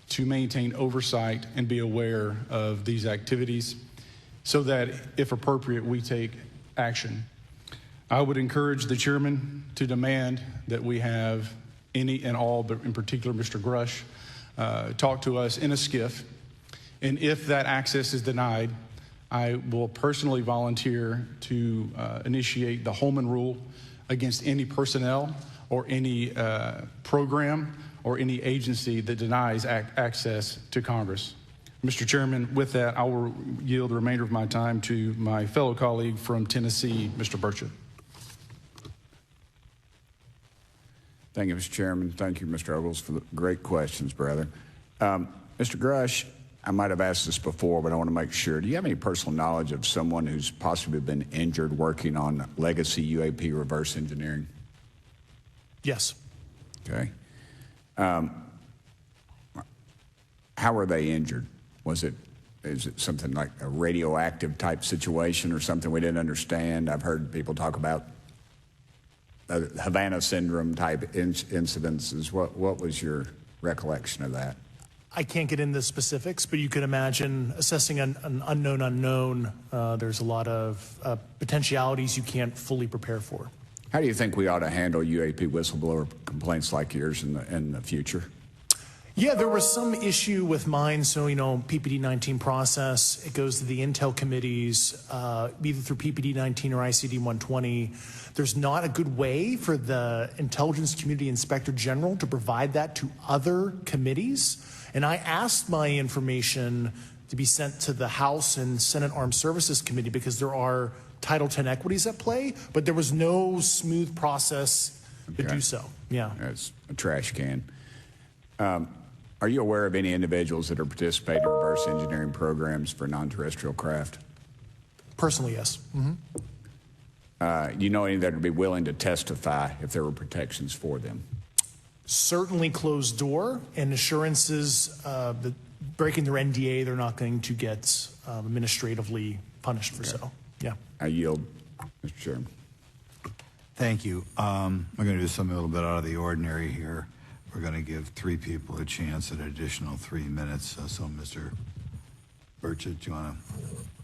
to maintain oversight and be aware of these activities so that, if appropriate, we take action. I would encourage the chairman to demand that we have any and all, but in particular Mr. Grush, talk to us in a skiff. And if that access is denied, I will personally volunteer to initiate the Holman Rule against any personnel or any program or any agency that denies access to Congress. Mr. Chairman, with that, I will yield the remainder of my time to my fellow colleague from Tennessee, Mr. Burchett. Thank you, Mr. Chairman. Thank you, Mr. Ogles, for the great questions, brother. Mr. Grush, I might have asked this before, but I want to make sure. Do you have any personal knowledge of someone who's possibly been injured working on legacy UAP reverse engineering? Yes. Okay. How were they injured? Is it something like a radioactive type situation or something we didn't understand? I've heard people talk about Havana syndrome type incidences. What was your recollection of that? I can't get into specifics, but you can imagine assessing an unknown unknown. There's a lot of potentialities you can't fully prepare for. How do you think we ought to handle UAP whistleblower complaints like yours in the future? Yeah, there was some issue with mine. So, PPD-19 process, it goes to the Intel committees, either through PPD-19 or ICD-120. There's not a good way for the Intelligence Community Inspector General to provide that to other committees. And I asked my information to be sent to the House and Senate Armed Services Committee because there are Title X equities at play, but there was no smooth process to do so. Yeah. That's a trash can. Are you aware of any individuals that are participating in reverse engineering programs for non-terrestrial craft? Personally, yes. Do you know any that would be willing to testify if there were protections for them? Certainly closed door and assurances that breaking their NDA, they're not going to get administratively punished for so. Yeah. I yield, Mr. Chairman. Thank you. We're going to do something a little bit out of the ordinary here. We're going to give 3 people a chance at an additional 3 minutes. So, Mr. Burchett, do you want to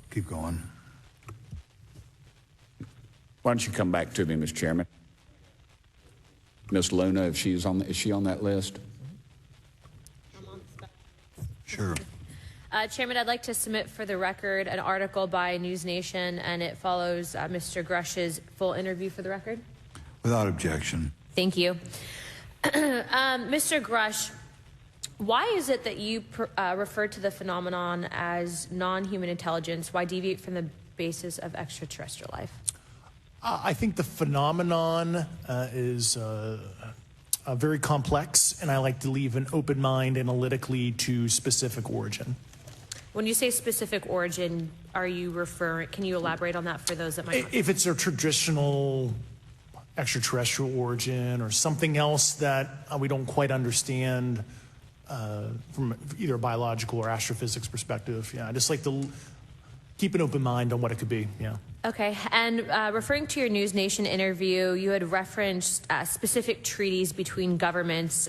keep going? Why don't you come back to me, Mr. Chairman? Ms. Luna, if she's on, is she on that list? Sure. Chairman, I'd like to submit for the record an article by News Nation, and it follows Mr. Grush's full interview for the record. Without objection. Thank you. Mr. Grush, why is it that you refer to the phenomenon as non-human intelligence? Why deviate from the basis of extraterrestrial life? I think the phenomenon is very complex, and I like to leave an open mind analytically to specific origin. When you say specific origin, are you referring, can you elaborate on that for those that might not? If it's a traditional extraterrestrial origin or something else that we don't quite understand from either a biological or astrophysics perspective, I just like to keep an open mind on what it could be, Okay, and referring to your News Nation interview, you had referenced specific treaties between governments.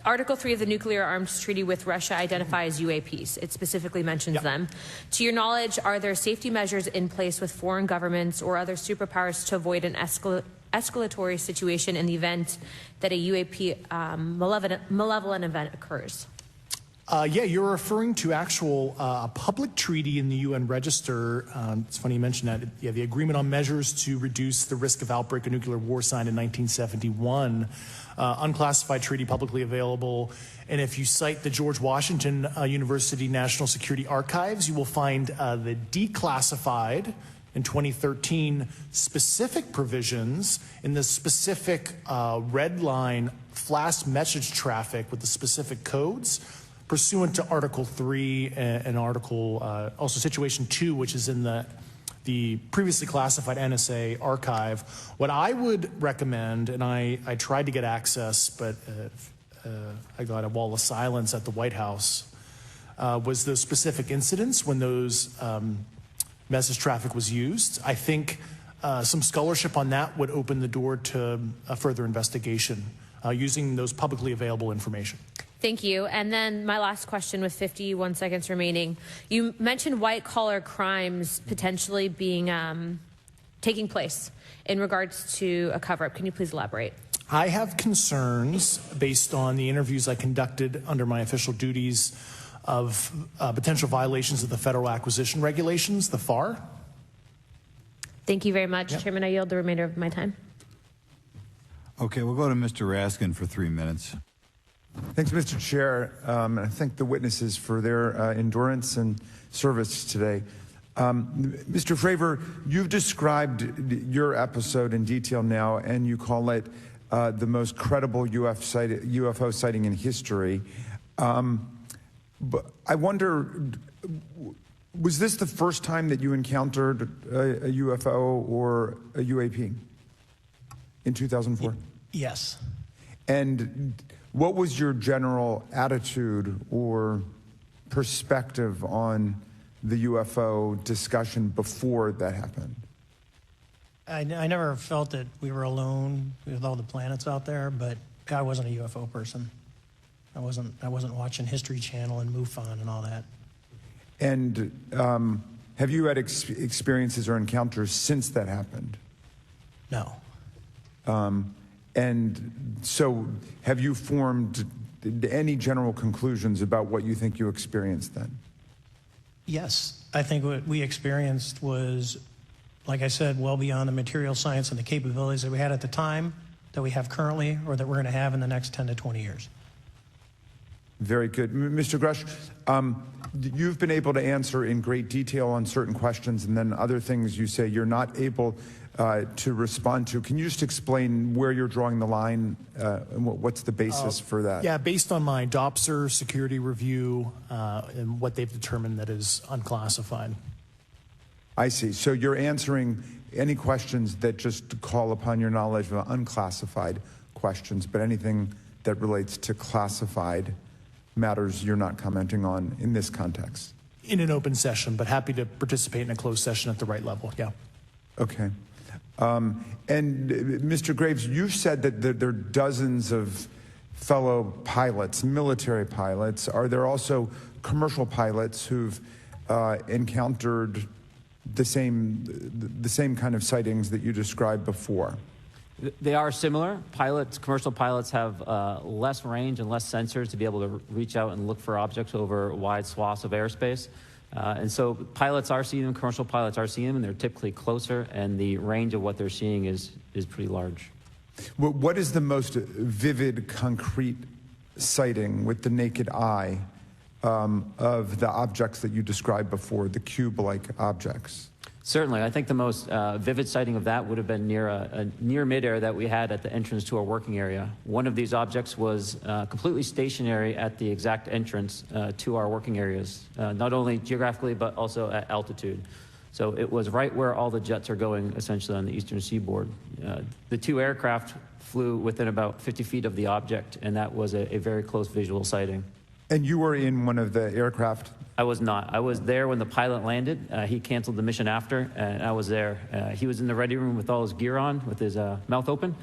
Article 3 of the Nuclear Arms Treaty with Russia identifies UAPs. It specifically mentions them. To your knowledge, are there safety measures in place with foreign governments or other superpowers to avoid an escalatory situation in the event that a UAP malevolent event occurs? Yeah, you're referring to actual public treaty in the UN Register. It's funny you mentioned that. Yeah, the Agreement on Measures to Reduce the Risk of Outbreak of Nuclear War signed in 1971. Unclassified treaty publicly available. And if you cite the George Washington University National Security Archives, you will find the declassified in 2013 specific provisions in the specific red line flash message traffic with the specific codes pursuant to Article 3 and Article, also Situation 2, which is in the previously classified NSA archive. What I would recommend, and I tried to get access, but I got a wall of silence at the White House, was those specific incidents when those message traffic was used. I think some scholarship on that would open the door to a further investigation using those publicly available information. Thank you. And then my last question with 51 seconds remaining. You mentioned white-collar crimes potentially being taking place in regards to a cover-up. Can you please elaborate? I have concerns based on the interviews I conducted under my official duties of potential violations of the federal acquisition regulations, the FAR. Thank you very much, Chairman. I yield the remainder of my time. Okay, we'll go to Mr. Raskin for 3 minutes. Thanks, Mr. Chair. And I thank the witnesses for their endurance and service today. Mr. Fravor, you've described your episode in detail now, and you call it the most credible UFO sighting in history. But I wonder, was this the first time that you encountered a UFO or a UAP in 2004? Yes. And what was your general attitude or perspective on the UFO discussion before that happened? I never felt that we were alone with all the planets out there, but I wasn't a UFO person. I wasn't watching History Channel and MUFON and all that. And have you had experiences or encounters since that happened? No. And so have you formed any general conclusions about what you think you experienced then? Yes. I think what we experienced was, like I said, well beyond the material science and the capabilities that we had at the time, that we have currently, or that we're going to have in the next 10 to 20 years. Very good. Mr. Grush, you've been able to answer in great detail on certain questions, and then other things you say you're not able to respond to. Can you just explain where you're drawing the line and what's the basis for that? Yeah, based on my DOPSR security review and what they've determined that is unclassified. I see. So you're answering any questions that just call upon your knowledge of unclassified questions, but anything that relates to classified matters you're not commenting on in this context. In an open session, but happy to participate in a closed session at the right level, yeah. Okay. And Mr. Graves, you said that there are dozens of fellow pilots, military pilots. Are there also commercial pilots who've encountered the same kind of sightings that you described before? They are similar. Commercial pilots have less range and less sensors to be able to reach out and look for objects over wide swaths of airspace. And so pilots are seeing them, commercial pilots are seeing them, and they're typically closer, and the range of what they're seeing is pretty large. What is the most vivid, concrete sighting with the naked eye of the objects that you described before, the cube-like objects? Certainly. I think the most vivid sighting of that would have been near midair that we had at the entrance to our working area. One of these objects was completely stationary at the exact entrance to our working areas, not only geographically but also at altitude. So it was right where all the jets are going, essentially on the eastern seaboard. The two aircraft flew within about 50 feet of the object, and that was a very close visual sighting. And you were in one of the aircraft? I was not. I was there when the pilot landed. He canceled the mission after, and I was there. He was in the ready room with all his gear on, with his mouth open,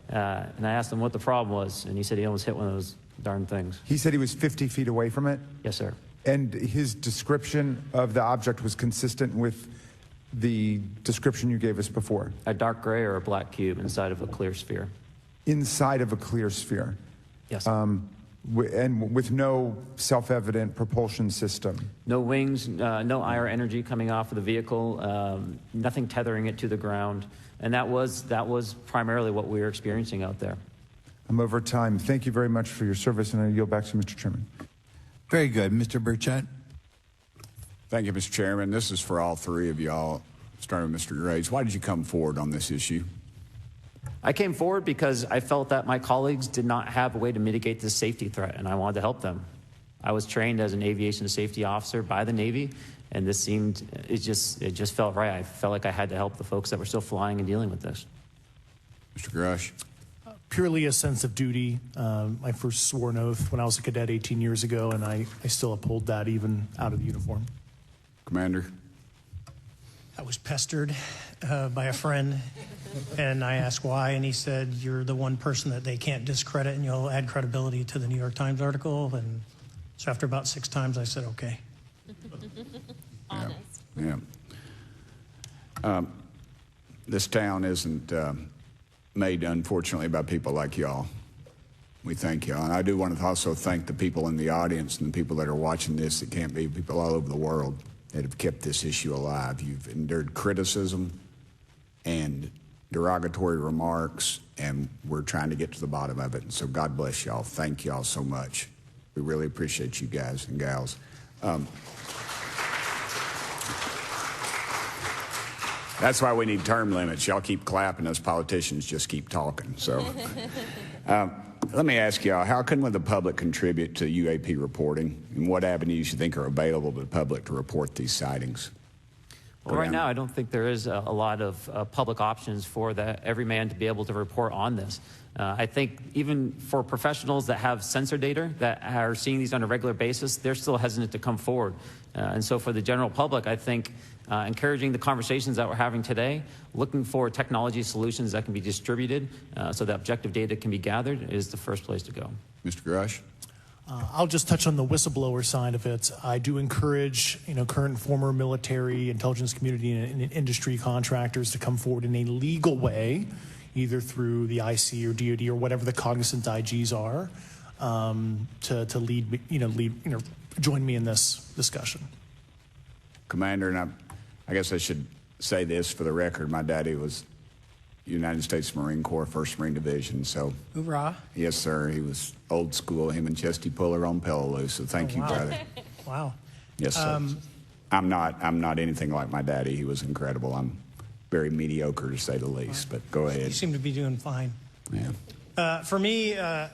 and I asked him what the problem was, and he said he almost hit one of those darn things. He said he was 50 feet away from it? Yes, sir. And his description of the object was consistent with the description you gave us before? A dark gray or a black cube inside of a clear sphere. Inside of a clear sphere? Yes. And with no self-evident propulsion system? No wings, no IR energy coming off of the vehicle, nothing tethering it to the ground. And that was primarily what we were experiencing out there. I'm over time. Thank you very much for your service, and I yield back to Mr. Chairman. Very good. Mr. Burchett? Thank you, Mr. Chairman. This is for all three of y'all, starting with Mr. Graves. Why did you come forward on this issue? I came forward because I felt that my colleagues did not have a way to mitigate this safety threat, and I wanted to help them. I was trained as an aviation safety officer by the Navy, and this seemed, it just felt right. I felt like I had to help the folks that were still flying and dealing with this. Mr. Grush? Purely a sense of duty. I first swore an oath when I was a cadet 18 years ago, and I still uphold that even out of the uniform. Commander? I was pestered by a friend, and I asked why, and he said, you're the one person that they can't discredit, and you'll add credibility to the New York Times article. And so after about 6 times, I said, okay. Honest. Yeah. This town isn't made, unfortunately, by people like y'all. We thank y'all. And I do want to also thank the people in the audience and the people that are watching this that can't be, people all over the world that have kept this issue alive. You've endured criticism and derogatory remarks, and we're trying to get to the bottom of it. And so God bless y'all. Thank y'all so much. We really appreciate you guys and gals. That's why we need term limits. Y'all keep clapping, us politicians just keep talking. So let me ask y'all, how can the public contribute to UAP reporting, and what avenues you think are available to the public to report these sightings? Well, right now, I don't think there is a lot of public options for every man to be able to report on this. I think even for professionals that have sensor data that are seeing these on a regular basis, they're still hesitant to come forward. And so for the general public, I think encouraging the conversations that we're having today, looking for technology solutions that can be distributed so that objective data can be gathered is the first place to go. Mr. Grush? I'll just touch on the whistleblower side of it. I do encourage, current and former military, intelligence community, and industry contractors to come forward in a legal way, either through the IC or DoD or whatever the cognizant IGs are, to lead, join me in this discussion. Commander, and I guess I should say this for the record. My daddy was United States Marine Corps, 1st Marine Division. So, hoorah! Yes, sir. He was old school. Him and Chesty Puller on Peleliu. So thank you, wow. brother. Wow. Yes, sir. I'm not anything like my daddy. He was incredible. I'm very mediocre to say the least. But go ahead. You seem to be doing fine. Yeah. For me, I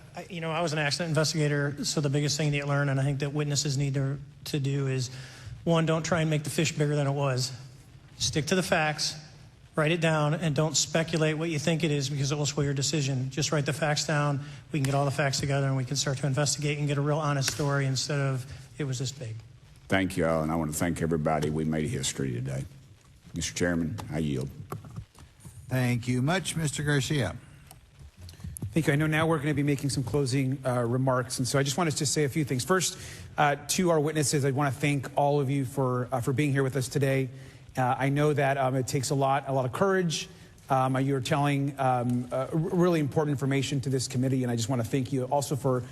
was an accident investigator. So the biggest thing that you learn, and I think that witnesses need to do, is one, don't try and make the fish bigger than it was. Stick to the facts. Write it down, and don't speculate what you think it is, because it will sway your decision. Just write the facts down. We can get all the facts together, and we can start to investigate and get a real honest story instead of it was this big. Thank you all, and I want to thank everybody. We made history today. Mr. Chairman, I yield. Thank you much, Mr. Garcia. Thank you. I know now we're going to be making some closing remarks, and so I just wanted to say a few things. First, to our witnesses, I want to thank all of you for being here with us today. I know that it takes a lot of courage. You're telling really important information to this committee, and I just want to thank you also for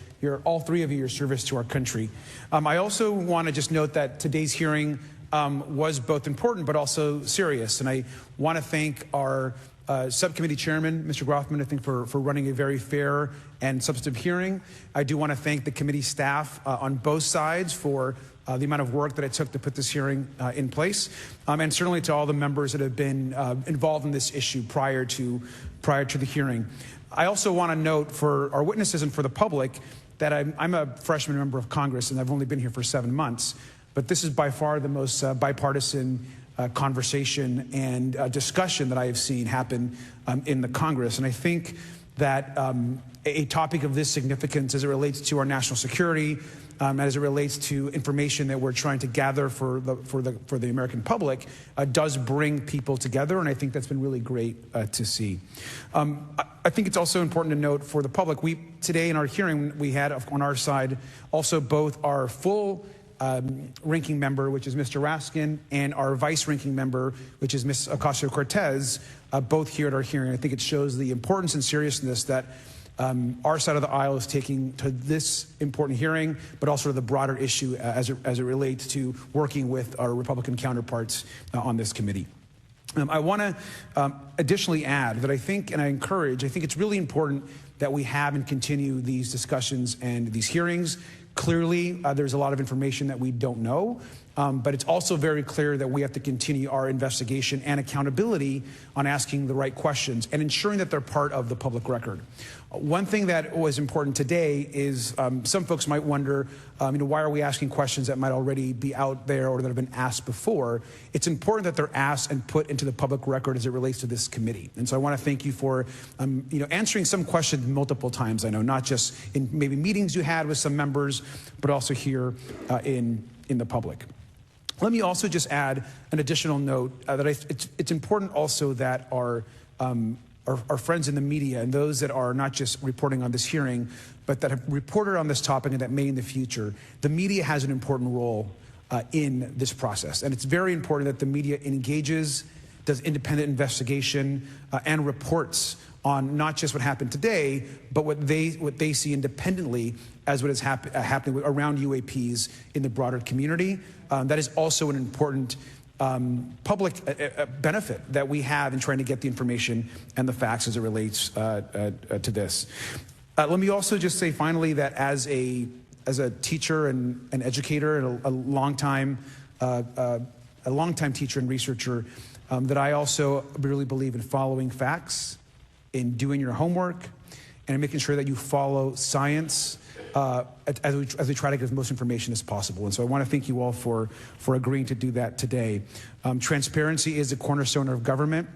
all three of you, your service to our country. I also want to just note that today's hearing was both important but also serious, and I want to thank our subcommittee chairman, Mr. Grothman, I think for running a very fair and substantive hearing. I do want to thank the committee staff on both sides for the amount of work that it took to put this hearing in place, and certainly to all the members that have been involved in this issue prior to the hearing. I also want to note for our witnesses and for the public that I'm a freshman member of Congress, and I've only been here for 7 months, but this is by far the most bipartisan conversation and discussion that I have seen happen in the Congress. And I think that a topic of this significance as it relates to our national security, as it relates to information that we're trying to gather for the American public, does bring people together, and I think that's been really great to see. I think it's also important to note for the public, today in our hearing, we had on our side also both our full ranking member, which is Mr. Raskin, and our vice ranking member, which is Ms. Ocasio-Cortez, both here at our hearing. I think it shows the importance and seriousness that our side of the aisle is taking to this important hearing, but also to the broader issue as it relates to working with our Republican counterparts on this committee. I want to additionally add that I think it's really important that we have and continue these discussions and these hearings. Clearly, there's a lot of information that we don't know, but it's also very clear that we have to continue our investigation and accountability on asking the right questions and ensuring that they're part of the public record. One thing that was important today is some folks might wonder, why are we asking questions that might already be out there or that have been asked before? It's important that they're asked and put into the public record as it relates to this committee. And so I want to thank you for, answering some questions multiple times. I know not just in maybe meetings you had with some members, but also here in the public. Let me also just add an additional note that it's important also that our friends in the media and those that are not just reporting on this hearing, but that have reported on this topic and that may in the future, the media has an important role in this process. And it's very important that the media engages, does independent investigation, and reports on not just what happened today, but what they see independently as what is happening around UAPs in the broader community. That is also an important public benefit that we have in trying to get the information and the facts as it relates to this. Let me also just say finally that as a teacher and an educator and a longtime teacher and researcher, that I also really believe in following facts, in doing your homework, and in making sure that you follow science as we try to get as most information as possible. And so I want to thank you all for agreeing to do that today. Transparency is a cornerstone of government.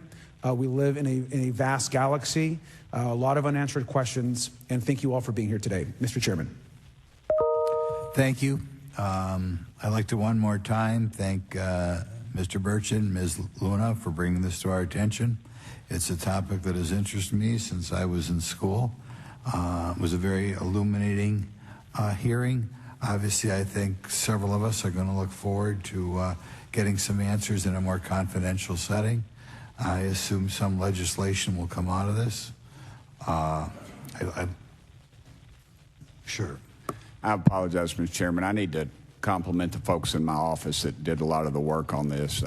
We live in a vast galaxy, a lot of unanswered questions, and thank you all for being here today. Mr. Chairman. Thank you. I'd like to one more time thank Mr. Burchett and Ms. Luna for bringing this to our attention. It's a topic that has interested me since I was in school. It was a very illuminating hearing. Obviously, I think several of us are going to look forward to getting some answers in a more confidential setting. I assume some legislation will come out of this. Sure. I apologize, Mr. Chairman. I need to compliment the folks in my office that did a lot of the work on this.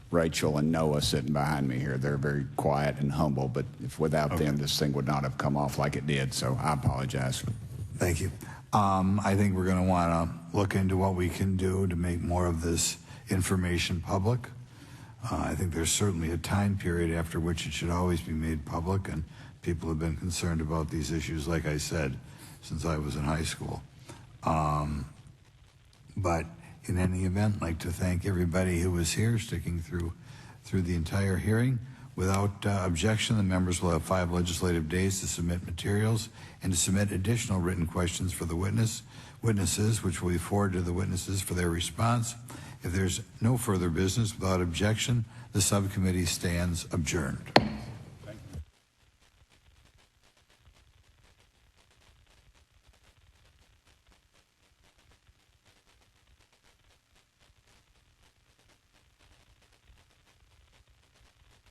Rachel and Noah sitting behind me here. They're very quiet and humble, but if without them, this thing would not have come off like it did, so I apologize. Thank you. I think we're going to want to look into what we can do to make more of this information public. I think there's certainly a time period after which it should always be made public, and people have been concerned about these issues, like I said, since I was in high school. But in any event, I'd like to thank everybody who was here, sticking through the entire hearing. Without objection, the members will have 5 legislative days to submit materials and to submit additional written questions for the witnesses, which will be forwarded to the witnesses for their response. If there's no further business, without objection, the subcommittee stands adjourned.